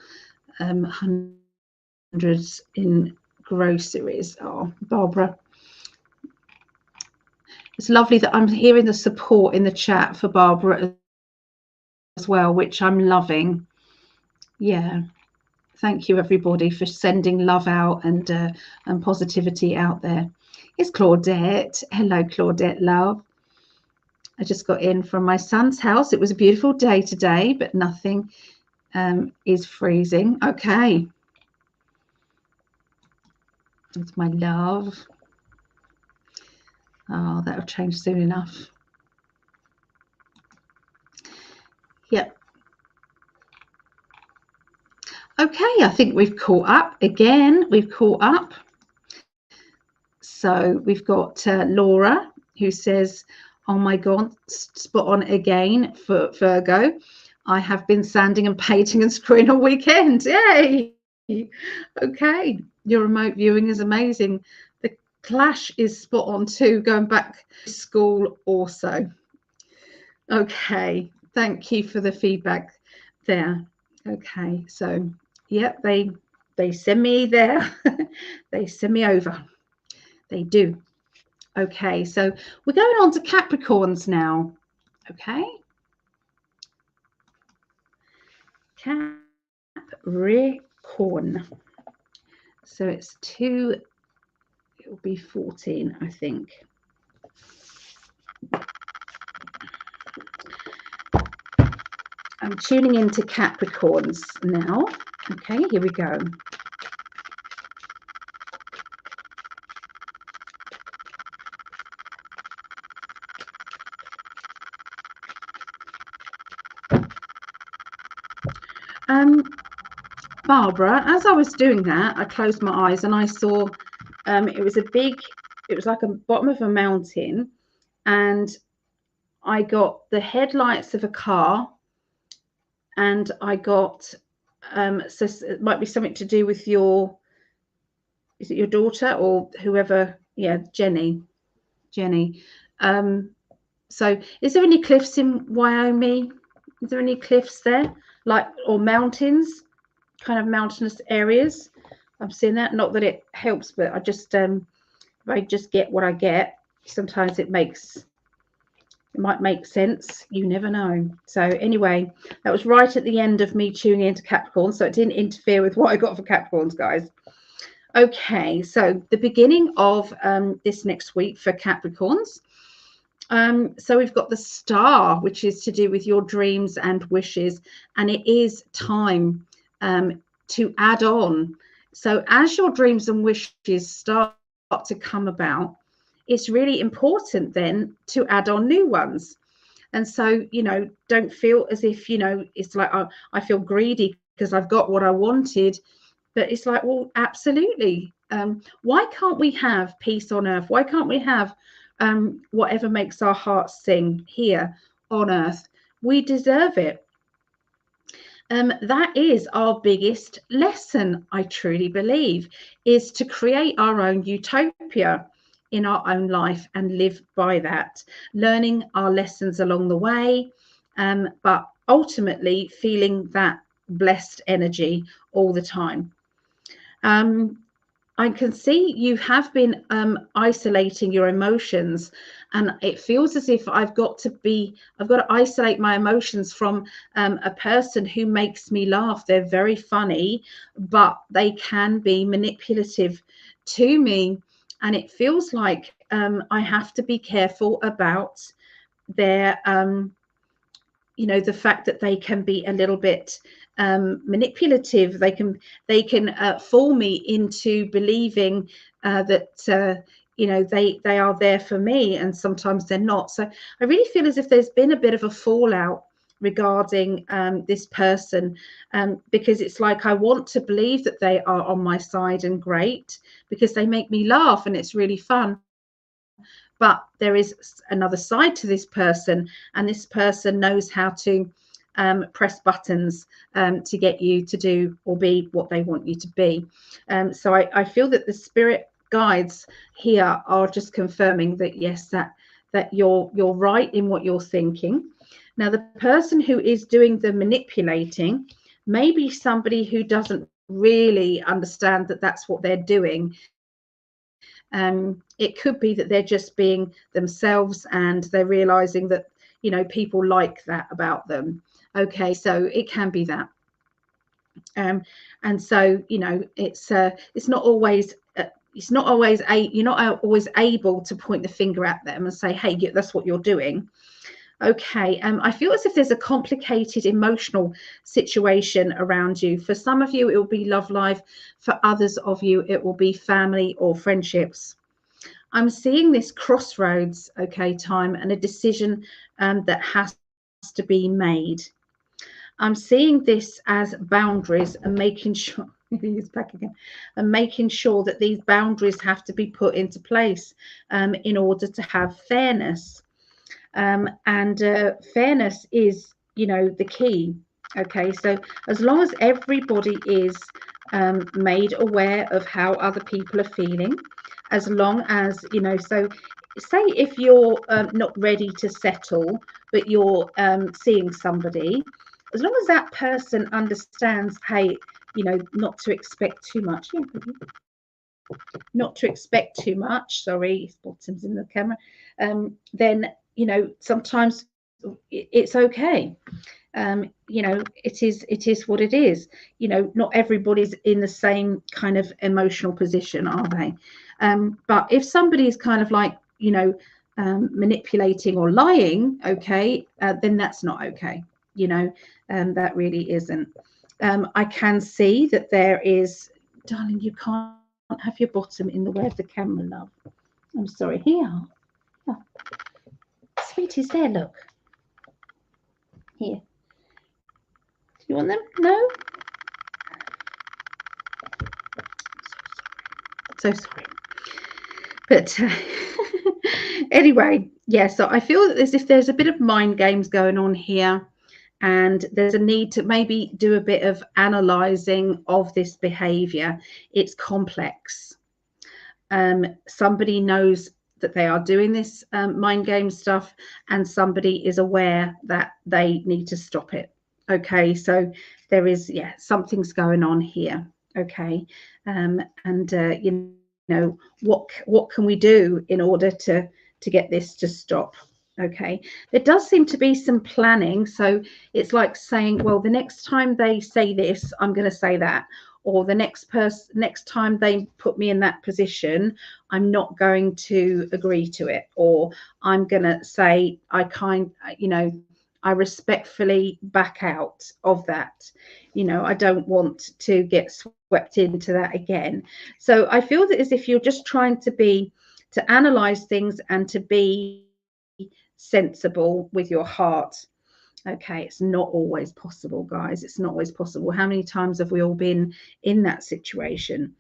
hundreds in groceries. Oh, Barbara. It's lovely that I'm hearing the support in the chat for Barbara as well, which I'm loving. Yeah. Thank you, everybody, for sending love out and positivity out there. It's Claudette. Hello, Claudette, love. I just got in from my son's house. It was a beautiful day today, but nothing is freezing. Okay. That's my love. Oh, that'll change soon enough. Yep. Okay, I think we've caught up again. We've caught up. So we've got Laura, who says, oh my God, spot on again for Virgo. I have been sanding and painting and screwing all weekend. Yay! Okay, your remote viewing is amazing. The clash is spot on too, going back to school also. Okay, thank you for the feedback there. Okay, so yeah, they send me there. They send me over. They do. Okay, so we're going on to Capricorns now. Okay. Capricorn. So it's 2, it will be 14, I think. I'm tuning into Capricorns now. Okay, here we go. Barbara, as I was doing that, I closed my eyes and I saw it was like a bottom of a mountain, and I got the headlights of a car, and I got so it might be something to do with is it your daughter or whoever? Yeah, Jenny. So is there any cliffs in Wyoming? Is there any cliffs there, like, or mountains, kind of mountainous areas? I'm seeing that. Not that it helps, but I just if I just get what I get, sometimes it might make sense. You never know. So anyway, that was right at the end of me tuning into Capricorn, so it didn't interfere with what I got for Capricorns, guys. Okay, so the beginning of this next week for Capricorns. So we've got the star, which is to do with your dreams and wishes, and it is time to add on. So as your dreams and wishes start to come about, it's really important then to add on new ones. And so, don't feel as if, it's like, I feel greedy because I've got what I wanted. But it's like, well, absolutely. Why can't we have peace on earth? Why can't we have whatever makes our hearts sing here on earth? We deserve it. That is our biggest lesson, I truly believe, is to create our own utopia in our own life and live by that, learning our lessons along the way, but ultimately feeling that blessed energy all the time. I can see you have been isolating your emotions, and it feels as if I've got to isolate my emotions from a person who makes me laugh. They're very funny, but they can be manipulative to me, and it feels like I have to be careful about their the fact that they can be a little bit manipulative. They can fool me into believing that they are there for me, and sometimes they're not. So I really feel as if there's been a bit of a fallout regarding this person, because it's like I want to believe that they are on my side and great because they make me laugh and it's really fun. But there is another side to this person, and this person knows how to press buttons to get you to do or be what they want you to be. So I feel that the spirit guides here are just confirming that yes, that you're right in what you're thinking. Now, the person who is doing the manipulating may be somebody who doesn't really understand that that's what they're doing. It could be that they're just being themselves and they're realizing that people like that about them. Okay, so it can be that, and so it's not always you're not always able to point the finger at them and say, hey, that's what you're doing. Okay, I feel as if there's a complicated emotional situation around you. For some of you, it will be love life. For others of you, it will be family or friendships. I'm seeing this crossroads, okay, time, and a decision that has to be made. I'm seeing this as boundaries and making sure he's back again, and making sure that these boundaries have to be put into place in order to have fairness. And fairness is, the key. Okay, so as long as everybody is made aware of how other people are feeling, as long as so say if you're not ready to settle, but you're seeing somebody, as long as that person understands, hey, not to expect too much. Not to expect too much. Sorry, bottoms in the camera. Then sometimes it's okay. It is what it is. Not everybody's in the same kind of emotional position, are they? But if somebody is kind of like manipulating or lying, okay, then that's not okay. That really isn't. I can see that there is, darling, you can't have your bottom in the way of the camera, love. I'm sorry. Here. Oh. Sweetie's there, look. Here. Do you want them? No? So sorry. But anyway, yeah, so I feel that as if there's a bit of mind games going on here, and there's a need to maybe do a bit of analyzing of this behavior. It's complex. Somebody knows that they are doing this mind game stuff, and somebody is aware that they need to stop it. Okay, so there is, yeah, something's going on here. Okay, and you know, what can we do in order to get this to stop? Okay, there does seem to be some planning. So it's like saying, well, the next time they say this, I'm going to say that, or the next time they put me in that position, I'm not going to agree to it, or I'm going to say I respectfully back out of that. I don't want to get swept into that again. So I feel that as if you're just trying to analyze things and to be sensible with your heart. Okay, it's not always possible, guys. It's not always possible. How many times have we all been in that situation?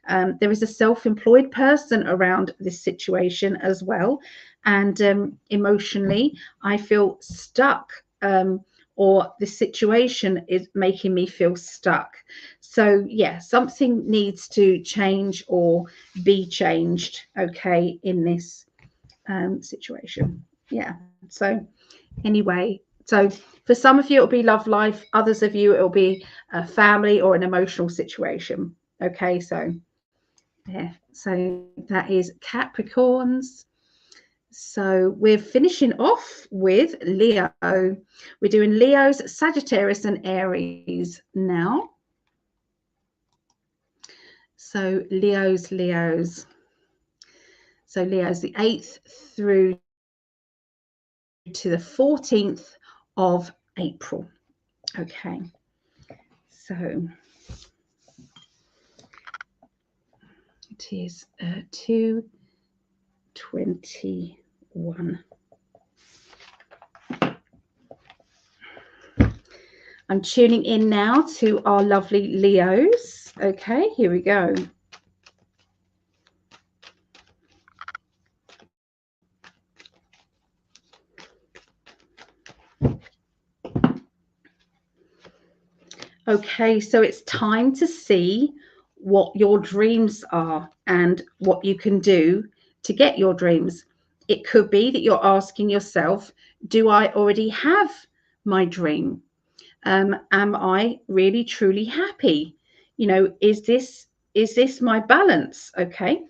There is a self-employed person around this situation as well. And emotionally, I feel stuck, or the situation is making me feel stuck. So, yeah, something needs to change or be changed, okay, in this situation. Yeah. So, anyway, so for some of you, it'll be love life. Others of you, it'll be a family or an emotional situation. Okay, so yeah, so that is Capricorns. So we're finishing off with Leo. We're doing Leos, Sagittarius, and Aries now. So Leos. So Leo's the 8th through to the 14th of April. Okay, so it is 2:21. I'm tuning in now to our lovely Leos. Okay, here we go. Okay, so it's time to see what your dreams are and what you can do to get your dreams. It could be that you're asking yourself, do I already have my dream? Am I really truly happy? Is this my balance? Okay.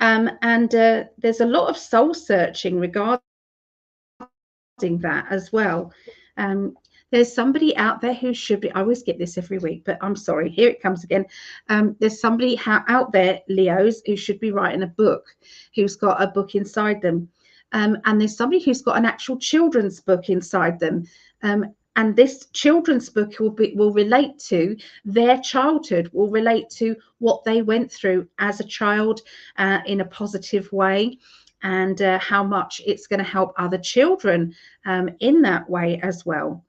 And there's a lot of soul searching regarding that as well. There's somebody out there who should be, I always get this every week, but I'm sorry, here it comes again. There's somebody out there, Leos, who should be writing a book, who's got a book inside them. And there's somebody who's got an actual children's book inside them. And this children's book will relate to their childhood, will relate to what they went through as a child in a positive way, and how much it's going to help other children in that way as well.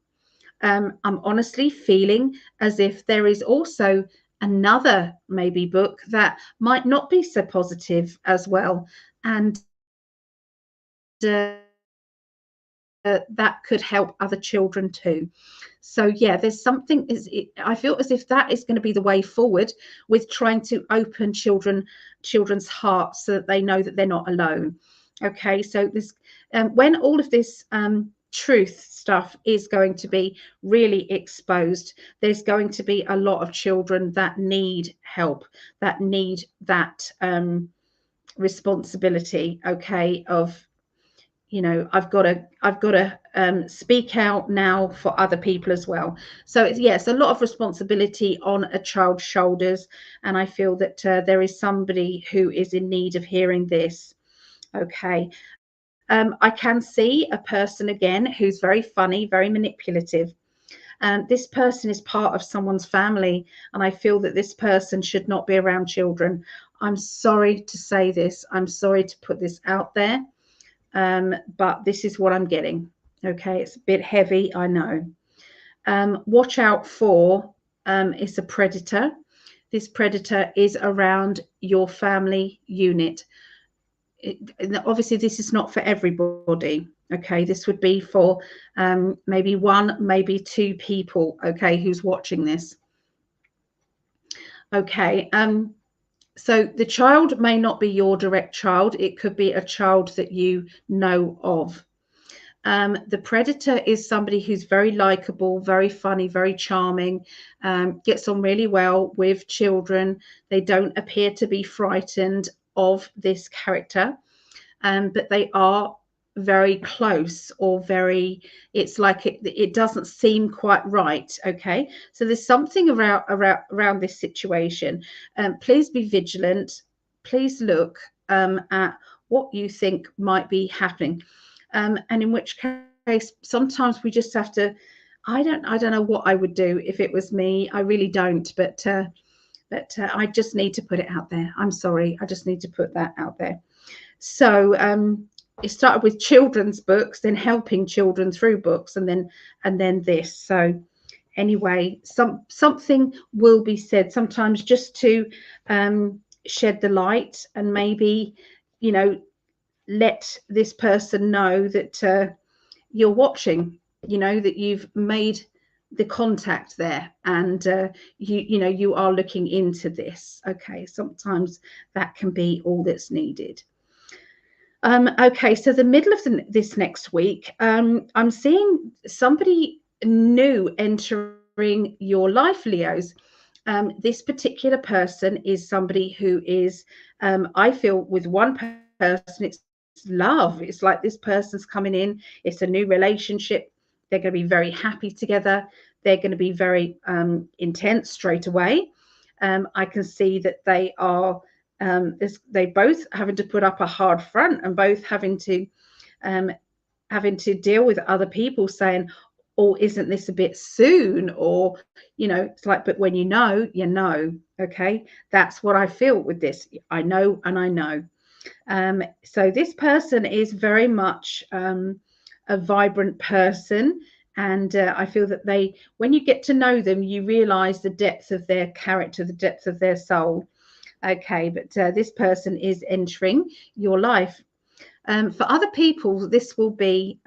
I'm honestly feeling as if there is also another maybe book that might not be so positive as well, and that could help other children too. So yeah, there's something, I feel as if that is going to be the way forward with trying to open children's hearts so that they know that they're not alone. Okay, so this when all of this truth stuff is going to be really exposed, there's going to be a lot of children that need help, that need that responsibility, okay, of I've got to speak out now for other people as well. So it's a lot of responsibility on a child's shoulders, and I feel that there is somebody who is in need of hearing this. Okay. I can see a person again who's very funny, very manipulative. This person is part of someone's family, and I feel that this person should not be around children. I'm sorry to say this. I'm sorry to put this out there. But this is what I'm getting. Okay, it's a bit heavy, I know. Watch out for it's a predator this predator is around your family unit. Obviously, this is not for everybody. Okay, this would be for maybe one, maybe two people, okay, who's watching this. Okay, so the child may not be your direct child. It could be a child that you know of. The predator is somebody who's very likable, very funny, very charming, gets on really well with children. They don't appear to be frightened of this character, but they are very close, or very, it's like it doesn't seem quite right. Okay, so there's something around this situation. Please be vigilant. Please look at what you think might be happening, and in which case sometimes we just have to, I don't know what I would do if it was me. I really don't, but I just need to put it out there. I'm sorry, I just need to put that out there. So it started with children's books, then helping children through books, and then this. So anyway, something will be said sometimes, just to shed the light, and maybe, you know, let this person know that you're watching, you know, that you've made the contact there, and you know, you are looking into this. Okay, sometimes that can be all that's needed. Okay, so the middle of this next week, I'm seeing somebody new entering your life, Leos. This particular person is somebody who is, I feel, with one person, it's love. It's like this person's coming in. It's a new relationship. They're going to be very happy together. They're going to be very intense straight away. I can see that they are, they both having to put up a hard front, and both having to deal with other people saying, oh, isn't this a bit soon? Or, you know, it's like, but when you know, you know. Okay, that's what I feel with this. I know, and I know. So this person is very much a vibrant person, and I feel that they, when you get to know them, you realize the depth of their character, the depth of their soul. Okay, but this person is entering your life. For other people, this will be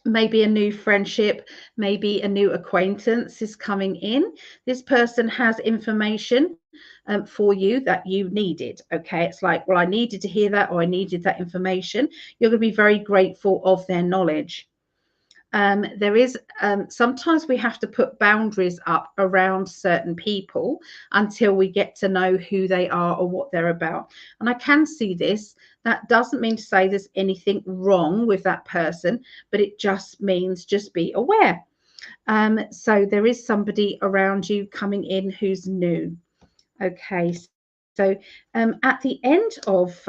maybe a new friendship, maybe a new acquaintance is coming in. This person has information for you that you needed. Okay, it's like, well, I needed to hear that, or I needed that information. You're going to be very grateful of their knowledge. There is sometimes we have to put boundaries up around certain people until we get to know who they are or what they're about. And I can see this. That doesn't mean to say there's anything wrong with that person, but it just means just be aware. So there is somebody around you coming in who's new. Okay, so at the end of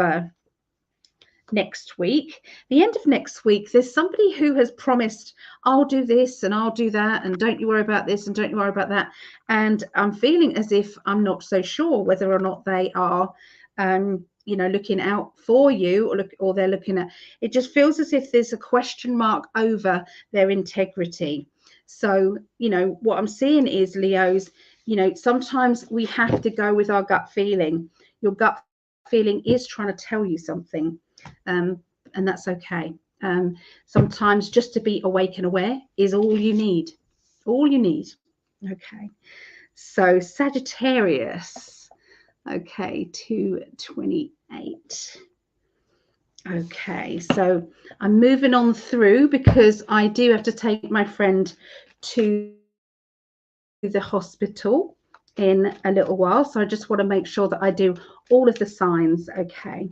next week, there's somebody who has promised, I'll do this and I'll do that, and don't you worry about this and don't you worry about that. And I'm feeling as if I'm not so sure whether or not they are you know, looking out for you, or they're looking at, it just feels as if there's a question mark over their integrity. So, you know, what I'm seeing is, Leos, you know, sometimes we have to go with our gut feeling. Your gut feeling is trying to tell you something. And that's okay. Sometimes just to be awake and aware is all you need. All you need. Okay. So Sagittarius. Okay, 228. Okay, so I'm moving on through because I do have to take my friend to the hospital in a little while. So I just want to make sure that I do all of the signs. Okay.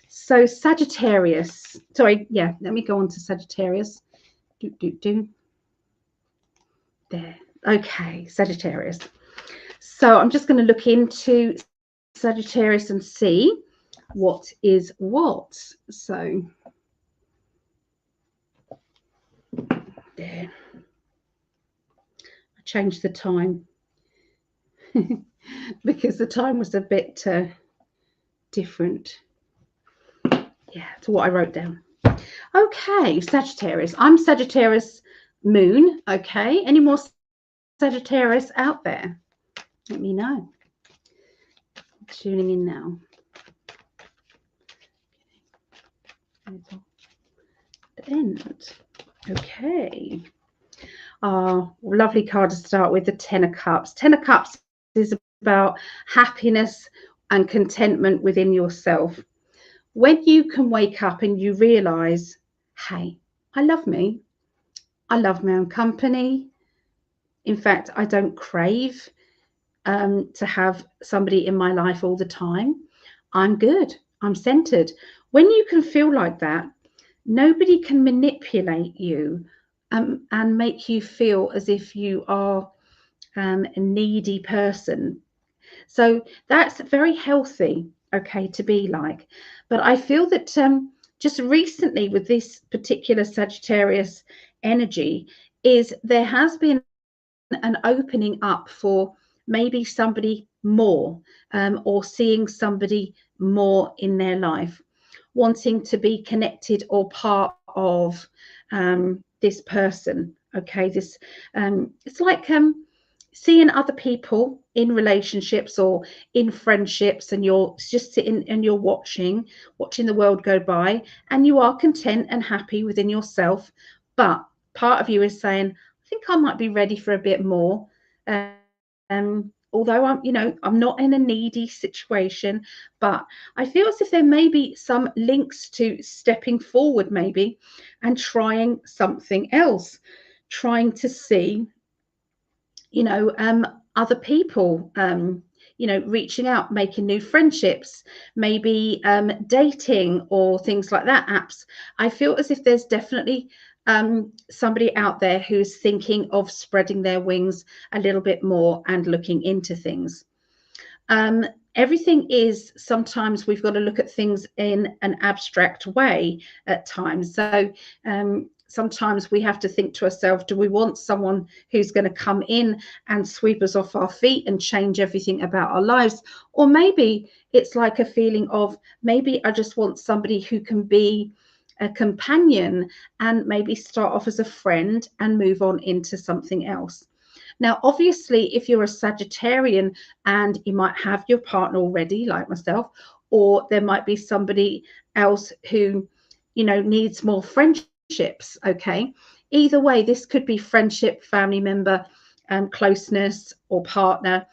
So Sagittarius, sorry, yeah, let me go on to Sagittarius. There. Okay, Sagittarius. So I'm just going to look into Sagittarius and see what is what. So there. I changed the time because the time was a bit different. Yeah, to what I wrote down. Okay, Sagittarius. I'm Sagittarius moon. Okay, any more Sagittarius out there? Let me know. Tuning in now. The end. Okay. Lovely card to start with, the Ten of Cups. Ten of Cups is about happiness and contentment within yourself. When you can wake up and you realize, hey, I love me. I love my own company. In fact, I don't crave to have somebody in my life all the time. I'm good. I'm centered. When you can feel like that, nobody can manipulate you and make you feel as if you are a needy person. So that's very healthy, okay, to be like. But I feel that just recently with this particular Sagittarius energy is there has been an opening up for maybe somebody more or seeing somebody more in their life, wanting to be connected or part of this person. Okay, this it's like seeing other people in relationships or in friendships, and you're just sitting and you're watching the world go by, and you are content and happy within yourself, but part of you is saying, I think I might be ready for a bit more. Although I'm not in a needy situation, but I feel as if there may be some links to stepping forward maybe and trying something else, trying to see, other people, reaching out, making new friendships, maybe dating or things like that, apps. I feel as if there's definitely somebody out there who's thinking of spreading their wings a little bit more and looking into things. Everything is, sometimes we've got to look at things in an abstract way at times. So sometimes we have to think to ourselves, do we want someone who's going to come in and sweep us off our feet and change everything about our lives? Or maybe it's like a feeling of, maybe I just want somebody who can be a companion and maybe start off as a friend and move on into something else. Now, obviously, if you're a Sagittarian and you might have your partner already, like myself, or there might be somebody else who, needs more friendships, okay? Either way, this could be friendship, family member, closeness, or partner,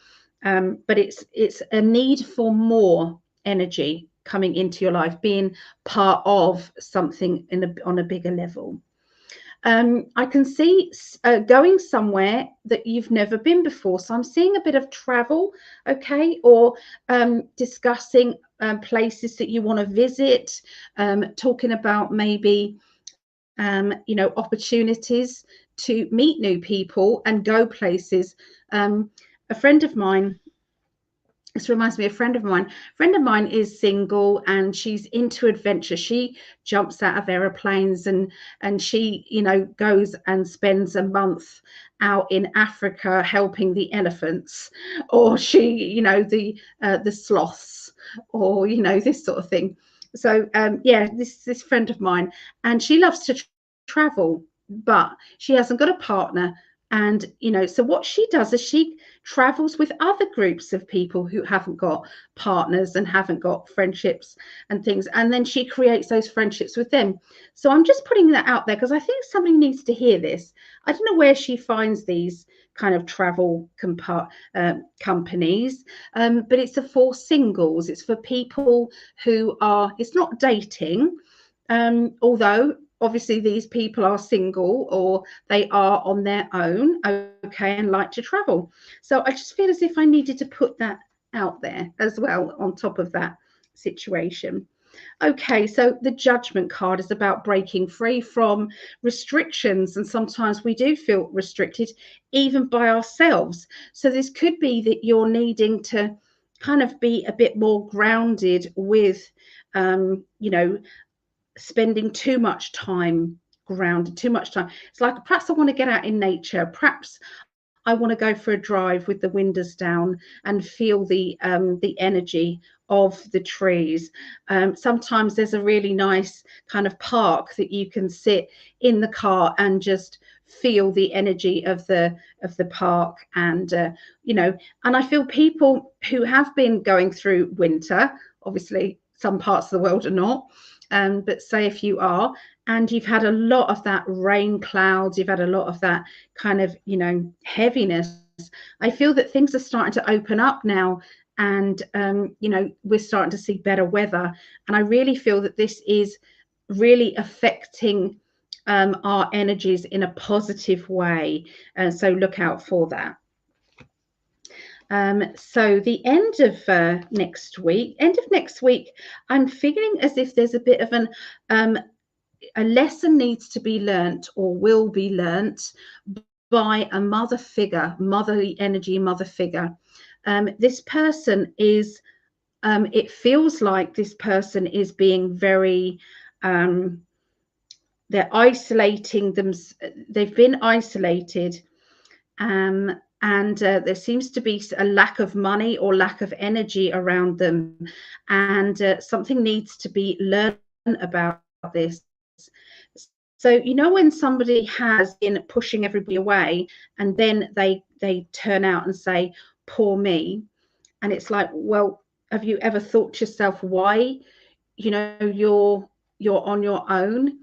but it's a need for more energy coming into your life, being part of something on a bigger level. I can see going somewhere that you've never been before. So I'm seeing a bit of travel, okay, or discussing places that you want to visit, talking about maybe, opportunities to meet new people and go places. A friend of mine, this reminds me of a friend of mine. A friend of mine is single and she's into adventure. She jumps out of aeroplanes and she, goes and spends a month out in Africa helping the elephants, or she, the sloths, or this sort of thing. So this friend of mine, and she loves to travel, but she hasn't got a partner. And so what she does is she travels with other groups of people who haven't got partners and haven't got friendships and things, and then she creates those friendships with them. So I'm just putting that out there because I think somebody needs to hear this. I don't know where she finds these kind of travel companies, but it's for singles. It's for people who are, it's not dating, although obviously these people are single or they are on their own, okay, and like to travel. So I just feel as if I needed to put that out there as well on top of that situation. Okay, so the Judgment card is about breaking free from restrictions, and sometimes we do feel restricted even by ourselves. So this could be that you're needing to kind of be a bit more grounded with spending too much time grounded, too much time. It's like, perhaps I want to get out in nature, perhaps I want to go for a drive with the windows down and feel the energy of the trees. Sometimes there's a really nice kind of park that you can sit in the car and just feel the energy of the park. And you know, and I feel people who have been going through winter, obviously some parts of the world are not, but say if you are, and you've had a lot of that rain clouds, you've had a lot of that kind of, you know, heaviness, I feel that things are starting to open up now. And you know, we're starting to see better weather, and I really feel that this is really affecting our energies in a positive way, and so look out for that. So the end of next week, I'm feeling as if there's a bit of a lesson needs to be learnt, or will be learnt, by a mother figure, motherly energy, mother figure. This person is, it feels like this person is being very, they're isolating them. They've been isolated, and there seems to be a lack of money or lack of energy around them, and something needs to be learned about this. So, you know, when somebody has been pushing everybody away, and then they turn out and say, poor me, and it's like, well, have you ever thought to yourself why, you know, you're on your own?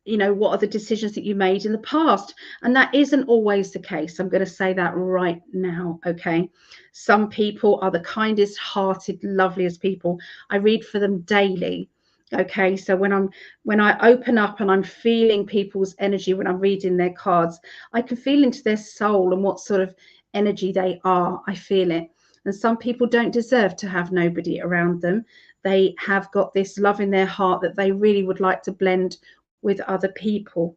You know, what are the decisions that you made in the past? And that isn't always the case. I'm going to say that right now. Okay, some people are the kindest hearted, loveliest people. I read for them daily. Okay, so when I open up and I'm feeling people's energy, when I'm reading their cards, I can feel into their soul and what sort of energy they are. I feel it. And some people don't deserve to have nobody around them. They have got this love in their heart that they really would like to blend with other people.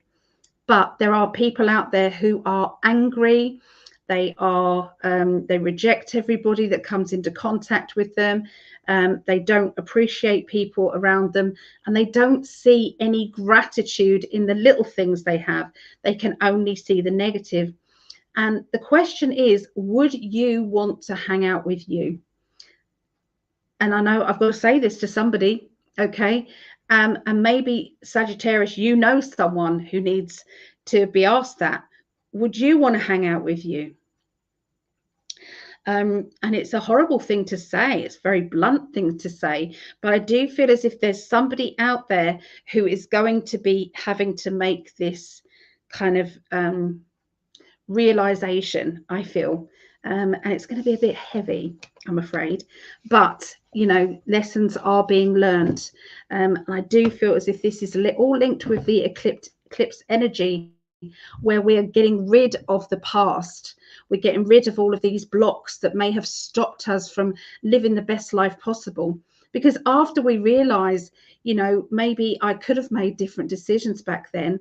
But there are people out there who are angry. They are they reject everybody that comes into contact with them. They don't appreciate people around them, and they don't see any gratitude in the little things they have. They can only see the negative. And the question is, would you want to hang out with you? And I know I've got to say this to somebody, okay? And maybe Sagittarius, you know someone who needs to be asked that. Would you want to hang out with you? And it's a horrible thing to say. It's a very blunt thing to say. But I do feel as if there's somebody out there who is going to be having to make this kind of realization, I feel. And it's going to be a bit heavy, I'm afraid. But, you know, lessons are being learned. And I do feel as if this is all linked with the eclipse energy, where we are getting rid of the past. We're getting rid of all of these blocks that may have stopped us from living the best life possible. Because after we realize, you know, maybe I could have made different decisions back then,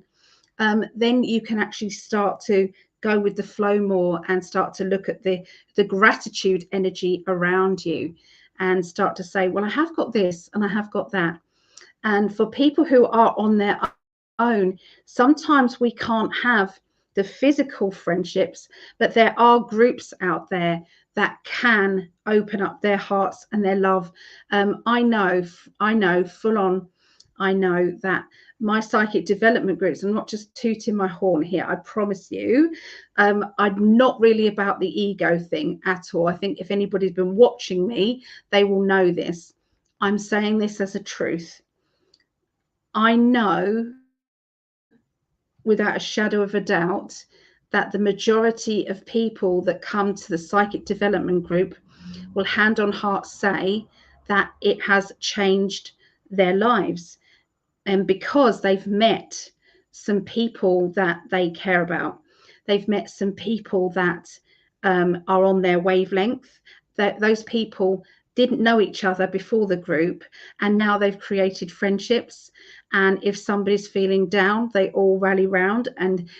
then you can actually start to go with the flow more and start to look at the gratitude energy around you, and start to say, well, I have got this and I have got that. And for people who are on their own, sometimes we can't have the physical friendships, but there are groups out there that can open up their hearts and their love. I know full on, I know that my psychic development groups, I'm not just tooting my horn here, I promise you, I'm not really about the ego thing at all. I think if anybody's been watching me, they will know this. I'm saying this as a truth. I know without a shadow of a doubt that the majority of people that come to the psychic development group will hand on heart say that it has changed their lives. And because they've met some people that they care about, they've met some people that are on their wavelength, that those people didn't know each other before the group, and now they've created friendships. And if somebody's feeling down, they all rally round and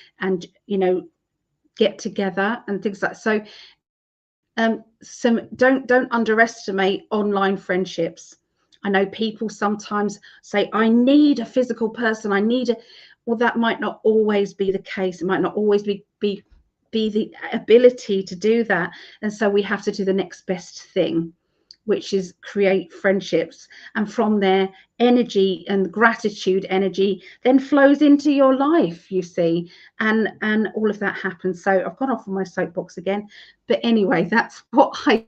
you know, get together and things like that. So don't underestimate online friendships. I know people sometimes say, I need a physical person, I need a, well, that might not always be the case. It might not always be the ability to do that. And so we have to do the next best thing. which is create friendships, and from there energy and gratitude energy then flows into your life, you see, and all of that happens. So I've gone off on my soapbox again, but anyway, that's what I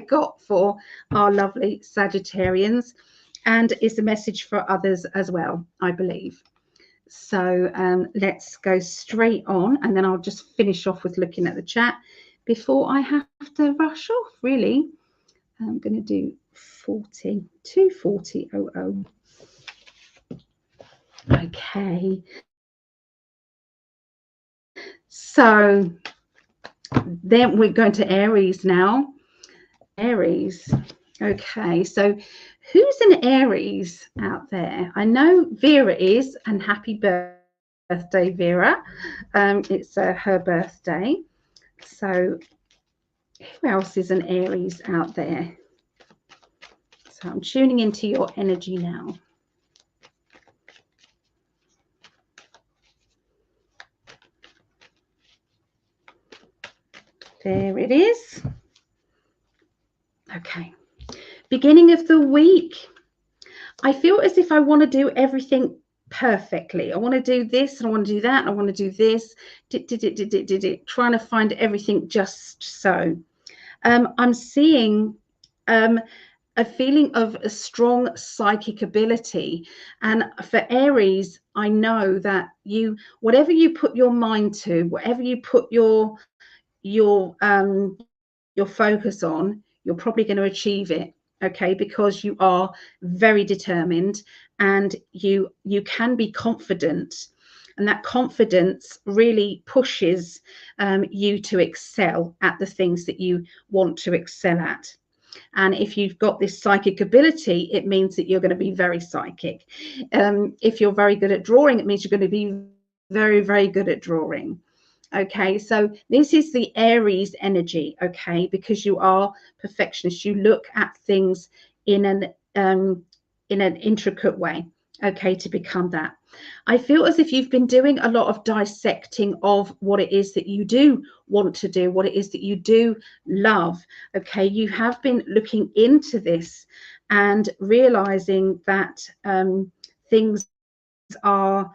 got for our lovely Sagittarians, and is a message for others as well, I believe. So let's go straight on, and then I'll just finish off with looking at the chat before I have to rush off, really. I'm going to do 24000. Okay. So then we're going to Aries now. Aries. Okay. So who's in Aries out there? I know Vera is, and happy birthday, Vera. It's her birthday. So who else is an Aries out there? So I'm tuning into your energy now. There it is. Okay. Beginning of the week. I feel as if I want to do everything perfectly. I want to do this, and I want to do that, and I want to do this. Trying to find everything just so. I'm seeing a feeling of a strong psychic ability, and for Aries, I know that whatever you put your mind to, whatever you put your focus on, you're probably going to achieve it. Okay, because you are very determined, and you can be confident, and that confidence really pushes you to excel at the things that you want to excel at. And if you've got this psychic ability, it means that you're going to be very psychic. If you're very good at drawing, it means you're going to be very, very good at drawing. Okay, so this is the Aries energy, okay, because you are perfectionist. You look at things in an intricate way, okay, to become that. I feel as if you've been doing a lot of dissecting of what it is that you do want to do, what it is that you do love, okay. You have been looking into this and realizing that things are,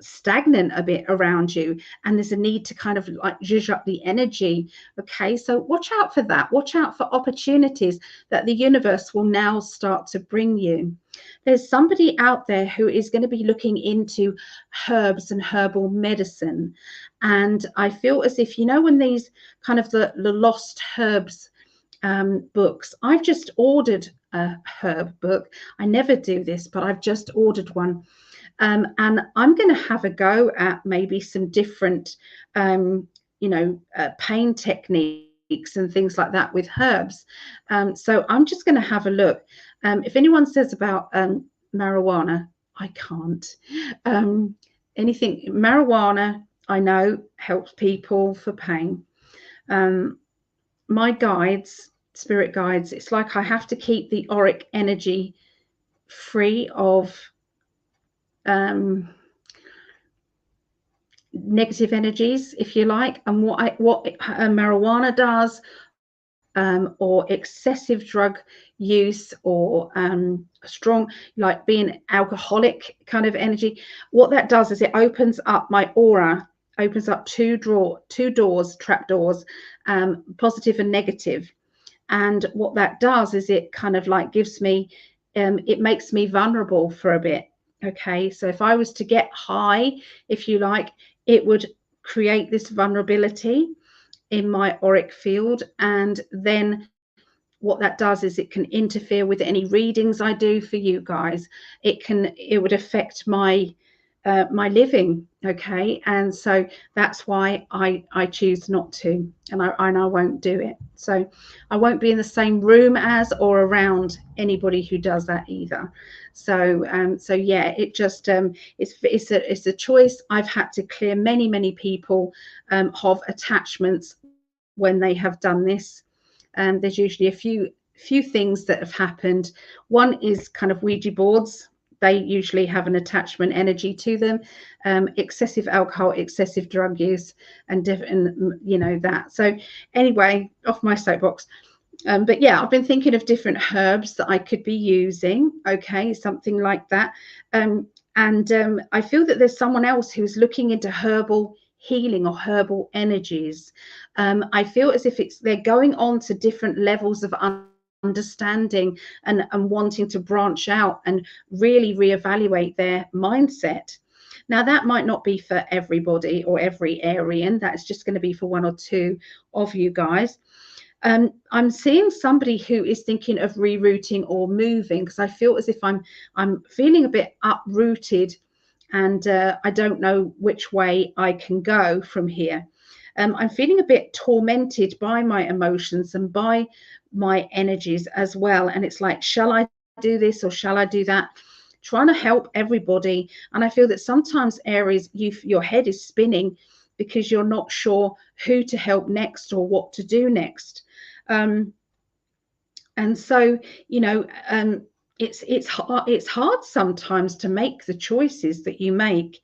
stagnant a bit around you, and there's a need to kind of like zhuzh up the energy. Okay, so watch out for that. Watch out for opportunities that the universe will now start to bring you. There's somebody out there who is going to be looking into herbs and herbal medicine, and I feel as if, when these kind of the lost herbs books, I've just ordered a herb book. I never do this, but I've just ordered one. And I'm going to have a go at maybe some different, pain techniques and things like that with herbs. So I'm just going to have a look. If anyone says about marijuana, I can't. Anything marijuana, I know, helps people for pain. My guides, spirit guides, it's like I have to keep the auric energy free of negative energies, if you like. And what marijuana does, or excessive drug use, or strong, like being alcoholic kind of energy, what that does is it opens up my aura, opens up two doors, trap doors, positive and negative. And what that does is it kind of like gives me, it makes me vulnerable for a bit. Okay, so if I was to get high, if you like, it would create this vulnerability in my auric field. And then what that does is it can interfere with any readings I do for you guys. It would affect my living. Okay, and so that's why I choose not to, and I won't do it. So I won't be in the same room as or around anybody who does that either. So yeah, it just it's a choice. I've had to clear many people of attachments when they have done this. There's usually a few things that have happened. One is kind of Ouija boards. They usually have an attachment energy to them. Excessive alcohol, excessive drug use, and that. So anyway, off my soapbox. But yeah, I've been thinking of different herbs that I could be using. Okay, something like that. I feel that there's someone else who's looking into herbal healing or herbal energies. I feel as if they're going on to different levels of understanding and wanting to branch out and really reevaluate their mindset. Now, that might not be for everybody or every Arian. That's just going to be for one or two of you guys. I'm seeing somebody who is thinking of rerouting or moving, because I feel as if I'm feeling a bit uprooted, and I don't know which way I can go from here. I'm feeling a bit tormented by my emotions and by my energies as well. And it's like, shall I do this or shall I do that? Trying to help everybody. And I feel that sometimes, Aries, your head is spinning because you're not sure who to help next or what to do next. And so, you know, it's hard sometimes to make the choices that you make.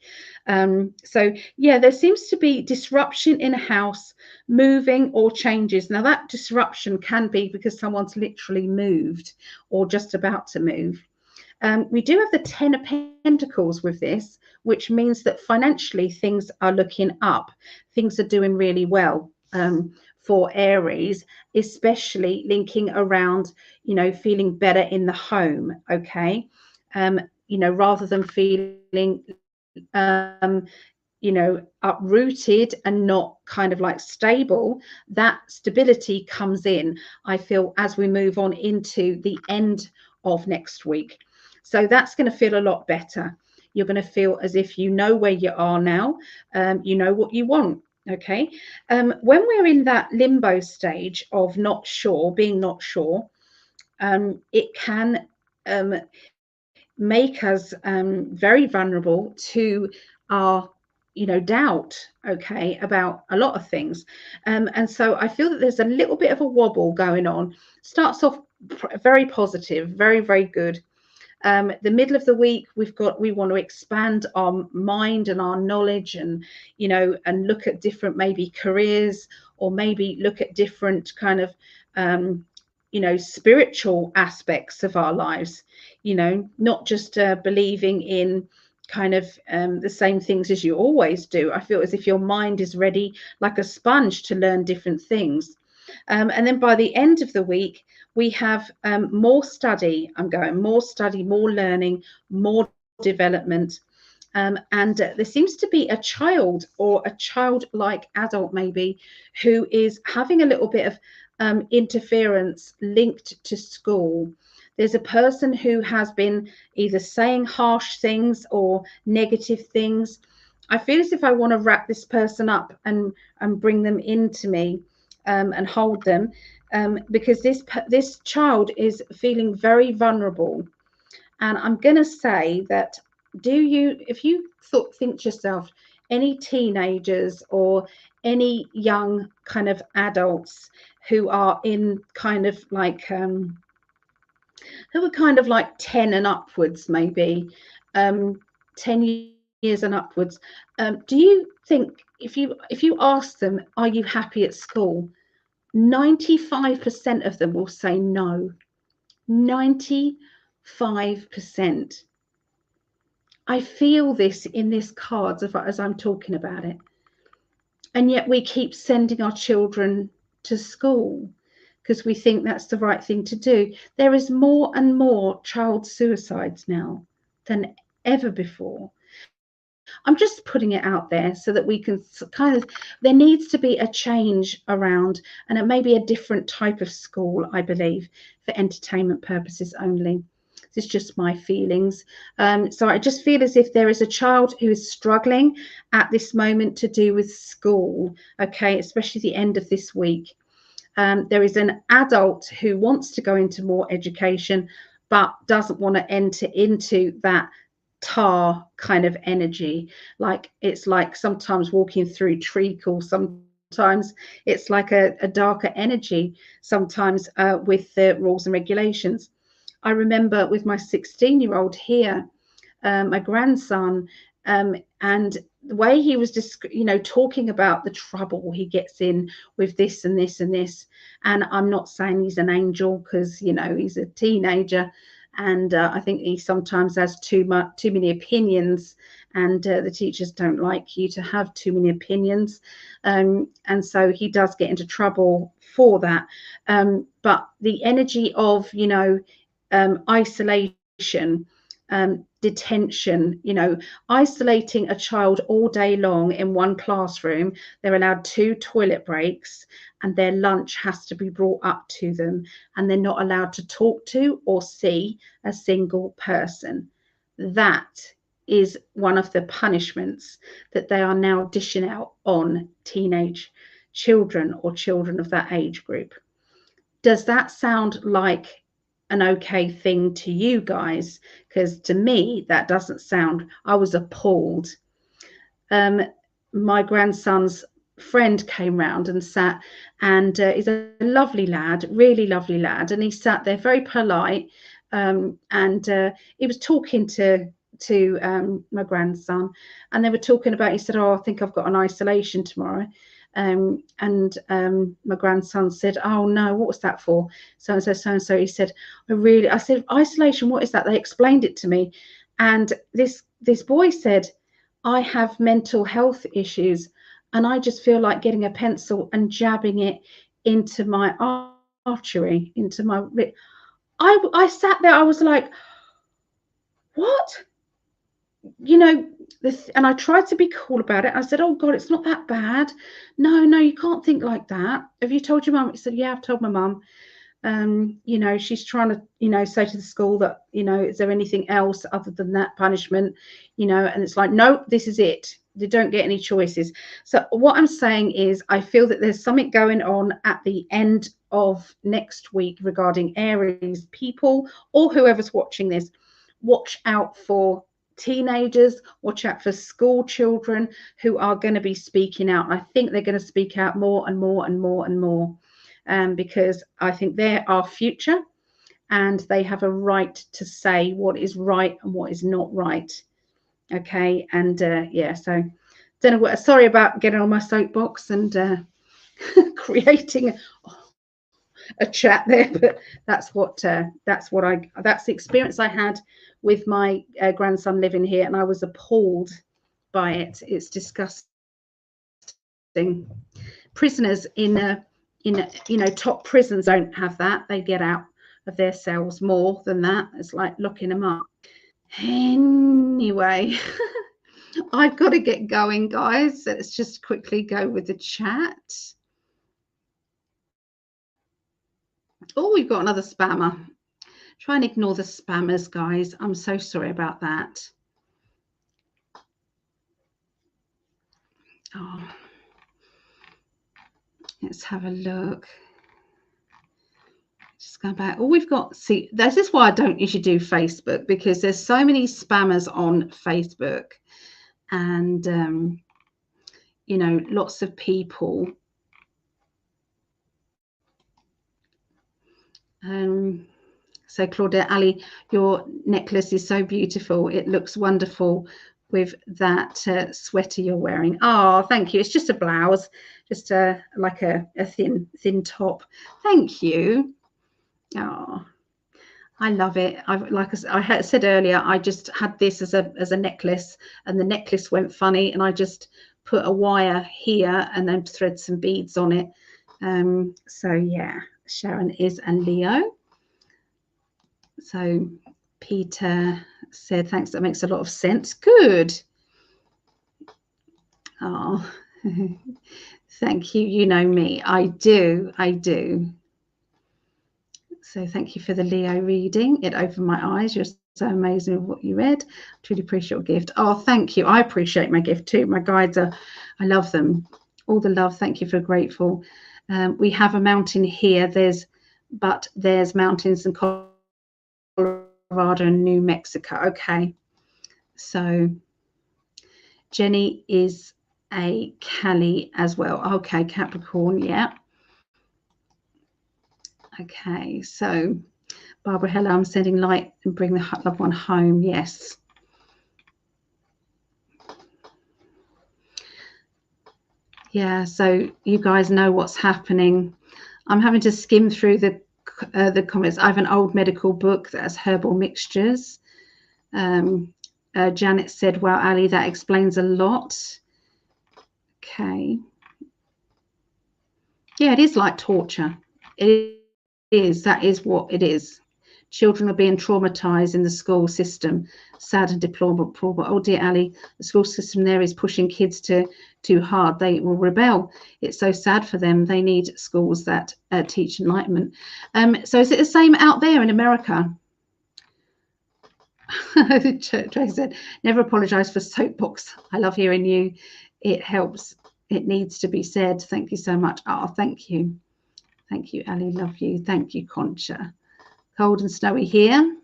So yeah, there seems to be disruption in a house, moving or changes. Now, that disruption can be because someone's literally moved or just about to move. We do have the 10 of Pentacles with this, which means that financially things are looking up. Things are doing really well for Aries, especially linking around, you know, feeling better in the home. Okay. You know, rather than feeling, you know, uprooted and not kind of like stable, that stability comes in, I feel, as we move on into the end of next week. So that's going to feel a lot better. You're going to feel as if you know where you are now. You know what you want. Okay. When we're in that limbo stage of not sure, being not sure, it can make us very vulnerable to our, you know, doubt, okay, about a lot of things. And so I feel that there's a little bit of a wobble going on. Starts off very positive, very, very good. The middle of the week, we want to expand our mind and our knowledge, and, you know, and look at different maybe careers, or maybe look at different kind of you know, spiritual aspects of our lives, you know, not just believing in kind of the same things as you always do. I feel as if your mind is ready like a sponge to learn different things. And then by the end of the week, we have more study. I'm going more study, more learning, more development. And there seems to be a child or a childlike adult maybe who is having a little bit of interference linked to school. There's a person who has been either saying harsh things or negative things. I feel as if I want to wrap this person up and bring them into me and hold them, because this child is feeling very vulnerable. And I'm going to say that, if you think to yourself, any teenagers or any young kind of adults who are in kind of like who are kind of like 10 and upwards, maybe 10 years and upwards, do you think, if you ask them, are you happy at school, 95% of them will say no. 95%. I feel this in this cards as I'm talking about it. And yet we keep sending our children to school because we think that's the right thing to do. There is more and more child suicides now than ever before. I'm just putting it out there so that we can kind of, there needs to be a change around, and it may be a different type of school, I believe, for entertainment purposes only. This is just my feelings. So I just feel as if there is a child who is struggling at this moment to do with school, okay, especially the end of this week. There is an adult who wants to go into more education, but doesn't want to enter into that tar kind of energy. Like, it's like sometimes walking through treacle, sometimes it's like a darker energy, sometimes with the rules and regulations. I remember with my 16-year-old here, my grandson, and the way he was just, talking about the trouble he gets in with this and this and this. And I'm not saying he's an angel, because, he's a teenager. And I think he sometimes has too many opinions, and the teachers don't like you to have too many opinions. And so he does get into trouble for that. But the energy of, isolation, detention, isolating a child all day long in one classroom, they're allowed 2 toilet breaks, and their lunch has to be brought up to them, and they're not allowed to talk to or see a single person. That is one of the punishments that they are now dishing out on teenage children or children of that age group. Does that sound like an okay thing to you guys? Because to me, that doesn't sound. I was appalled. My grandson's friend came round and sat, and he's a lovely lad, really lovely lad, and he sat there very polite, and he was talking to my grandson, and they were talking about, he said, oh, I think I've got an isolation tomorrow. My grandson said, oh no, what was that for? So and so. He said, I said, isolation, what is that? They explained it to me. And this boy said, I have mental health issues, and I just feel like getting a pencil and jabbing it into my artery, into my rib. I sat there, I was like, what? And I tried to be cool about it. I said, oh God, it's not that bad. No, you can't think like that. Have you told your mum? He said, yeah, I've told my mum. She's trying to, say to the school that, is there anything else other than that punishment? And it's like, no, this is it. They don't get any choices. So what I'm saying is, I feel that there's something going on at the end of next week regarding Aries people, or whoever's watching this. Watch out for teenagers, watch out for school children who are going to be speaking out. I think they're going to speak out more and more and more and more, because I think they're our future, and they have a right to say what is right and what is not right. Okay, and so don't know what. Sorry about getting on my soapbox and creating a chat there, but that's the experience I had with my grandson living here, and I was appalled by it. It's disgusting. Prisoners in top prisons don't have that. They get out of their cells more than that. It's like locking them up. Anyway, I've got to get going, guys. Let's just quickly go with the chat. Oh, we've got another spammer. Try and ignore the spammers, guys. I'm so sorry about that. Oh, let's have a look. Just go back. Oh, we've got, see, this is why I don't usually do Facebook, because there's so many spammers on Facebook, and lots of people. So Claudette, Ali, your necklace is so beautiful. It looks wonderful with that sweater you're wearing. Oh, thank you. It's just a blouse, just like a thin top. Thank you. Oh, I love it. Like I said earlier, I just had this as a necklace, and the necklace went funny, and I just put a wire here and then thread some beads on it. So yeah, Sharon is a Leo. So Peter said, thanks, that makes a lot of sense. Good. Oh, thank you. You know me. I do. So thank you for the Leo reading. It opened my eyes. You're so amazing with what you read. Truly appreciate your gift. Oh, thank you. I appreciate my gift too. My guides I love them. All the love. Thank you for grateful. We have a mountain here. There's mountains in Colorado and New Mexico. Okay. So Jenny is a Cali as well. Okay, Capricorn, yeah. Okay, so Barbara, hello, I'm sending light and bring the loved one home. Yes. Yeah, so you guys know what's happening. I'm having to skim through the comments. I have an old medical book that has herbal mixtures. Janet said, wow, Ali, that explains a lot. Okay. Yeah, it is like torture. It is. That is what it is. Children are being traumatized in the school system. Sad and deplorable. Oh dear, Ali, the school system there is pushing kids too hard. They will rebel. It's so sad for them. They need schools that teach enlightenment. So is it the same out there in America? Trey said, never apologize for soapbox. I love hearing you. It helps. It needs to be said. Thank you so much. Oh, thank you. Thank you, Ali. Love you. Thank you, Concha. Cold and snowy here.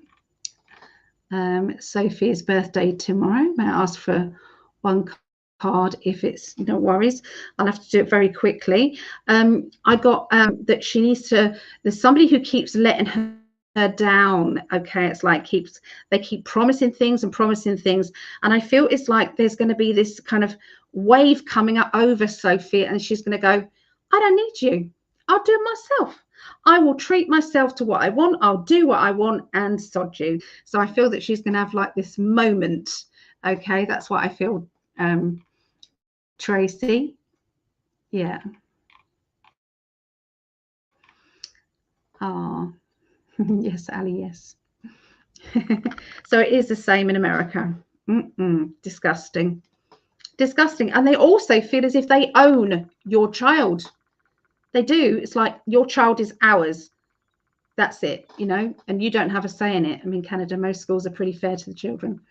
Sophie's birthday tomorrow. May I ask for one card if it's no worries? I'll have to do it very quickly. I got that she needs to, there's somebody who keeps letting her down. Okay, it's like they keep promising things, and I feel it's like there's going to be this kind of wave coming up over Sophie, and she's going to go, I don't need you, I'll do it myself. I will treat myself to what I want, I'll do what I want, and sod you. So I feel that she's going to have like this moment. Okay, that's what I feel. Tracy, yeah. Oh, yes, Ali, yes. So it is the same in America. Disgusting. Disgusting. And they also feel as if they own your child. They do. It's like your child is ours. That's it, you know, and you don't have a say in it. I mean, Canada, most schools are pretty fair to the children.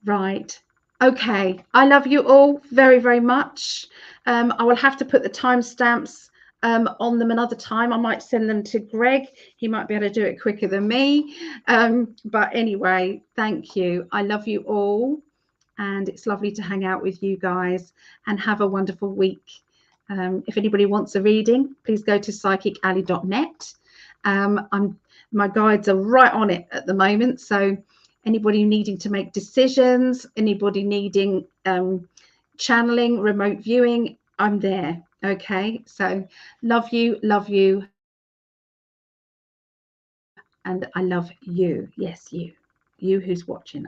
Right. Okay. I love you all very, very much. I will have to put the timestamps on them another time. I might send them to Greg. He might be able to do it quicker than me. But anyway, thank you. I love you all. And it's lovely to hang out with you guys, and have a wonderful week. If anybody wants a reading, please go to PsychicAlly.net. My guides are right on it at the moment. So anybody needing to make decisions, anybody needing channeling, remote viewing, I'm there. Okay, so love you, and I love you. Yes, you who's watching.